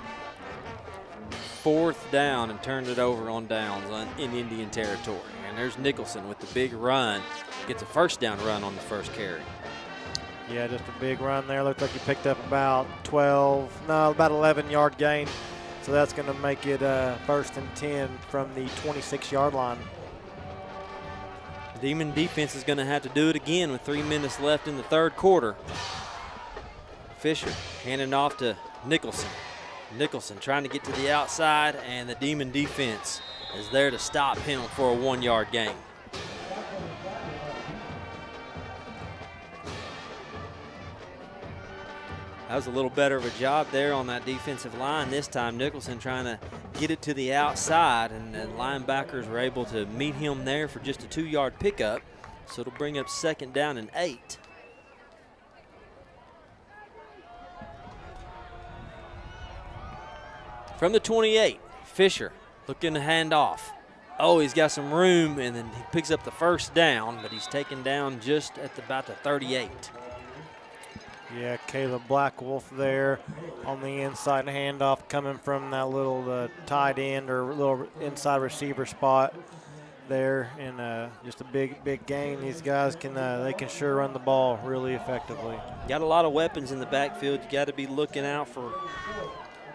4th down and turned it over on downs in Indian territory. And there's Nicholson with the big run. Gets a 1st down run on the 1st carry. Yeah, just a big run there. Looked like he picked up about 11-yard gain. So that's going to make it 1st and 10 from the 26-yard line. Demon defense is going to have to do it again with 3 minutes left in the 3rd quarter. Fisher handing off to Nicholson. Nicholson trying to get to the outside, and the Demon defense is there to stop him for a 1-yard gain. That was a little better of a job there on that defensive line this time. Nicholson trying to get it to the outside, and the linebackers were able to meet him there for just a 2-yard pickup. So it'll bring up 2nd down and 8. From the 28, Fisher looking to hand off. Oh, he's got some room, and then he picks up the 1st down, but he's taken down just at about the 38. Yeah, Caleb Blackwolf there on the inside handoff coming from that little tight end or little inside receiver spot there, and just a big gain. These guys they can sure run the ball really effectively. Got a lot of weapons in the backfield. You got to be looking out for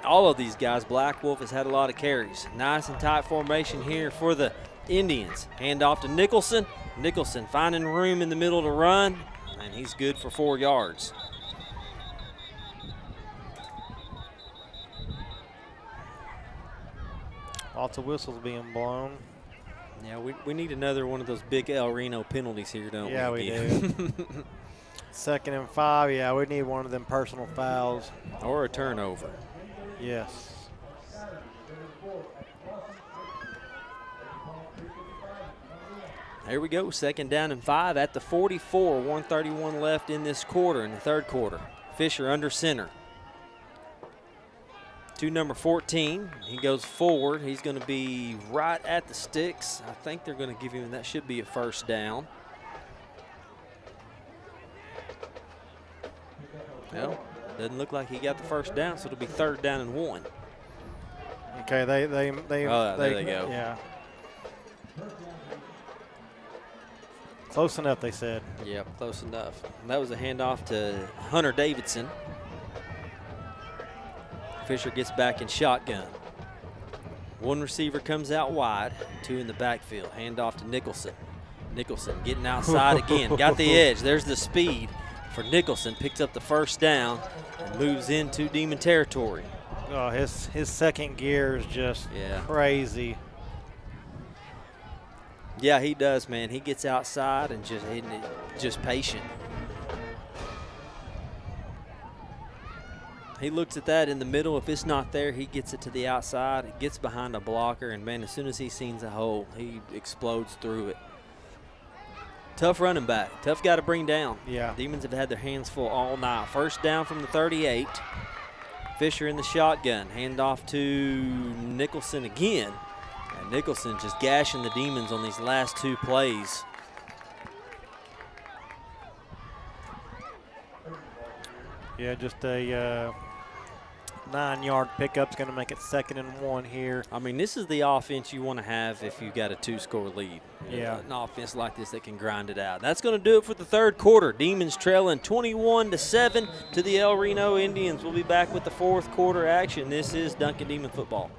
all of these guys. Blackwolf has had a lot of carries. Nice and tight formation here for the Indians. Hand off to Nicholson. Nicholson finding room in the middle to run, and he's good for 4 yards. Lots of whistles being blown. Yeah, we need another one of those big El Reno penalties here, don't we? Yeah, we do. 2nd and 5, yeah, we need one of them personal fouls. Or a turnover. Yes. Here we go, 2nd down and 5 at the 44, 1:31 left in this quarter, in the third quarter. Fisher under center. To number 14, he goes forward. He's going to be right at the sticks. I think they're going to give him, that should be a first down. Well, doesn't look like he got the first down, so it'll be 3rd down and 1. Okay, they there they go. Yeah. Close enough, they said. Yep, close enough. And that was a handoff to Hunter Davidson. Fisher gets back in shotgun. One receiver comes out wide, 2 in the backfield. Handoff to Nicholson. Nicholson getting outside again. Got the edge. There's the speed for Nicholson. Picks up the first down and moves into Demon territory. Oh, his second gear is just crazy. Yeah, he does, man. He gets outside and just patient. He looks at that in the middle. If it's not there, he gets it to the outside. It gets behind a blocker, and, man, as soon as he sees a hole, he explodes through it. Tough running back. Tough guy to bring down. Yeah. Demons have had their hands full all night. First down from the 38. Fisher in the shotgun. Handoff to Nicholson again. And Nicholson just gashing the Demons on these last 2 plays. Yeah, just a 9-yard pickup's going to make it 2nd and 1 here. I mean, this is the offense you want to have if you got a 2-score lead. Yeah. An offense like this that can grind it out. That's going to do it for the third quarter. Demons trailing 21-7 to the El Reno Indians. We'll be back with the fourth quarter action. This is Duncan Demon Football.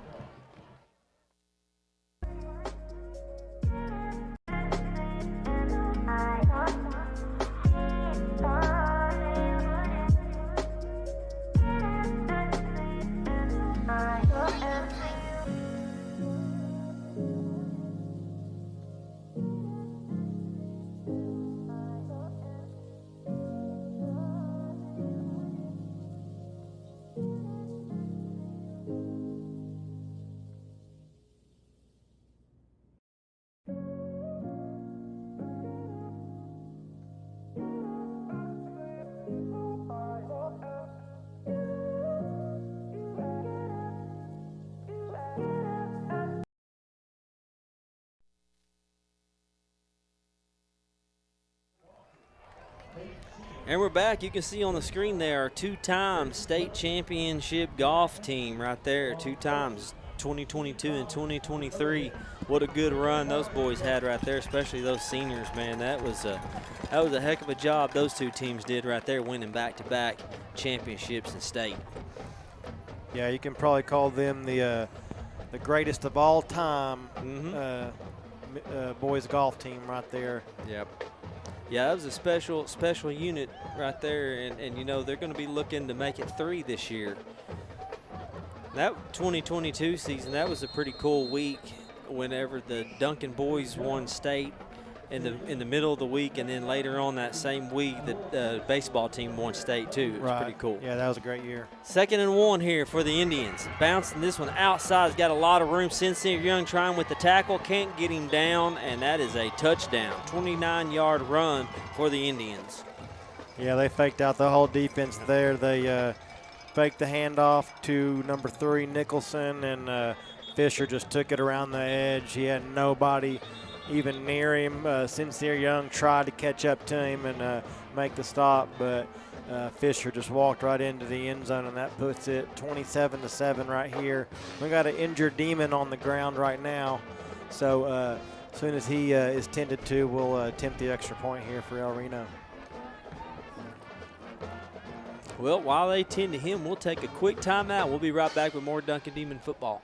And we're back. You can see on the screen there our 2-time state championship golf team right there. 2 times, 2022 and 2023. What a good run those boys had right there, especially those seniors, man. That was a heck of a job those 2 teams did right there, winning back-to-back championships in state. Yeah, you can probably call them the greatest of all time boys golf team right there. Yep. Yeah, that was a special unit right there, and you know, they're going to be looking to make it 3 this year. That 2022 season, that was a pretty cool week whenever the Duncan boys won state in the middle of the week, and then later on that same week the baseball team won state too. It was pretty cool. Yeah, that was a great year. 2nd and 1 here for the Indians. Bouncing this one outside. He's got a lot of room. Sincere Young trying with the tackle. Can't get him down, and that is a touchdown. 29-yard run for the Indians. Yeah, they faked out the whole defense there. They faked the handoff to number 3, Nicholson, and Fisher just took it around the edge. He had nobody even near him. Sincere Young tried to catch up to him and make the stop, but Fisher just walked right into the end zone, and that puts it 27-7 right here. We got an injured Demon on the ground right now, so as soon as he is tended to, we'll attempt the extra point here for El Reno. Well, while they tend to him, we'll take a quick timeout. We'll be right back with more Duncan Demon Football.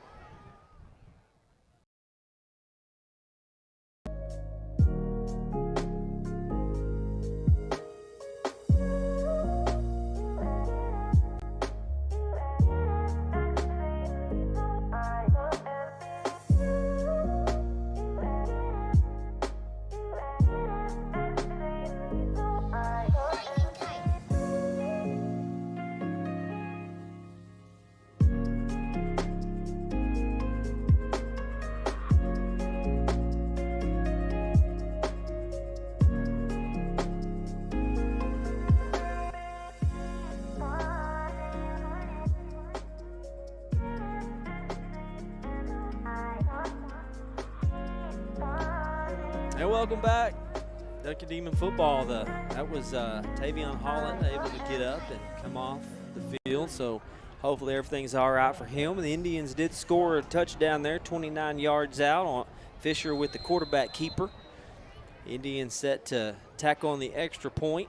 And welcome back, Duncan Demon Football. That was Tavion Holland able to get up and come off the field, so hopefully everything's all right for him. The Indians did score a touchdown there, 29 yards out on Fisher with the quarterback keeper. Indians set to tack on the extra point,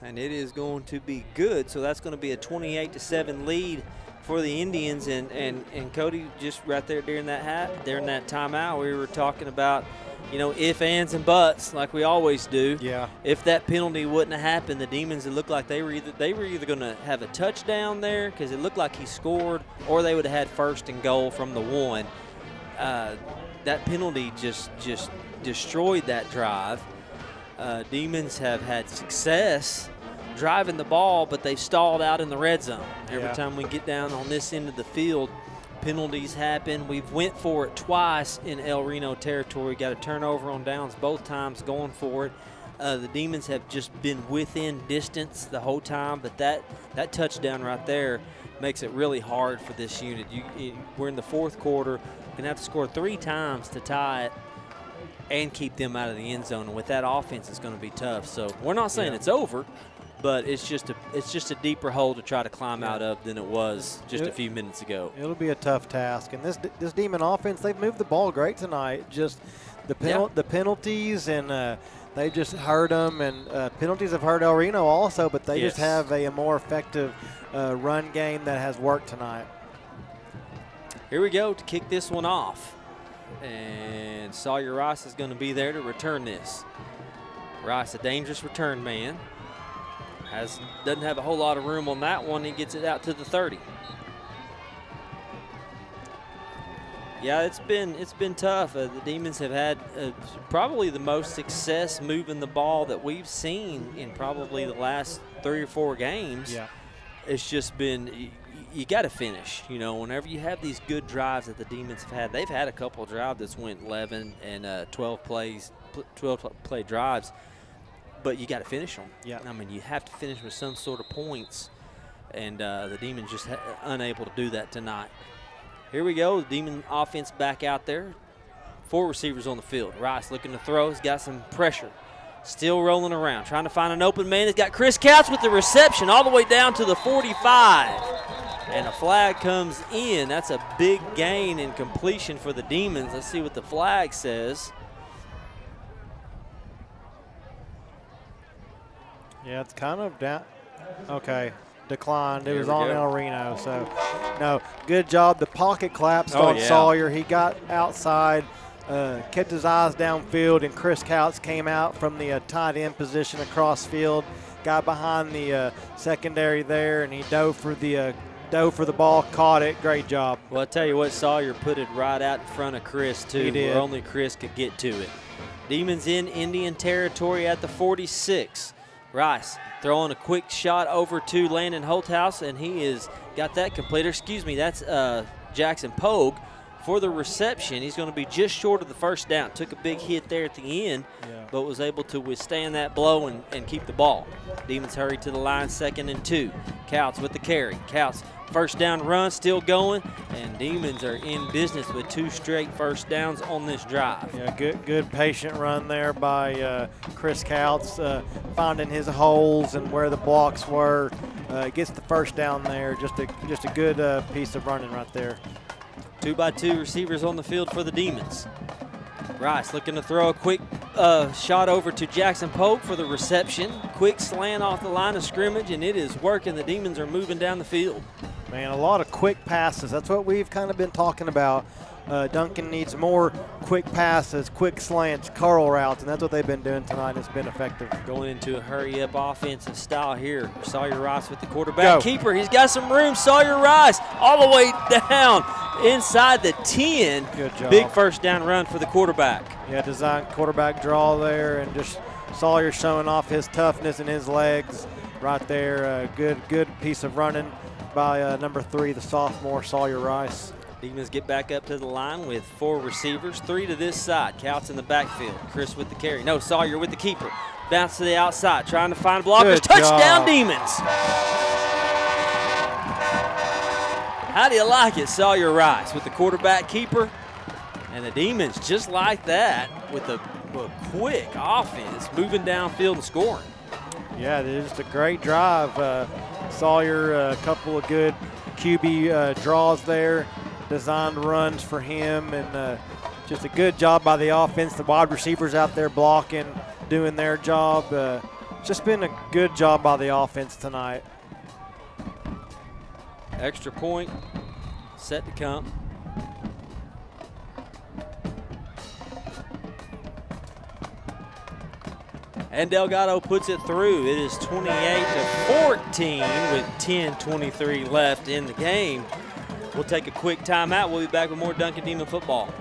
and it is going to be good. So that's going to be a 28-7 lead for the Indians. And Cody, just right there during that timeout, we were talking about, if, ands, and buts like we always do. Yeah. If that penalty wouldn't have happened, the Demons, it looked like they were either going to have a touchdown there because it looked like he scored, or they would have had first and goal from the 1. That penalty just destroyed that drive. Demons have had success driving the ball, but they've stalled out in the red zone. Every time we get down on this end of the field, penalties happen. We've went for it twice in El Reno territory. Got a turnover on downs both times going for it. The Demons have just been within distance the whole time, but that touchdown right there makes it really hard for this unit. We're in the fourth quarter. We're going to have to score 3 times to tie it and keep them out of the end zone. And with that offense, it's going to be tough. So we're not saying it's over, but it's just a deeper hole to try to climb out of than it was just a few minutes ago. It'll be a tough task. And this Demon offense, they've moved the ball great tonight. Just the penalties, and they just hurt them. And penalties have hurt El Reno also, but they just have a more effective run game that has worked tonight. Here we go to kick this one off. And Sawyer Rice is going to be there to return this. Rice, a dangerous return man. Doesn't have a whole lot of room on that one. He gets it out to the 30. Yeah, it's been tough. The Demons have had probably the most success moving the ball that we've seen in probably the last 3 or 4 games. Yeah, it's just been you got to finish. Whenever you have these good drives that the Demons have had, they've had a couple of drives that's went 11 and 12 play drives. But you got to finish them. Yeah, I mean, you have to finish with some sort of points, and the Demons just unable to do that tonight. Here we go, the Demon offense back out there. 4 receivers on the field. Rice looking to throw. He's got some pressure. Still rolling around, trying to find an open man. He's got Chris Couch with the reception all the way down to the 45. And a flag comes in. That's a big gain in completion for the Demons. Let's see what the flag says. Yeah, it's kind of down. Okay, declined. It was on El Reno. So, no, good job. The pocket collapsed on Sawyer. He got outside, kept his eyes downfield, and Chris Couch came out from the tight end position across field, got behind the secondary there, and he dove for the ball, caught it. Great job. Well, I tell you what, Sawyer put it right out in front of Chris, too, he did. Where only Chris could get to it. Demons in Indian territory at the 46. Rice throwing a quick shot over to Landon Holthouse, and he has got that completed. Excuse me, that's Jackson Pogue for the reception. He's going to be just short of the first down. Took a big hit there at the end, but was able to withstand that blow and keep the ball. Demons hurry to the line, 2nd and 2. Couts with the carry. Couts, first down run still going, and Demons are in business with 2 straight first downs on this drive. Yeah, good patient run there by Chris Couts, finding his holes and where the blocks were. Gets the first down there. Just a good piece of running right there. 2-by-2 receivers on the field for the Demons. Rice looking to throw a quick shot over to Jackson Pope for the reception. Quick slant off the line of scrimmage, and it is working. The Demons are moving down the field. Man, a lot of quick passes. That's what we've kind of been talking about. Duncan needs more quick passes, quick slants, curl routes, and that's what they've been doing tonight. It's been effective. Going into a hurry-up offensive style here. Sawyer Rice with the quarterback keeper. He's got some room. Sawyer Rice all the way down inside the 10. Good job. Big first down run for the quarterback. Yeah, designed quarterback draw there, and just Sawyer showing off his toughness and his legs right there. Good piece of running by number 3, the sophomore Sawyer Rice. Demons get back up to the line with 4 receivers, 3 to this side. Couts in the backfield. Chris with the carry. No, Sawyer with the keeper. Bounce to the outside, trying to find blockers. Touchdown, Demons. How do you like it, Sawyer Rice with the quarterback keeper? And the Demons, just like that, with a quick offense, moving downfield and scoring. Yeah, it is a great drive. Sawyer, a couple of good QB draws there, designed runs for him, and just a good job by the offense. The wide receivers out there blocking, doing their job. Just been a good job by the offense tonight. Extra point set to come. And Delgado puts it through. It is 28-14 with 10:23 left in the game. We'll take a quick timeout. We'll be back with more Duncan Demon football.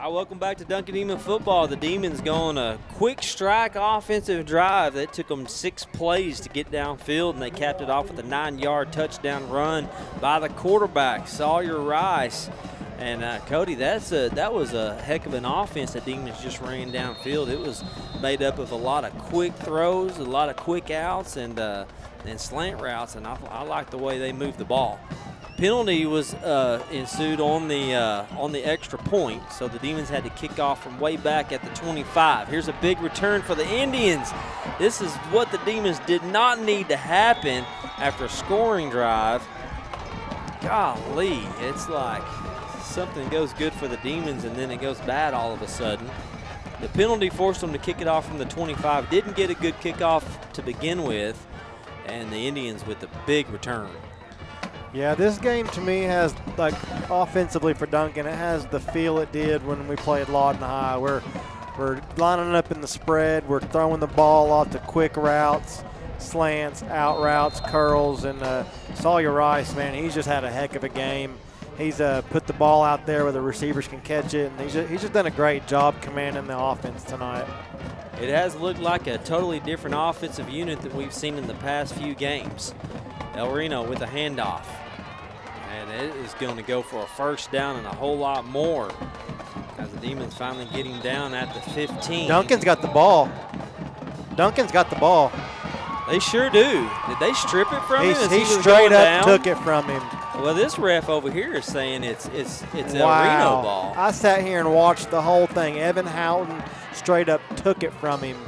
Welcome back to Duncan Demon football. The Demons go on a quick strike offensive drive. That took them 6 plays to get downfield, and they capped it off with a 9-yard touchdown run by the quarterback, Sawyer Rice. And Cody, that was a heck of an offense the Demons just ran downfield. It was made up of a lot of quick throws, a lot of quick outs, and slant routes, and I like the way they moved the ball. Penalty was ensued on the extra point, so the Demons had to kick off from way back at the 25. Here's a big return for the Indians. This is what the Demons did not need to happen after a scoring drive. Golly, it's like something goes good for the Demons and then it goes bad all of a sudden. The penalty forced them to kick it off from the 25. Didn't get a good kickoff to begin with, and the Indians with a big return. Yeah, this game to me has, like, offensively for Duncan, it has the feel it did when we played Lawton High. We're lining up in the spread. We're throwing the ball off to quick routes, slants, out routes, curls, and Sawyer Rice, man, he's just had a heck of a game. He's put the ball out there where the receivers can catch it, and he's just done a great job commanding the offense tonight. It has looked like a totally different offensive unit that we've seen in the past few games. El Reno with a handoff. And it is going to go for a first down and a whole lot more as the Demons finally get him down at the 15. Duncan's got the ball. Duncan's got the ball. They sure do. Did they strip it from him? He straight up took it from him. Well, this ref over here is saying it's El Wow. Reno ball. I sat here and watched the whole thing. Evan Houghton straight up took it from him.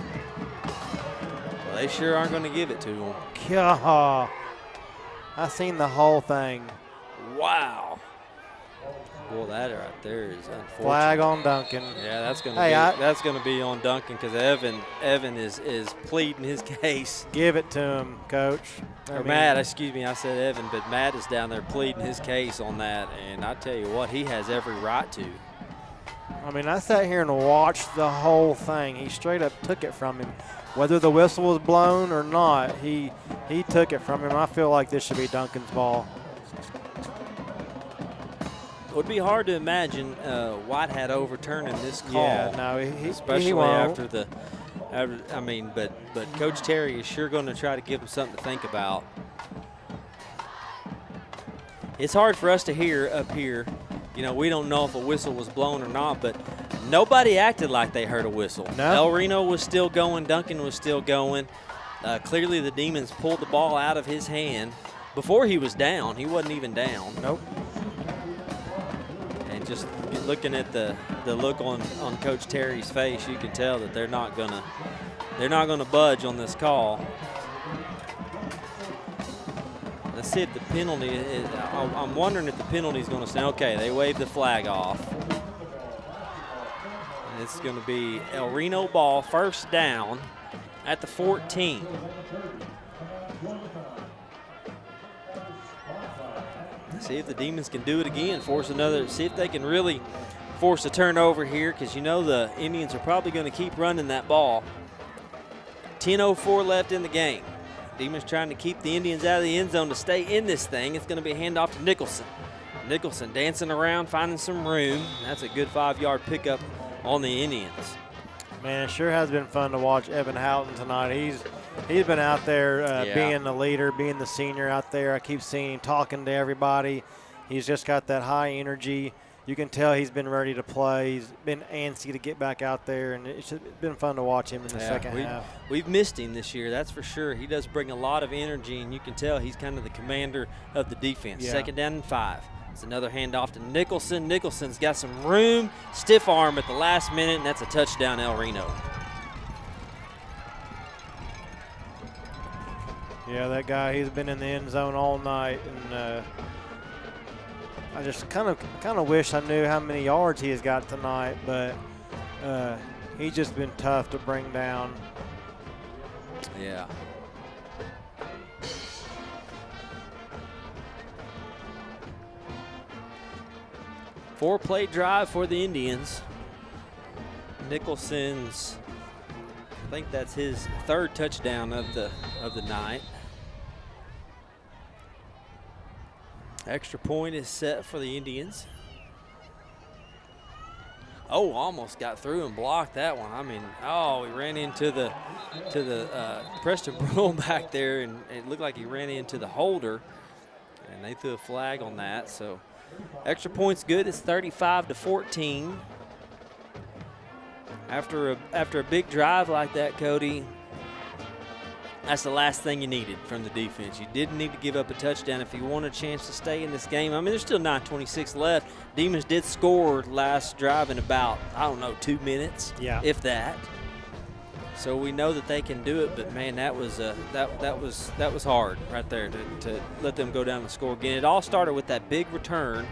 Well, they sure aren't going to give it to him. God. I seen the whole thing. Wow. Boy, that right there is unfortunate. Flag on Duncan. Yeah, that's going to be on Duncan because Evan is pleading his case. Give it to him, Coach. Matt, excuse me, I said Evan, but Matt is down there pleading his case on that, and I tell you what, he has every right to. I mean, I sat here and watched the whole thing. He straight up took it from him. Whether the whistle was blown or not, he took it from him. I feel like this should be Duncan's ball. It would be hard to imagine Whitehead overturning this call. Yeah, no, especially he won't. after the. I mean, but Coach Terry is sure going to try to give him something to think about. It's hard for us to hear up here. You know, we don't know if a whistle was blown or not, but nobody acted like they heard a whistle. No. El Reno was still going. Duncan was still going. Clearly the Demons pulled the ball out of his hand before he was down. He wasn't even down. Nope. And just looking at the look on Coach Terry's face, you can tell that they're not going to They're not going to budge on this call. Let's see if the penalty is, I'm wondering if the penalty is going to stand. Okay, they waved the flag off. And it's going to be El Reno ball, first down at the 14. See if the Demons can do it again, see if they can really force a turnover here, because you know the Indians are probably going to keep running that ball. 10:04 left in the game. Demons trying to keep the Indians out of the end zone to stay in this thing. It's going to be a handoff to Nicholson. Nicholson dancing around, finding some room. That's a good 5-yard pickup on the Indians. Man, it sure has been fun to watch Evan Houghton tonight. He's been out there being the leader, being the senior out there. I keep seeing him talking to everybody. He's just got that high energy. You can tell he's been ready to play. He's been antsy to get back out there, and it's been fun to watch him in the second half. We've missed him this year, that's for sure. He does bring a lot of energy, and you can tell he's kind of the commander of the defense. Yeah. 2nd down and 5. It's another handoff to Nicholson. Nicholson's got some room, stiff arm at the last minute, and that's a touchdown, El Reno. Yeah, that guy, he's been in the end zone all night, and I just kind of wish I knew how many yards he has got tonight, but he's just been tough to bring down. Yeah. Four-play drive for the Indians. Nicholson's, I think that's his 3rd touchdown of the night. Extra point is set for the Indians. Oh, almost got through and blocked that one. I mean, he ran into the Preston Brule back there, and it looked like he ran into the holder, and they threw a flag on that. So extra point's good. It's 35-14. After a big drive like that, Cody, that's the last thing you needed from the defense. You didn't need to give up a touchdown if you want a chance to stay in this game. I mean, there's still 9:26 left. Demons did score last drive in about, 2 minutes, if that. So we know that they can do it, but man, that was hard right there to let them go down and score again. It all started with that big return,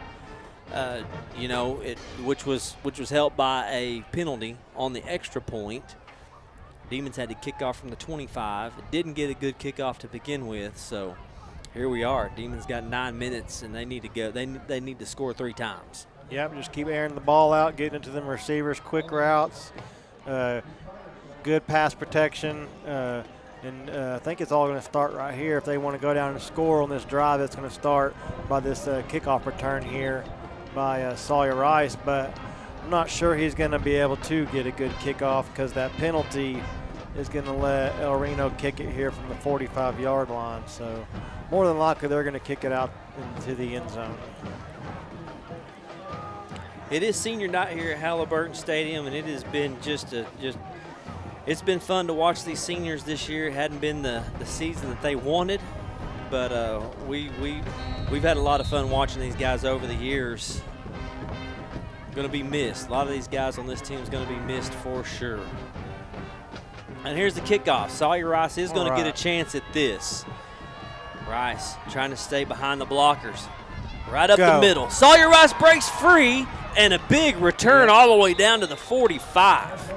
which was helped by a penalty on the extra point. Demons had to kick off from the 25. It didn't get a good kickoff to begin with, so here we are. Demons got 9 minutes, and they need to go. They need to score 3 times. Yep, just keep airing the ball out, getting it to them receivers, quick routes, good pass protection, and I think it's all going to start right here. If they want to go down and score on this drive, it's going to start by this kickoff return here by Sawyer Rice, but I'm not sure he's going to be able to get a good kickoff because that penalty is going to let El Reno kick it here from the 45-yard line. So more than likely they're going to kick it out into the end zone. It is senior night here at Halliburton Stadium, and it has been it's been fun to watch these seniors this year. It hadn't been the season that they wanted, but we've had a lot of fun watching these guys over the years. Going to be missed. A lot of these guys on this team is going to be missed for sure. And here's the kickoff. Sawyer Rice is going to get a chance at this. Rice trying to stay behind the blockers. Right up the middle. Sawyer Rice breaks free, and a big return all the way down to the 45.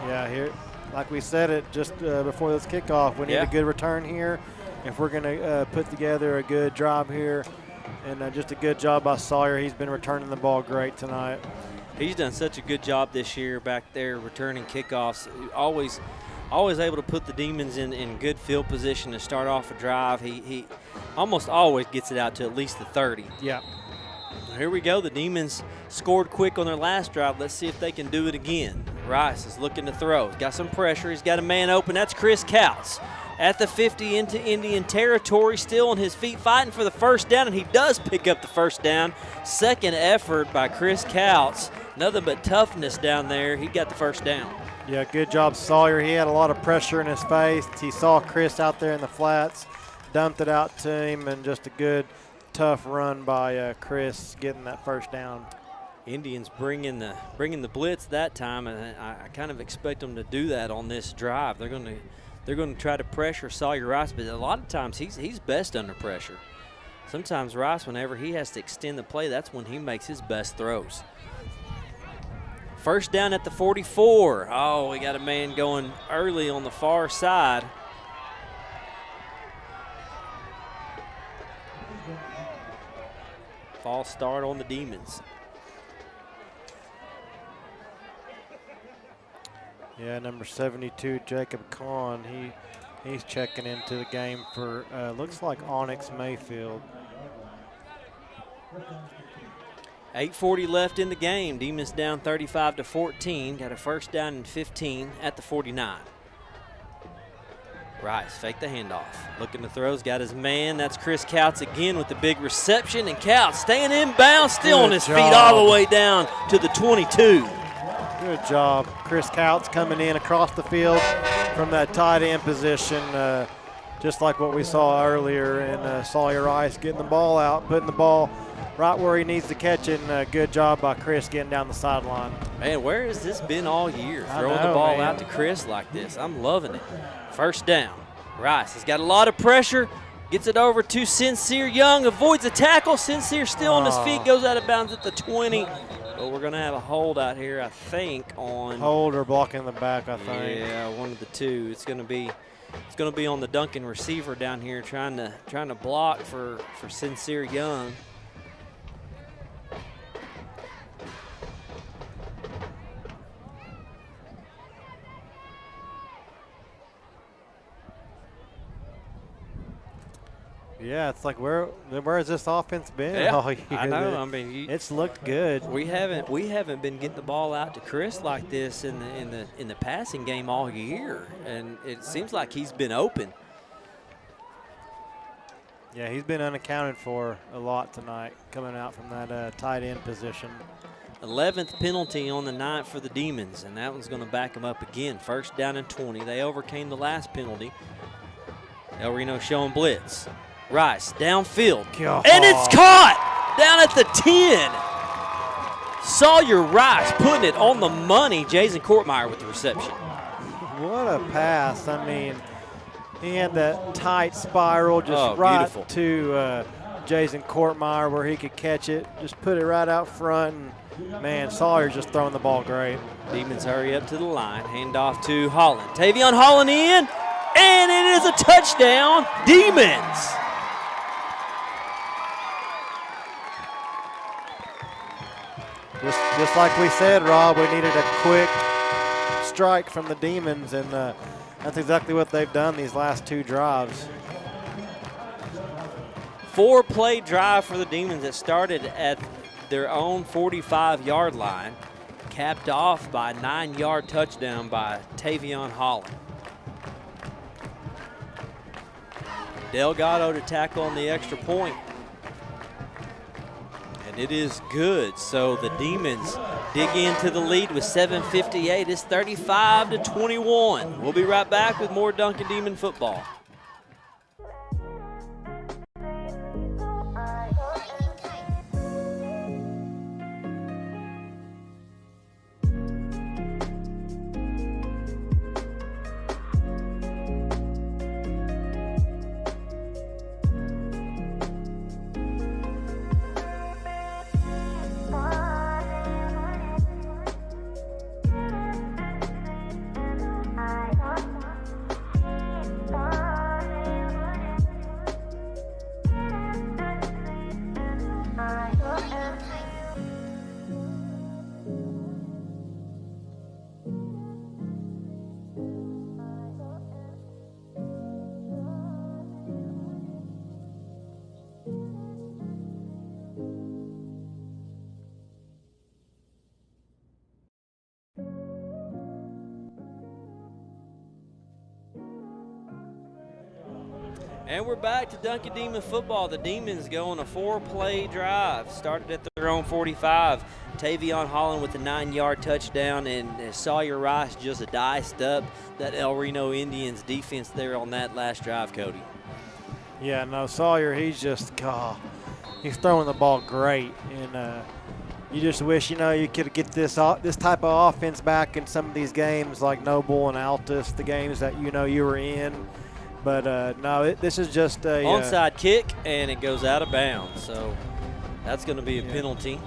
Yeah, here, like we said it just before this kickoff, we need a good return here if we're going to put together a good drive here. And just a good job by Sawyer. He's been returning the ball great tonight. He's done such a good job this year back there returning kickoffs. Always able to put the Demons in good field position to start off a drive. He almost always gets it out to at least the 30. Yeah. Here we go. The Demons scored quick on their last drive. Let's see if they can do it again. Rice is looking to throw. He's got some pressure. He's got a man open. That's Chris Couts. At the 50 into Indian territory, still on his feet, fighting for the first down, and he does pick up the first down. Second effort by Chris Couts. Nothing but toughness down there. He got the first down. Yeah, good job, Sawyer. He had a lot of pressure in his face. He saw Chris out there in the flats, dumped it out to him, and just a good, tough run by Chris getting that first down. Indians bringing the blitz that time, and I kind of expect them to do that on this drive. They're going to try to pressure Sawyer Rice, but a lot of times he's best under pressure. Sometimes Rice, whenever he has to extend the play, that's when he makes his best throws. First down at the 44. Oh, we got a man going early on the far side. False start on the Demons. Yeah, number 72, Jacob Kahn. He's checking into the game for looks like Onyx Mayfield. 8:40 left in the game. Demons down 35-14. Got a first down and 15 at the 49. Rice fake the handoff. Looking to throws. Got his man. That's Chris Couts again with the big reception. And Couts staying inbound, still on his feet all the way down to the 22. Good job. Chris Couts coming in across the field from that tight end position, just like what we saw earlier. And Sawyer Rice getting the ball out, putting the ball right where he needs to catch it. And good job by Chris getting down the sideline. Man, where has this been all year? Throwing the ball out to Chris like this. I'm loving it. First down. Rice has got a lot of pressure. Gets it over to Sincere Young. Avoids a tackle. Sincere still on his feet. Goes out of bounds at the 20. But we're going to have a hold out here, I think, on. Hold or blocking the back, I think. Yeah, one of the two. It's going to be on the Duncan receiver down here trying to block for Sincere Young. Yeah, it's like where has this offense been all year? I know. I mean, it's looked good. We haven't been getting the ball out to Chris like this in the passing game all year, and it seems like he's been open. Yeah, he's been unaccounted for a lot tonight, coming out from that tight end position. 11th penalty on the night for the Demons, and that one's going to back them up again. First down and 20. They overcame the last penalty. El Reno showing blitz. Rice downfield, and it's caught down at the 10. Sawyer Rice putting it on the money. Jason Courtmeyer with the reception. What a pass. I mean, he had that tight spiral just right beautiful. To Jason Courtmeyer where he could catch it. Just put it right out front. And, man, Sawyer's just throwing the ball great. Demons hurry up to the line. Hand off to Holland. Tavion Holland in, and it is a touchdown. Demons. Just like we said, Rob, we needed a quick strike from the Demons, and that's exactly what they've done these last two drives. 4-play drive for the Demons that started at their own 45-yard line, capped off by a 9-yard touchdown by Tavion Holland. Delgado to tackle on the extra point. And it is good. So the Demons dig into the lead with 7:58. It's 35-21. We'll be right back with more Duncan Demon football. And we're back to Duncan Demon football. The Demons go on a 4-play drive. Started at their own 45. Tavion Holland with a 9-yard touchdown, and Sawyer Rice just diced up that El Reno Indians defense there on that last drive, Cody. Yeah, no, Sawyer, he's just, he's throwing the ball great. And You just wish, you could get this type of offense back in some of these games like Noble and Altus, the games that you were in. But no, this is just a onside kick, and it goes out of bounds. So that's going to be a penalty.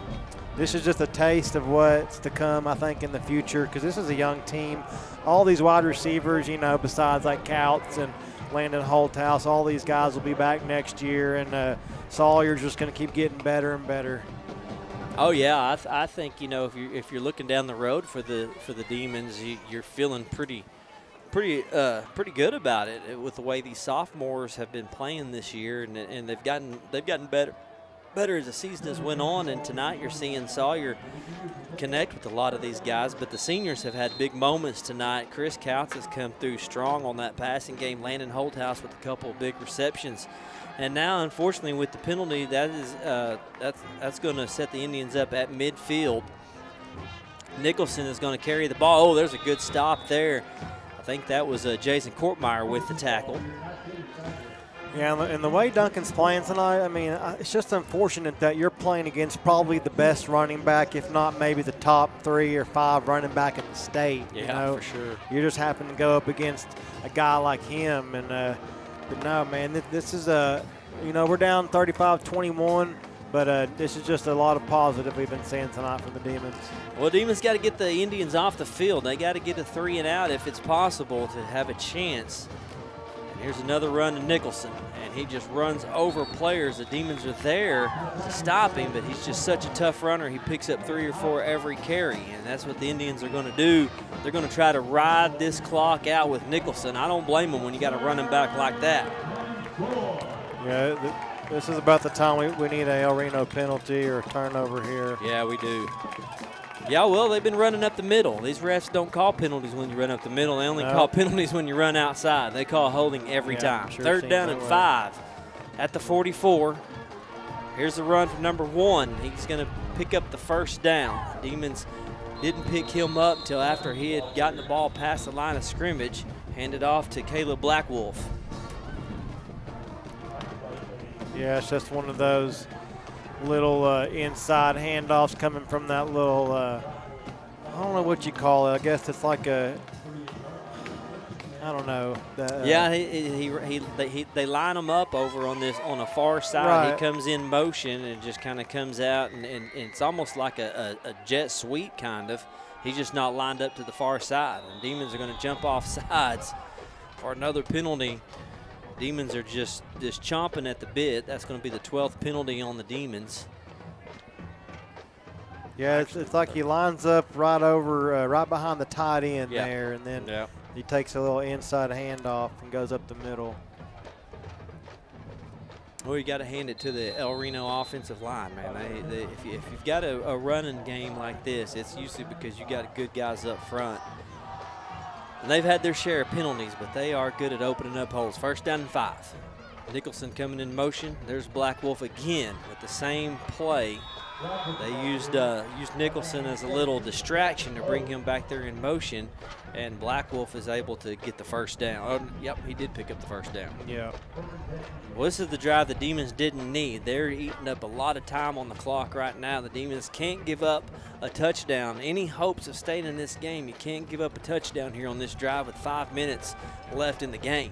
This is just a taste of what's to come, I think, in the future, because this is a young team. All these wide receivers, besides like Couts and Landon Holthouse, all these guys will be back next year, and Sawyer's just going to keep getting better and better. Oh yeah, I think if you're looking down the road for the Demons, you're feeling pretty good about it with the way these sophomores have been playing this year, and they've gotten better as the season has went on. And tonight you're seeing Sawyer connect with a lot of these guys, but the seniors have had big moments tonight. Chris Couts has come through strong on that passing game. Landon Holthouse with a couple of big receptions. And now, unfortunately, with the penalty, that's going to set the Indians up at midfield. Nicholson is going to carry the ball. Oh, there's a good stop there. I think that was Jason Kortmeyer with the tackle. Yeah, and the way Duncan's playing tonight, it's just unfortunate that you're playing against probably the best running back, if not maybe the top 3 or 5 running back in the state. Yeah, for sure. You just happen to go up against a guy like him, and but no, man, this is we're down 35-21, but this is just a lot of positive we've been seeing tonight from the Demons. Well, Demons got to get the Indians off the field. They got to get a 3 and out if it's possible to have a chance. And here's another run to Nicholson, and he just runs over players. The Demons are there to stop him, but he's just such a tough runner. He picks up 3 or 4 every carry, and that's what the Indians are going to do. They're going to try to ride this clock out with Nicholson. I don't blame them when you got a running back like that. Yeah, this is about the time we need a El Reno penalty or turnover here. Yeah, we do. Yeah, well, they've been running up the middle. These refs don't call penalties when you run up the middle. They only call penalties when you run outside. They call holding every time. Sure, 3rd down and 5 at the 44. Here's the run from number 1. He's going to pick up the first down. Demons didn't pick him up until after he had gotten the ball past the line of scrimmage. Handed off to Caleb Blackwolf. Yeah, it's just one of those little inside handoffs coming from that little, I don't know what you call it. I guess it's like I don't know. Yeah, they line him up over on the far side. Right. He comes in motion and just kind of comes out, and it's almost like a jet sweep kind of. He's just not lined up to the far side. And Demons are going to jump off sides for another penalty. Demons are just chomping at the bit. That's going to be the 12th penalty on the Demons. Yeah, it's like he lines up right over, right behind the tight end there, and then he takes a little inside handoff and goes up the middle. Well, you got to hand it to the El Reno offensive line, man. If you've got a running game like this, it's usually because you got good guys up front. And they've had their share of penalties, but they are good at opening up holes. 1st down and 5. Nicholson coming in motion. There's Blackwolf again with the same play. They used Nicholson as a little distraction to bring him back there in motion, and Blackwolf is able to get the first down. Oh, yep, he did pick up the first down. Yeah. Well, this is the drive the Demons didn't need. They're eating up a lot of time on the clock right now. The Demons can't give up a touchdown. Any hopes of staying in this game, you can't give up a touchdown here on this drive with 5 minutes left in the game.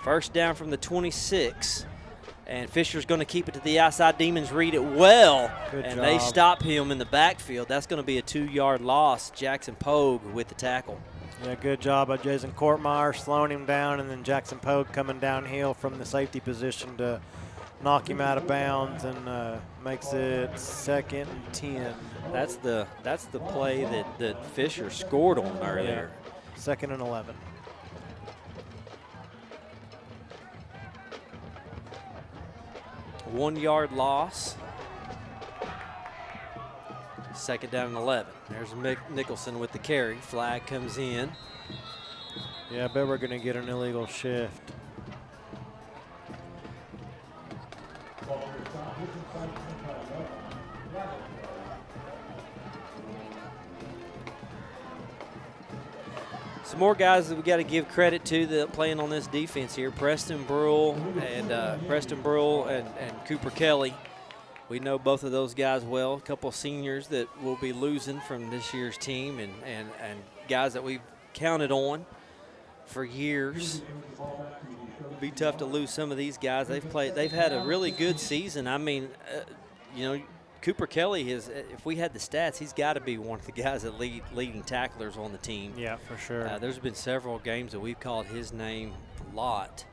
1st down from the 26. And Fisher's going to keep it to the outside. Demons read it well. Good and job. They stop him in the backfield. That's going to be a 2-yard loss. Jackson Pogue with the tackle. Yeah, good job by Jason Kortmeyer slowing him down, and then Jackson Pogue coming downhill from the safety position to knock him out of bounds, and makes it 2nd and 10. That's the play that Fisher scored on earlier. Yeah. 2nd and 11. One-yard loss. 2nd down and 11. There's Nicholson with the carry. Flag comes in. Yeah, I bet we're going to get an illegal shift. Some more guys that we got to give credit to that playing on this defense here. Preston Brule and Cooper Kelly We know both of those guys well. A couple of seniors that will be losing from this year's team, and guys that we've counted on for years. It'd be tough to lose some of these guys. They've had a really good season. I mean, Cooper Kelly if we had the stats, he's got to be one of the guys that leading tacklers on the team. Yeah, for sure. There's been several games that we've called his name a lot.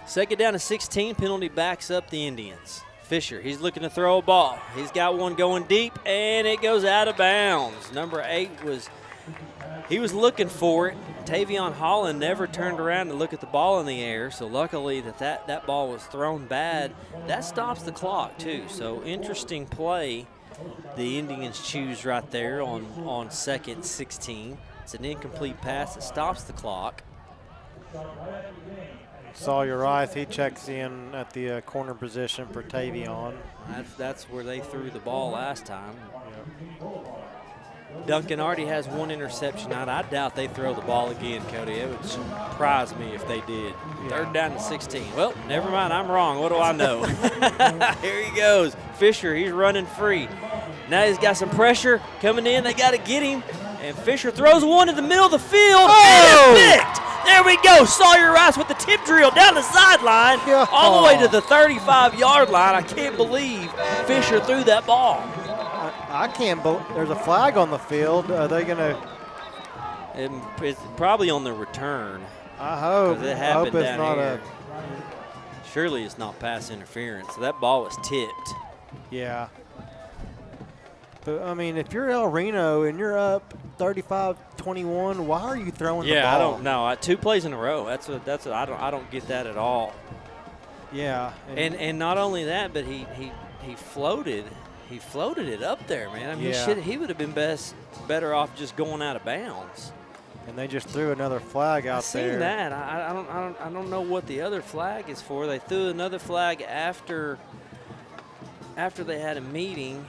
Second down to 16, penalty backs up the Indians. Fisher, he's looking to throw a ball. He's got one going deep, and it goes out of bounds. Number 8 was looking for it. Tavion Holland never turned around to look at the ball in the air, so luckily that ball was thrown bad. That stops the clock, too. So interesting play the Indians choose right there on second 16. It's an incomplete pass that stops the clock. Sawyer Rice, he checks in at the corner position for Tavion. That's where they threw the ball last time. Duncan already has one interception out. I doubt they throw the ball again, Cody. It would surprise me if they did. Third down to 16. Well, never mind, I'm wrong. What do I know? Here he goes. Fisher, he's running free. Now he's got some pressure coming in. They got to get him. And Fisher throws one in the middle of the field. And it's picked. There we go. Sawyer Rice with the tip drill down the sideline, all the way to the 35-yard line. I can't believe Fisher threw that ball. I can't believe there's a flag on the field. Are they going to? It's probably on the return. I hope. It happened it's down not here. Surely it's not pass interference. So that ball was tipped. Yeah. But, I mean, if you're El Reno and you're up 35-21, why are you throwing the ball? Yeah, I don't know. 2 plays in a row. That's what I don't get that at all. Yeah. And not only that, but he floated. He floated it up there, man. I mean, he would have been better off just going out of bounds. And they just threw another flag out there. I've seen that. I don't know what the other flag is for. They threw another flag after they had a meeting.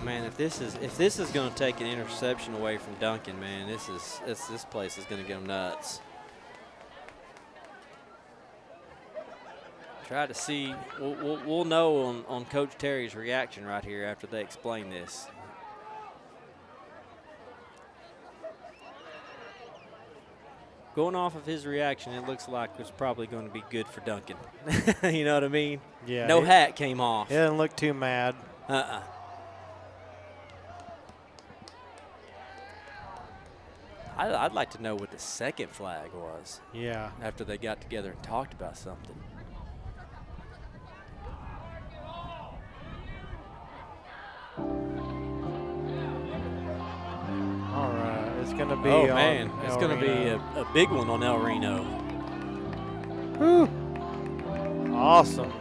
Man, if this is going to take an interception away from Duncan, man, this place is going to go nuts. Try to see. We'll know on Coach Terry's reaction right here after they explain this. Going off of his reaction, it looks like it's probably going to be good for Duncan. You know what I mean? Yeah. No hat came off. He doesn't look too mad. I'd like to know what the second flag was. Yeah. After they got together and talked about something. All right. It's going to be it's going to be a big one on El Reno. Whew. Awesome.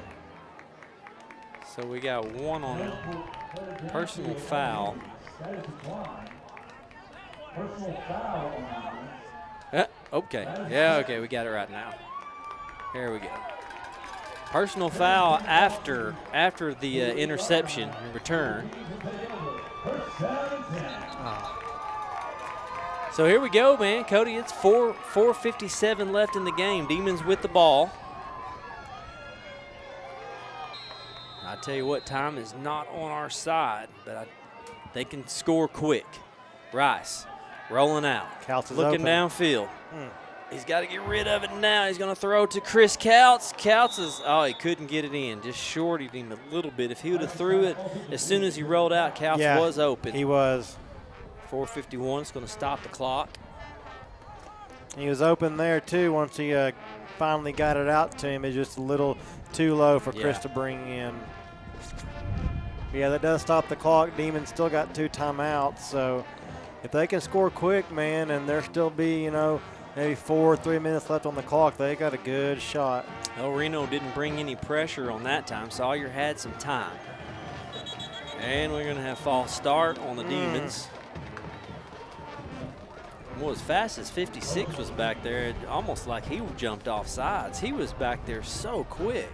So we got one on personal foul. Okay. Yeah, okay, we got it right now. Here we go. Personal foul after the interception return. So here we go, man. Cody, it's 4:57 left in the game. Demons with the ball. I tell you what, time is not on our side, but they can score quick. Rice rolling out, looking downfield. He's got to get rid of it now. He's going to throw to Chris Couts. Couts he couldn't get it in. Just shorted him a little bit. If he would have threw it as soon as he rolled out, Couts was open. He was. 4:51 is going to stop the clock. He was open there, too, once he finally got it out to him. It's just a little too low for Chris to bring in. Yeah, that does stop the clock. Demons still got 2 timeouts, so if they can score quick, man, and there still be, maybe 4 or 3 minutes left on the clock, they got a good shot. El Reno didn't bring any pressure on that time. Sawyer had some time. And we're going to have false start on the Demons. Well, as fast as 56 was back there, almost like he jumped off sides. He was back there so quick.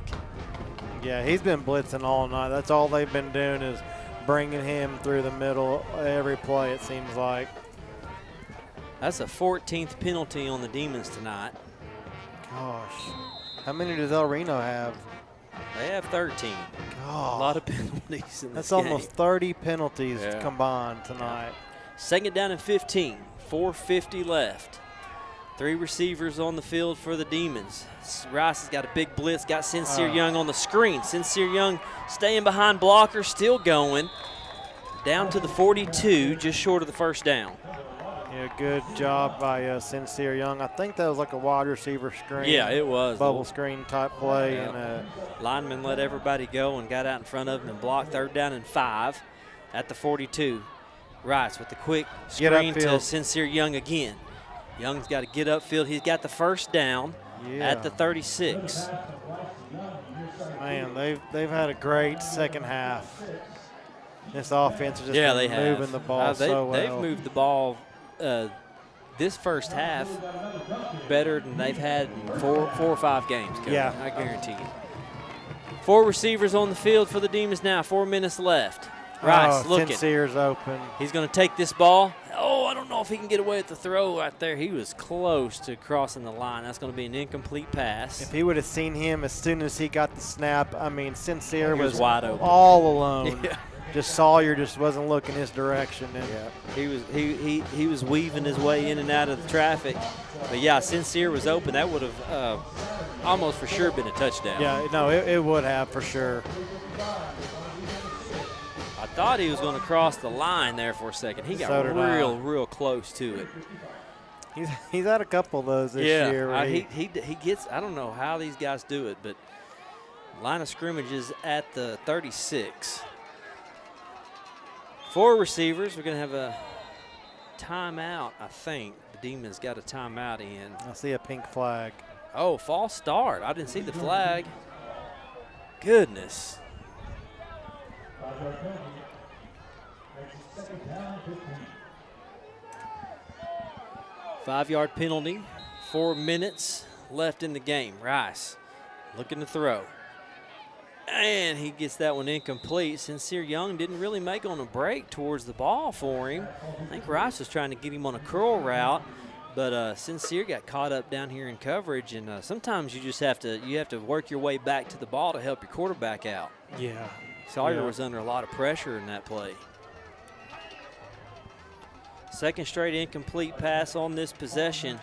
Yeah, he's been blitzing all night. That's all they've been doing is bringing him through the middle every play, it seems like. That's a 14th penalty on the Demons tonight. Gosh. How many does El Reno have? They have 13. God. A lot of penalties in this That's game. almost 30 penalties combined tonight. Second down and 15. 4:50 left. 3 receivers on the field for the Demons. Rice has got a big blitz, got Sincere Young on the screen. Sincere Young staying behind blocker, still going. Down to the 42, just short of the first down. Yeah, good job by Sincere Young. I think that was like a wide receiver screen. Yeah, it was. Bubble screen type play. Yeah. And lineman let everybody go and got out in front of him and blocked. Third down and 5 at the 42. Rice with the quick screen to Sincere Young again. Young's got to get upfield. He's got the first down at the 36. Man, they've had a great second half. This offense is just they moving have. the ball so well. They've moved the ball this first half better than they've had in four or 5 games. Coach. Yeah. I guarantee you. 4 receivers on the field for the Demons now. 4 minutes left. Rice looking. Sincere's open. He's going to take this ball. Oh, I don't know if he can get away with the throw right there. He was close to crossing the line. That's going to be an incomplete pass. If he would have seen him as soon as he got the snap, I mean, Sincere was wide open, all alone. Yeah. Just Sawyer just wasn't looking his direction. And he was weaving his way in and out of the traffic. But yeah, Sincere was open. That would have almost for sure been a touchdown. Yeah, no, it would have for sure. I thought he was going to cross the line there for a second. He got real close to it. He's had a couple of those this year. He gets. I don't know how these guys do it, but line of scrimmage is at the 36. 4 receivers. We're going to have a timeout, I think. The Demons got a timeout in. I see a pink flag. Oh, false start. I didn't see the flag. Goodness. 5-yard penalty. 4 minutes left in the game. Rice looking to throw. And he gets that one incomplete. Sincere Young didn't really make on a break towards the ball for him. I think Rice was trying to get him on a curl route, but Sincere got caught up down here in coverage. And sometimes you just have to work your way back to the ball to help your quarterback out. Yeah. Sawyer was under a lot of pressure in that play. Second straight incomplete pass on this possession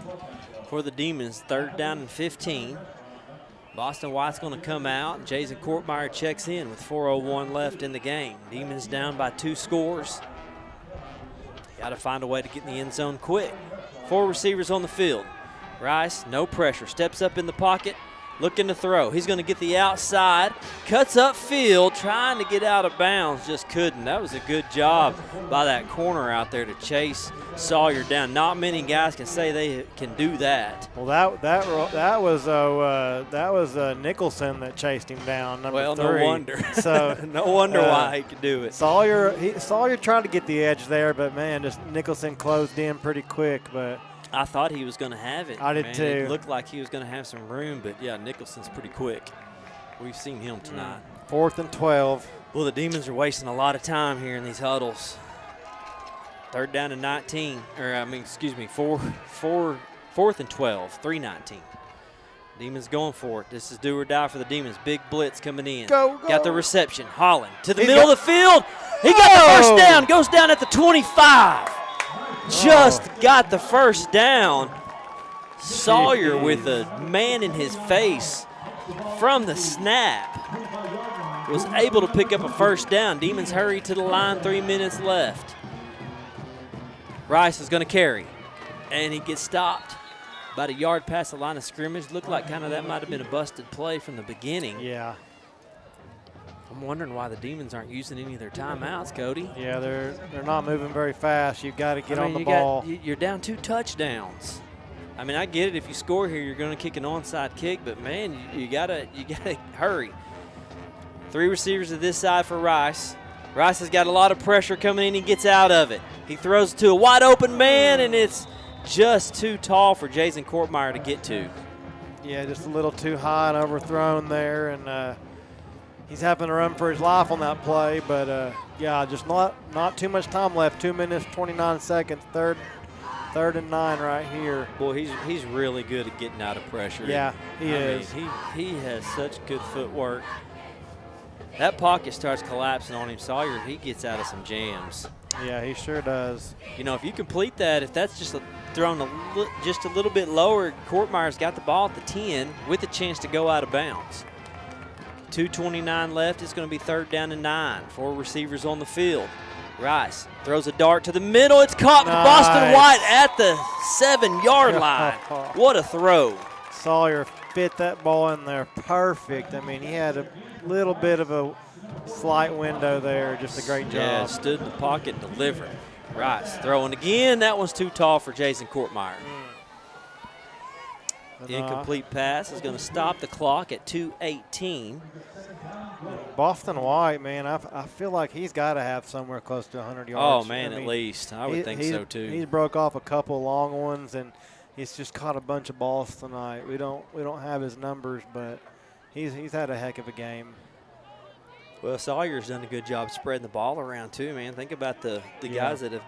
for the Demons. 3rd down and 15. Boston White's going to come out. Jason Courtmeyer checks in with 4:01 left in the game. Demons down by 2 scores. Got to find a way to get in the end zone quick. 4 receivers on the field. Rice, no pressure, steps up in the pocket, looking to throw. He's going to get the outside, cuts upfield, trying to get out of bounds, just couldn't. That was a good job by that corner out there to chase Sawyer down. Not many guys can say they can do that. Well, that was Nicholson that chased him down. Number 3. No wonder. So no wonder why he could do it. Sawyer tried to get the edge there, but man, just Nicholson closed in pretty quick. But I thought he was going to have it. I did too. It looked like he was going to have some room, but yeah, Nicholson's pretty quick. We've seen him tonight. 4th and 12. Well, the Demons are wasting a lot of time here in these huddles. 3rd down and 19, fourth and 12, 3:19. Demons going for it. This is do or die for the Demons. Big blitz coming in. Go. Got the reception. Holland to the middle of the field. He got the first down. Goes down at the 25. Just got the first down. Sawyer with a man in his face from the snap was able to pick up a first down. Demons hurry to the line, 3 minutes left. Rice is going to carry, and he gets stopped about a yard past the line of scrimmage. Looked like kind of that might have been a busted play from the beginning. Yeah. I'm wondering why the Demons aren't using any of their timeouts, Cody. Yeah, they're not moving very fast. You've got to get on the ball. You're down 2 touchdowns. I mean, I get it. If you score here, you're going to kick an onside kick, but man, you gotta hurry. 3 receivers to this side for Rice. Rice has got a lot of pressure coming in. He gets out of it. He throws it to a wide open man, and it's just too tall for Jason Courtmeyer to get to. Yeah, just a little too high and overthrown there, and he's having to run for his life on that play. But yeah, just not too much time left. 2 minutes, 29 seconds. Third 3rd and 9 right here. Boy, he's really good at getting out of pressure. Yeah, he is. Mean, he has such good footwork. That pocket starts collapsing on him, Sawyer. He gets out of some jams. Yeah, he sure does. You know, if you complete that, if that's just thrown just a little bit lower, Courtmire's got the ball at the 10 with a chance to go out of bounds. 2:29 left. It's going to be 3rd down and 9. 4 receivers on the field. Rice throws a dart to the middle. It's caught by Boston White at the 7-yard line. What a throw. Sawyer fit that ball in there perfect. I mean, he had a little bit of a slight window there. Just a great job. Yeah, stood in the pocket and delivered. Rice throwing again. That one's too tall for Jason Courtmire. Incomplete pass is going to stop the clock at 2:18. Boston White, man, I feel like he's got to have somewhere close to 100 yards. Oh, man, at least. I would think so, too. He's broke off a couple long ones, and he's just caught a bunch of balls tonight. We don't have his numbers, but he's had a heck of a game. Well, Sawyer's done a good job spreading the ball around, too, man. Think about the guys that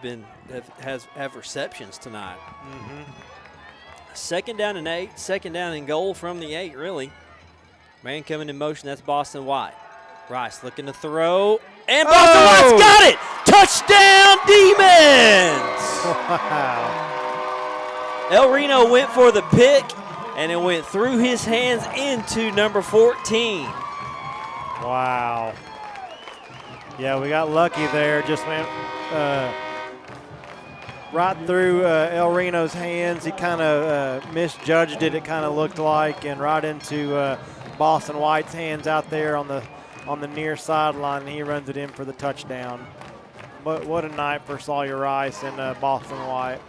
have receptions tonight. 2nd down and 8, 2nd down and goal from the 8, really. Man coming in motion, that's Boston White. Rice looking to throw, and Boston White's got it! Touchdown, Demons! Wow. El Reno went for the pick, and it went through his hands into number 14. Wow. Yeah, we got lucky there. Just went right through El Reno's hands. He kind of misjudged it, it kind of looked like, and right into Boston White's hands out there on the near sideline, and he runs it in for the touchdown. But what a night for Sawyer Rice and Boston White.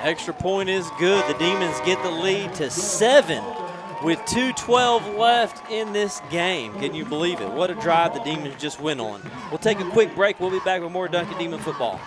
Extra point is good. The Demons get the lead to 7 with 2:12 left in this game. Can you believe it? What a drive the Demons just went on. We'll take a quick break. We'll be back with more Duncan Demon football.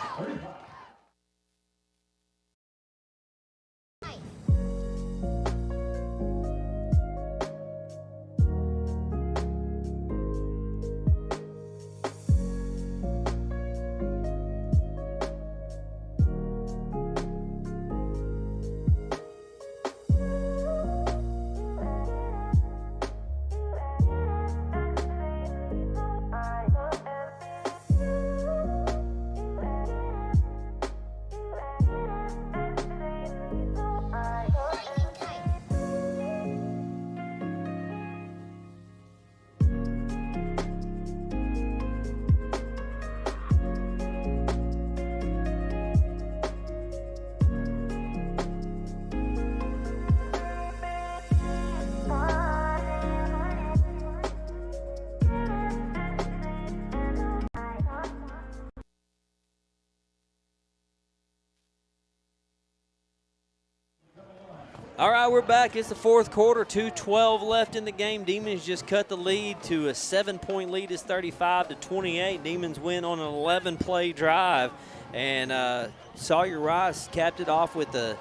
All right, we're back. It's the 4th quarter, 2:12 left in the game. Demons just cut the lead to a 7-point lead. It's 35-28. Demons win on an 11-play drive. And Sawyer Rice capped it off with a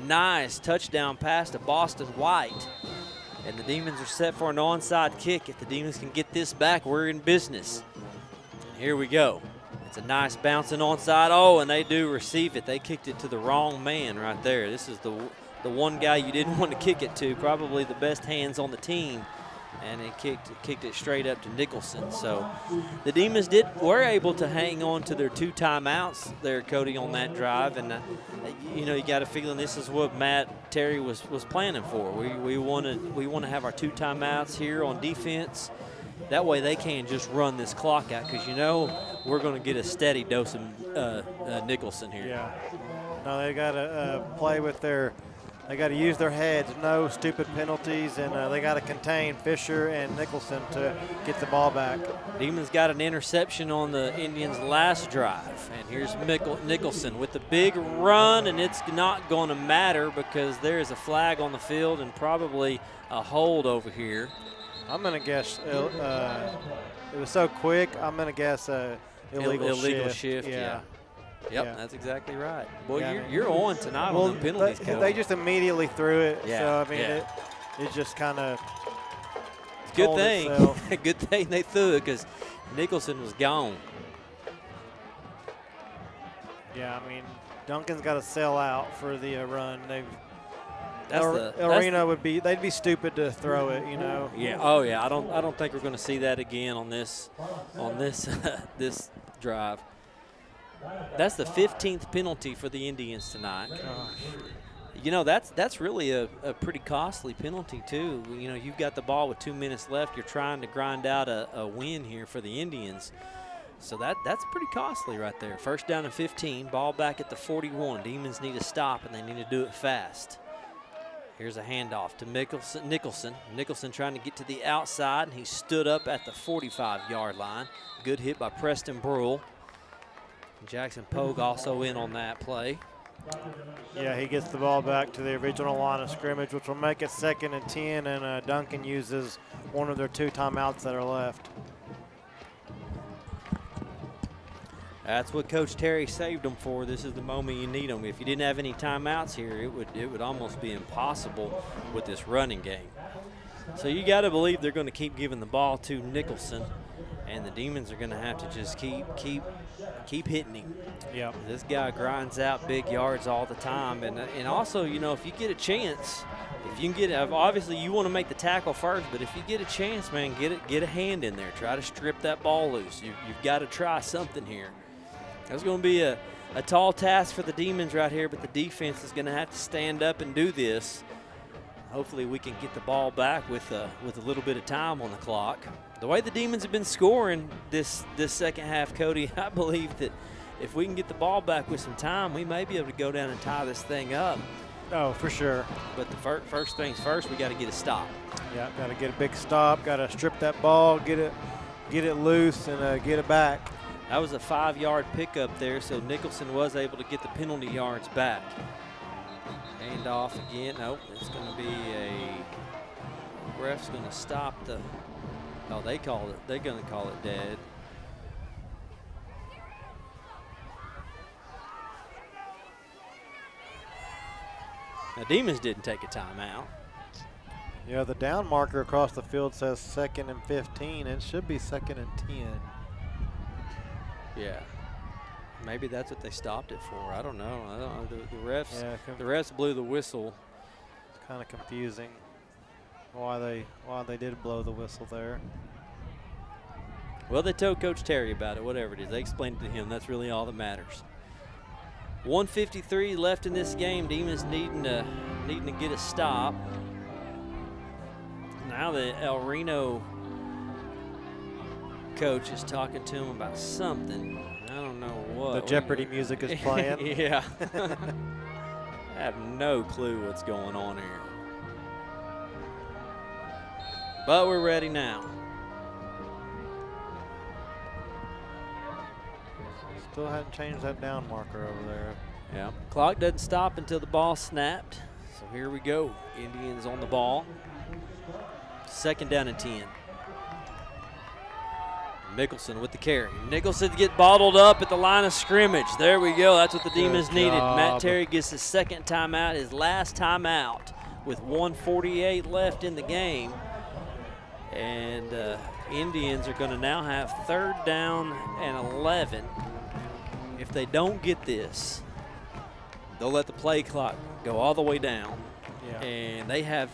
nice touchdown pass to Boston White. And the Demons are set for an onside kick. If the Demons can get this back, we're in business. And here we go. It's a nice bouncing onside. Oh, and they do receive it. They kicked it to the wrong man right there. This is the one guy you didn't want to kick it to, probably the best hands on the team, and he kicked it straight up to Nicholson. So the Demons were able to hang on to their 2 timeouts there, Cody, on that drive, and you know, you got a feeling this is what Matt Terry was planning for. We want to have our 2 timeouts here on defense. That way they can just run this clock out, because you know we're going to get a steady dose of Nicholson here. Yeah. No, they got to play with their. They got to use their heads, no stupid penalties, and they got to contain Fisher and Nicholson to get the ball back. Demons got an interception on the Indians' last drive, and here's Nicholson with the big run, and it's not going to matter because there is a flag on the field and probably a hold over here. I'm going to guess it was so quick. I'm going to guess illegal shift. Yeah. Yep, yeah. That's exactly right. Boy, yeah, you're on tonight on the penalties. They just immediately threw it. Yeah, so, I mean, yeah. it just kind of good thing. Good thing they threw it because Nicholson was gone. Yeah, I mean, Duncan's got to sell out for the run. Reno they'd be stupid to throw it, you know. Yeah. Oh yeah. I don't think we're going to see that again on this this drive. That's the 15th penalty for the Indians tonight. Gosh. You know, that's really a pretty costly penalty too. You know, you've got the ball with 2 minutes left. You're trying to grind out a win here for the Indians. So that's pretty costly right there. First down and 15, ball back at the 41. Demons need to stop, and they need to do it fast. Here's a handoff to Nicholson. Nicholson trying to get to the outside, and he stood up at the 45-yard line. Good hit by Preston Brule. Jackson Pogue also in on that play. Yeah, he gets the ball back to the original line of scrimmage, which will make it 2nd and 10, and Duncan uses one of their 2 timeouts that are left. That's what Coach Terry saved them for. This is the moment you need them. If you didn't have any timeouts here, it would almost be impossible with this running game. So you got to believe they're going to keep giving the ball to Nicholson, and the Demons are going to have to just keep hitting him. Yep. This guy grinds out big yards all the time, and also, you know, if you get a chance, if you can get, obviously you want to make the tackle first, but if you get a chance, man, get a hand in there. Try to strip that ball loose. You've got to try something here. That's going to be a tall task for the Demons right here, but the defense is going to have to stand up and do this. Hopefully we can get the ball back with a little bit of time on the clock. The way the Demons have been scoring this second half, Cody, I believe that if we can get the ball back with some time, we may be able to go down and tie this thing up. Oh, for sure. But the first things first, we got to get a stop. Yeah, got to get a big stop. Got to strip that ball, get it loose, and get it back. That was a 5-yard pickup there, so Nicholson was able to get the penalty yards back. Hand off again. Nope, it's going to be a ref's going to stop the. Oh, they're going to call it dead. Now, Demons didn't take a timeout. Yeah, the down marker across the field says 2nd and 15. It should be 2nd and 10. Yeah, maybe that's what they stopped it for. I don't know. The refs blew the whistle. It's kind of confusing why they did blow the whistle there. Well, they told Coach Terry about it. Whatever it is, they explained it to him. That's really all that matters. 1:53 left in this game. Demons needing to get a stop. Now the El Reno coach is talking to him about something. I don't know what. The Jeopardy music is playing. Yeah. I have no clue what's going on here. But we're ready now. Still hadn't changed that down marker over there. Yeah. Clock doesn't stop until the ball snapped. So here we go. Indians on the ball. 2nd down and 10. Nicholson with the carry. Nicholson get bottled up at the line of scrimmage. There we go. That's what the Demons needed. Matt Terry gets his 2nd timeout, his last timeout, with 1:48 left in the game. And Indians are going to now have 3rd down and 11. If they don't get this, they'll let the play clock go all the way down. Yeah. And they have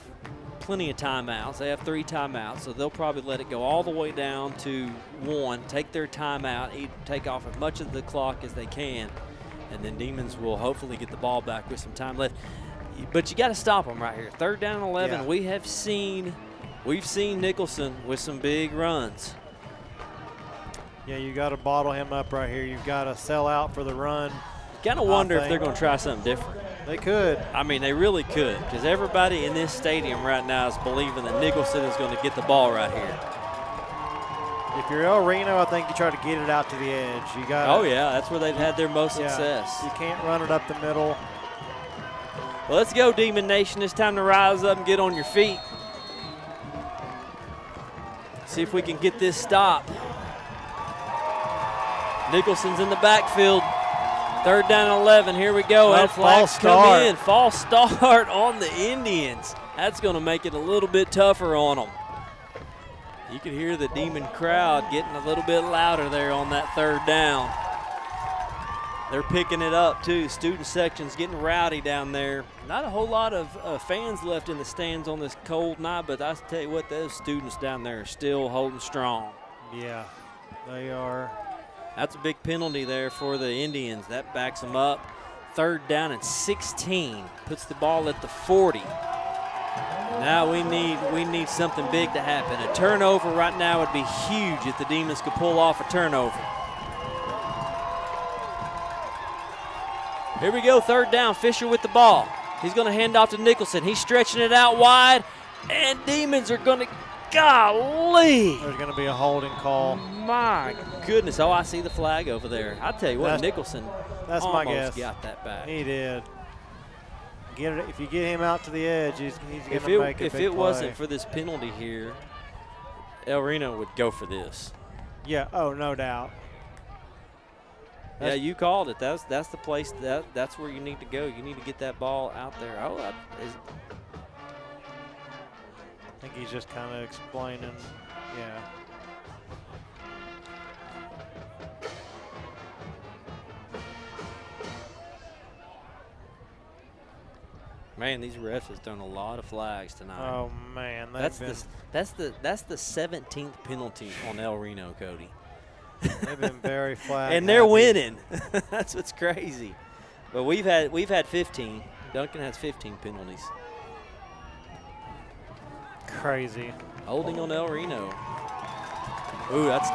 plenty of timeouts. They have 3 timeouts, so they'll probably let it go all the way down to 1, take their timeout, take off as much of the clock as they can, and then Demons will hopefully get the ball back with some time left. But you got to stop them right here. 3rd down and 11. Yeah. We've seen Nicholson with some big runs. Yeah, you got to bottle him up right here. You've got to sell out for the run. Kind of wonder if they're going to try something different. They could. I mean, they really could, because everybody in this stadium right now is believing that Nicholson is going to get the ball right here. If you're El Reno, I think you try to get it out to the edge. You got. Oh yeah, that's where they've had their most success. You can't run it up the middle. Well, let's go, Demon Nation. It's time to rise up and get on your feet. See if we can get this stop. Nicholson's in the backfield. 3rd down and 11. Here we go. And flags come in. False start on the Indians. That's going to make it a little bit tougher on them. You can hear the Demon crowd getting a little bit louder there on that 3rd down. They're picking it up, too. Student section's getting rowdy down there. Not a whole lot of fans left in the stands on this cold night, but I tell you what, those students down there are still holding strong. Yeah, they are. That's a big penalty there for the Indians. That backs them up. 3rd down and 16. Puts the ball at the 40. Now we need something big to happen. A turnover right now would be huge if the Demons could pull off a turnover. Here we go, 3rd down. Fisher with the ball. He's going to hand off to Nicholson. He's stretching it out wide, and Demons are going to, golly. There's going to be a holding call. My goodness. Oh, I see the flag over there. I tell you what, Nicholson that's my guess. Got that back. He did. Get it, if you get him out to the edge, he's going to make a big play. If it wasn't for this penalty here, El Reno would go for this. Yeah, oh, no doubt. Yeah, you called it. That's the place. That's where you need to go. You need to get that ball out there. Oh, I think he's just kind of explaining. Yeah. Man, these refs have thrown a lot of flags tonight. Oh man, that's the 17th penalty on El Reno, Cody. They've been very flag and they're winning. That's what's crazy. But we've had 15. Duncan has 15 penalties. Crazy. Holding on El Reno. Ooh, that's a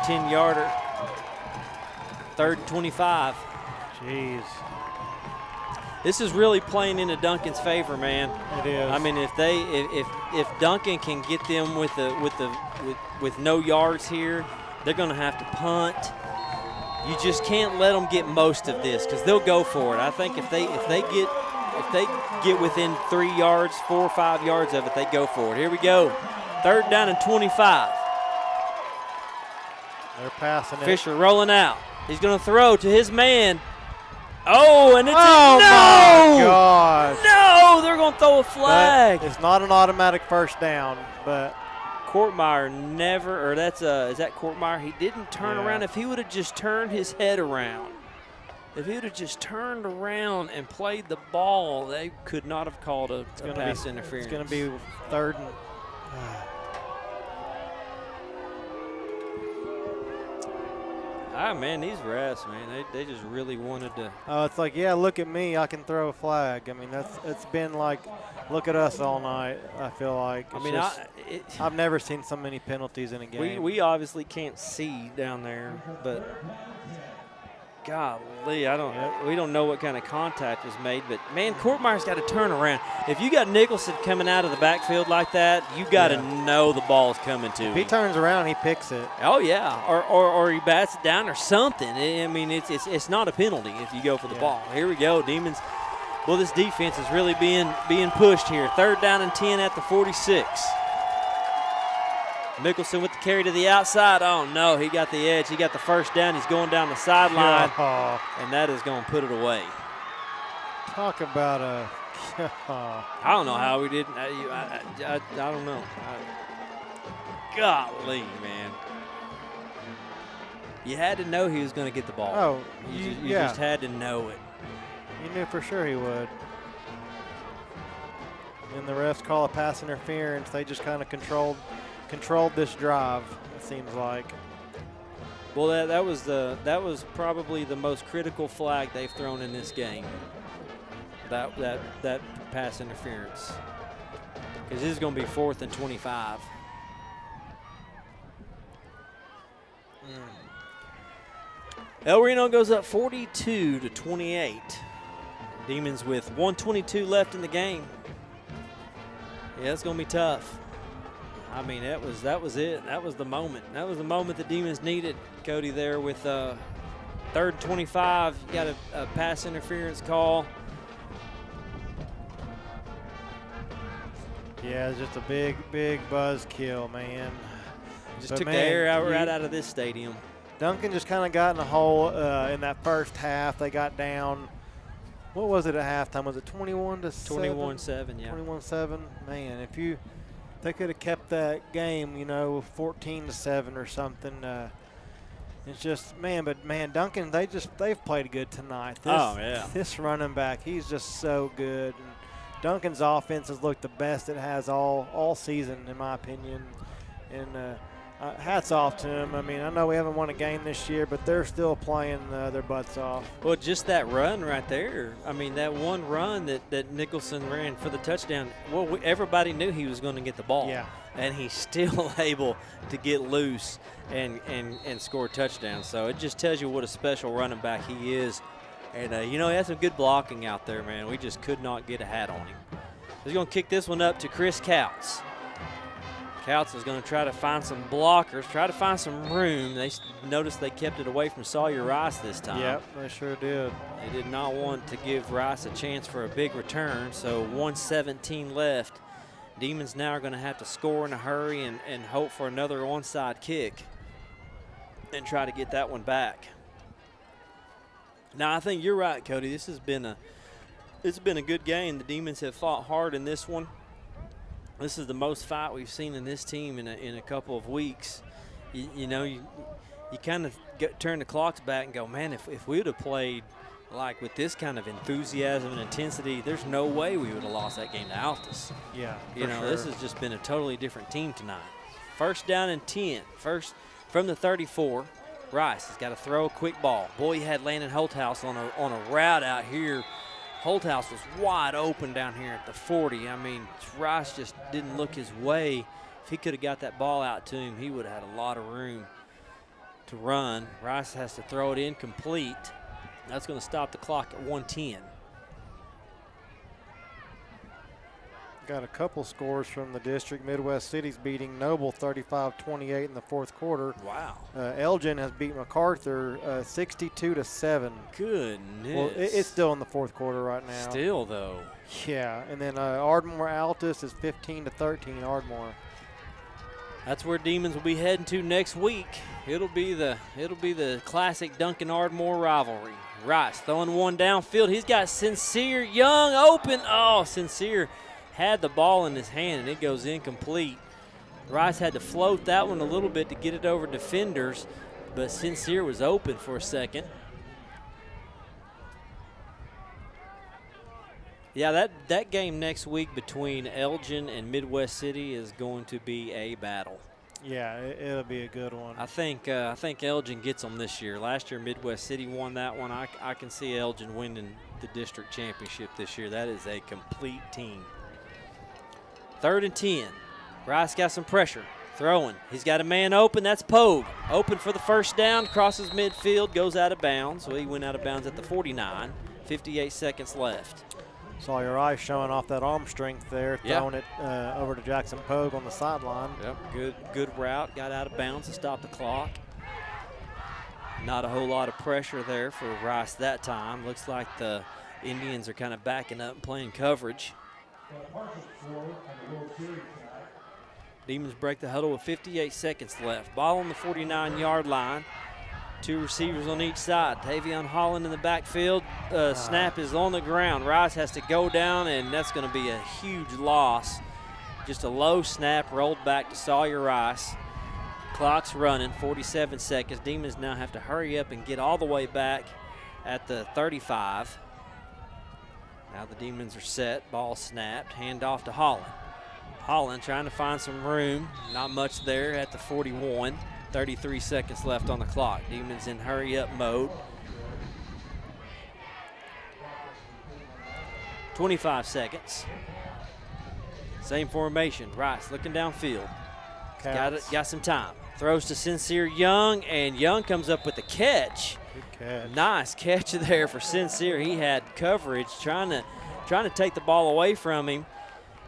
10-yarder. 3rd and 25. Jeez. This is really playing into Duncan's favor, man. It is. I mean, if Duncan can get them with no yards here, they're going to have to punt. You just can't let them get most of this because they'll go for it. I think if they get within 3 yards, 4 or 5 yards of it, they go for it. Here we go. 3rd down and 25. They're passing it. Fisher rolling out. He's going to throw to his man. Oh, and it's no! My gosh. No, they're going to throw a flag. It's not an automatic first down, but Courtmeyer never, or is that Courtmeyer? He didn't turn around. If he would have just turned his head around, if he would have just turned around and played the ball, they could not have called a pass interference. It's going to be 3rd and man, these refs, man, they just really wanted to. Oh, it's like, yeah, look at me, I can throw a flag. I mean, it's been like, look at us all night. I feel like. I've never seen so many penalties in a game. We obviously can't see down there, but golly, we don't know what kind of contact was made. But man, Courtmeyer's got to turn around. If you got Nicholson coming out of the backfield like that, you got to know the ball's coming to him. If he turns around, he picks it. Oh yeah, or he bats it down or something. I mean, it's not a penalty if you go for the ball. Here we go, Demons. Well, this defense is really being pushed here. 3rd down and 10 at the 46. Mickelson with the carry to the outside. Oh, no, he got the edge. He got the 1st down. He's going down the sideline, and that is going to put it away. Talk about a I don't know how we didn't. I don't know. Golly, man. You had to know he was going to get the ball. Oh, you just had to know it. You knew for sure he would. And the refs call a pass interference. They just kind of controlled this drive, it seems like. Well, that was probably the most critical flag they've thrown in this game. That pass interference. Because this is going to be 4th and 25. El Reno goes up 42-28. Demons with 1:22 left in the game. Yeah, it's going to be tough. I mean, that was it. That was the moment. That was the moment the Demons needed, Cody, there with 3rd and 25. You got a pass interference call. Yeah, it's just a big buzzkill, man. Just took the air right out of this stadium. Duncan just kind of got in a hole in that first half. They got down. What was it at halftime? Was it 21-7? 21-7, yeah. 21-7. Man, if they could have kept that game, 14-7 or something. It's just, man, Duncan, they've played good tonight. This running back, he's just so good. And Duncan's offense has looked the best it has all season, in my opinion. And hats off to him. I mean, I know we haven't won a game this year, but they're still playing their butts off. Well, just that run right there. I mean, that one run that Nicholson ran for the touchdown, well, everybody knew he was going to get the ball. Yeah. And he's still able to get loose and score a touchdown. So it just tells you what a special running back he is. And, he had some good blocking out there, man. We just could not get a hat on him. He's going to kick this one up to Chris Couts. Couts is going to try to find some blockers, try to find some room. They noticed they kept it away from Sawyer Rice this time. Yep, they sure did. They did not want to give Rice a chance for a big return, so 1:17 left. Demons now are going to have to score in a hurry and hope for another onside kick and try to get that one back. Now, I think you're right, Cody. It's been a good game. The Demons have fought hard in this one. This is the most fight we've seen in this team in a couple of weeks. You kind of turn the clocks back and go, man, if we would have played like with this kind of enthusiasm and intensity, there's no way we would have lost that game to Altus. Yeah, sure. This has just been a totally different team tonight. First down and 10. First from the 34. Rice has got to throw a quick ball. Boy, he had Landon Holthouse on a route out here. Holthouse was wide open down here at the 40. I mean, Rice just didn't look his way. If he could have got that ball out to him, he would have had a lot of room to run. Rice has to throw it incomplete. That's going to stop the clock at 1:10. Got a couple scores from the district. Midwest City's beating Noble 35-28 in the fourth quarter. Wow. Elgin has beat MacArthur 62-7. Goodness. Well, it's still in the fourth quarter right now. Still, though. Yeah, and then Ardmore Altus is 15-13 Ardmore. That's where Demons will be heading to next week. It'll be the classic Duncan Ardmore rivalry. Rice throwing one downfield. He's got Sincere Young open. Oh, Sincere had the ball in his hand, and it goes incomplete. Rice had to float that one a little bit to get it over defenders, but Sincere was open for a second. Yeah, that game next week between Elgin and Midwest City is going to be a battle. Yeah, it'll be a good one. I think Elgin gets them this year. Last year, Midwest City won that one. I can see Elgin winning the district championship this year. That is a complete team. 3rd and 10. Rice got some pressure. Throwing. He's got a man open. That's Pogue. Open for the first down. Crosses midfield. Goes out of bounds. So he went out of bounds at the 49. 58 seconds left. Sawyer Rice showing off that arm strength there. Throwing it over to Jackson Pogue on the sideline. Yep. Good route. Got out of bounds to stop the clock. Not a whole lot of pressure there for Rice that time. Looks like the Indians are kind of backing up and playing coverage. Demons break the huddle with 58 seconds left. Ball on the 49-yard line. 2 receivers on each side. Tavion Holland in the backfield. Snap is on the ground. Rice has to go down, and that's going to be a huge loss. Just a low snap rolled back to Sawyer Rice. Clock's running, 47 seconds. Demons now have to hurry up and get all the way back at the 35. Now the Demons are set. Ball snapped. Hand off to Holland. Holland trying to find some room. Not much there at the 41. 33 seconds left on the clock. Demons in hurry-up mode. 25 seconds. Same formation. Rice looking downfield. Got some time. Throws to Sincere Young, and Young comes up with the catch. Good catch. Nice catch there for Sincere. He had coverage trying to take the ball away from him,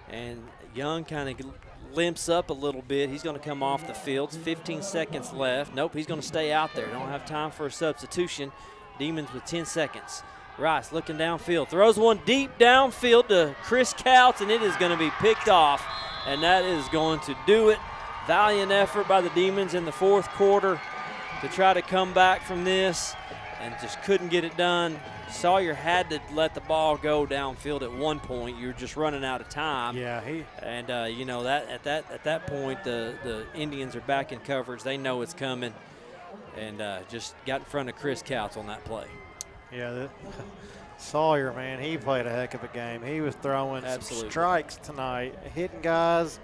and Young kind of limps up a little bit. He's going to come off the field. 15 seconds left. Nope, he's going to stay out there. Don't have time for a substitution. Demons with 10 seconds. Rice looking downfield. Throws one deep downfield to Chris Couts, and it is going to be picked off, and that is going to do it. Valiant effort by the Demons in the fourth quarter to try to come back from this, and just couldn't get it done. Sawyer had to let the ball go downfield at one point. You're just running out of time. Yeah, that at that point the Indians are back in coverage. They know it's coming, and just got in front of Chris Couts on that play. Yeah, Sawyer, man, he played a heck of a game. He was throwing some strikes tonight, hitting guys,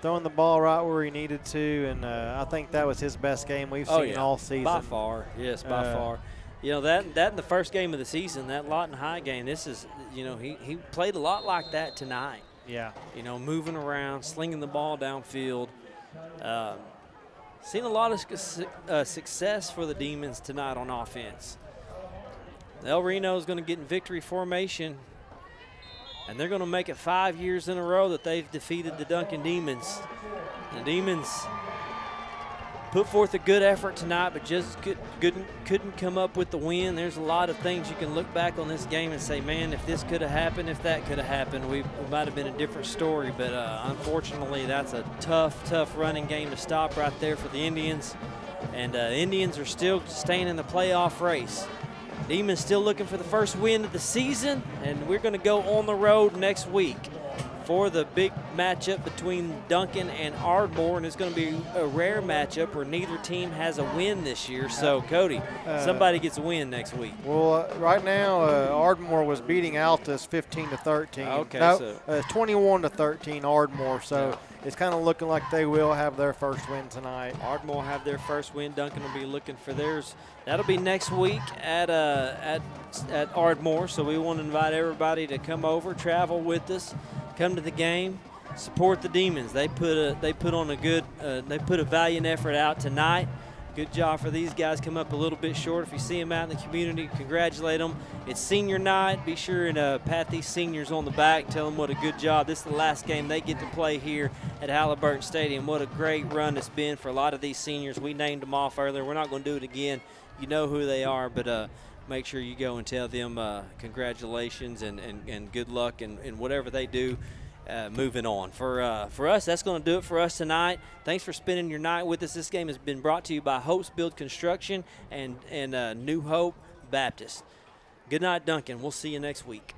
throwing the ball right where he needed to, and I think that was his best game we've seen all season. By far, yes, by far. You know, that in the first game of the season, that Lawton High game, this is, you know, he played a lot like that tonight. Yeah. You know, moving around, slinging the ball downfield. Seen a lot of success for the Demons tonight on offense. El Reno is going to get in victory formation, and they're going to make it 5 years in a row that they've defeated the Duncan Demons. The Demons put forth a good effort tonight, but just couldn't come up with the win. There's a lot of things you can look back on this game and say, man, if this could have happened, if that could have happened, we might have been a different story. But unfortunately, that's a tough running game to stop right there for the Indians. And Indians are still staying in the playoff race. Demons still looking for the first win of the season, and we're going to go on the road next week for the big matchup between Duncan and Ardmore, and it's going to be a rare matchup where neither team has a win this year. So, Cody, somebody gets a win next week. Well, right now, Ardmore was beating Altus 15-13. Okay, no, so 21-13 Ardmore. So it's kind of looking like they will have their first win tonight. Ardmore have their first win. Duncan will be looking for theirs. That'll be next week at Ardmore. So we want to invite everybody to come over, travel with us, come to the game, support the Demons. They put a valiant effort out tonight. Good job for these guys. Come up a little bit short. If you see them out in the community, congratulate them. It's senior night. Be sure and pat these seniors on the back. Tell them what a good job. This is the last game they get to play here at Halliburton Stadium. What a great run it's been for a lot of these seniors. We named them off earlier. We're not going to do it again. You know who they are, but make sure you go and tell them congratulations and good luck and whatever they do. Moving on. For us, that's going to do it for us tonight. Thanks for spending your night with us. This game has been brought to you by Hope's Build Construction and New Hope Baptist. Good night, Duncan. We'll see you next week.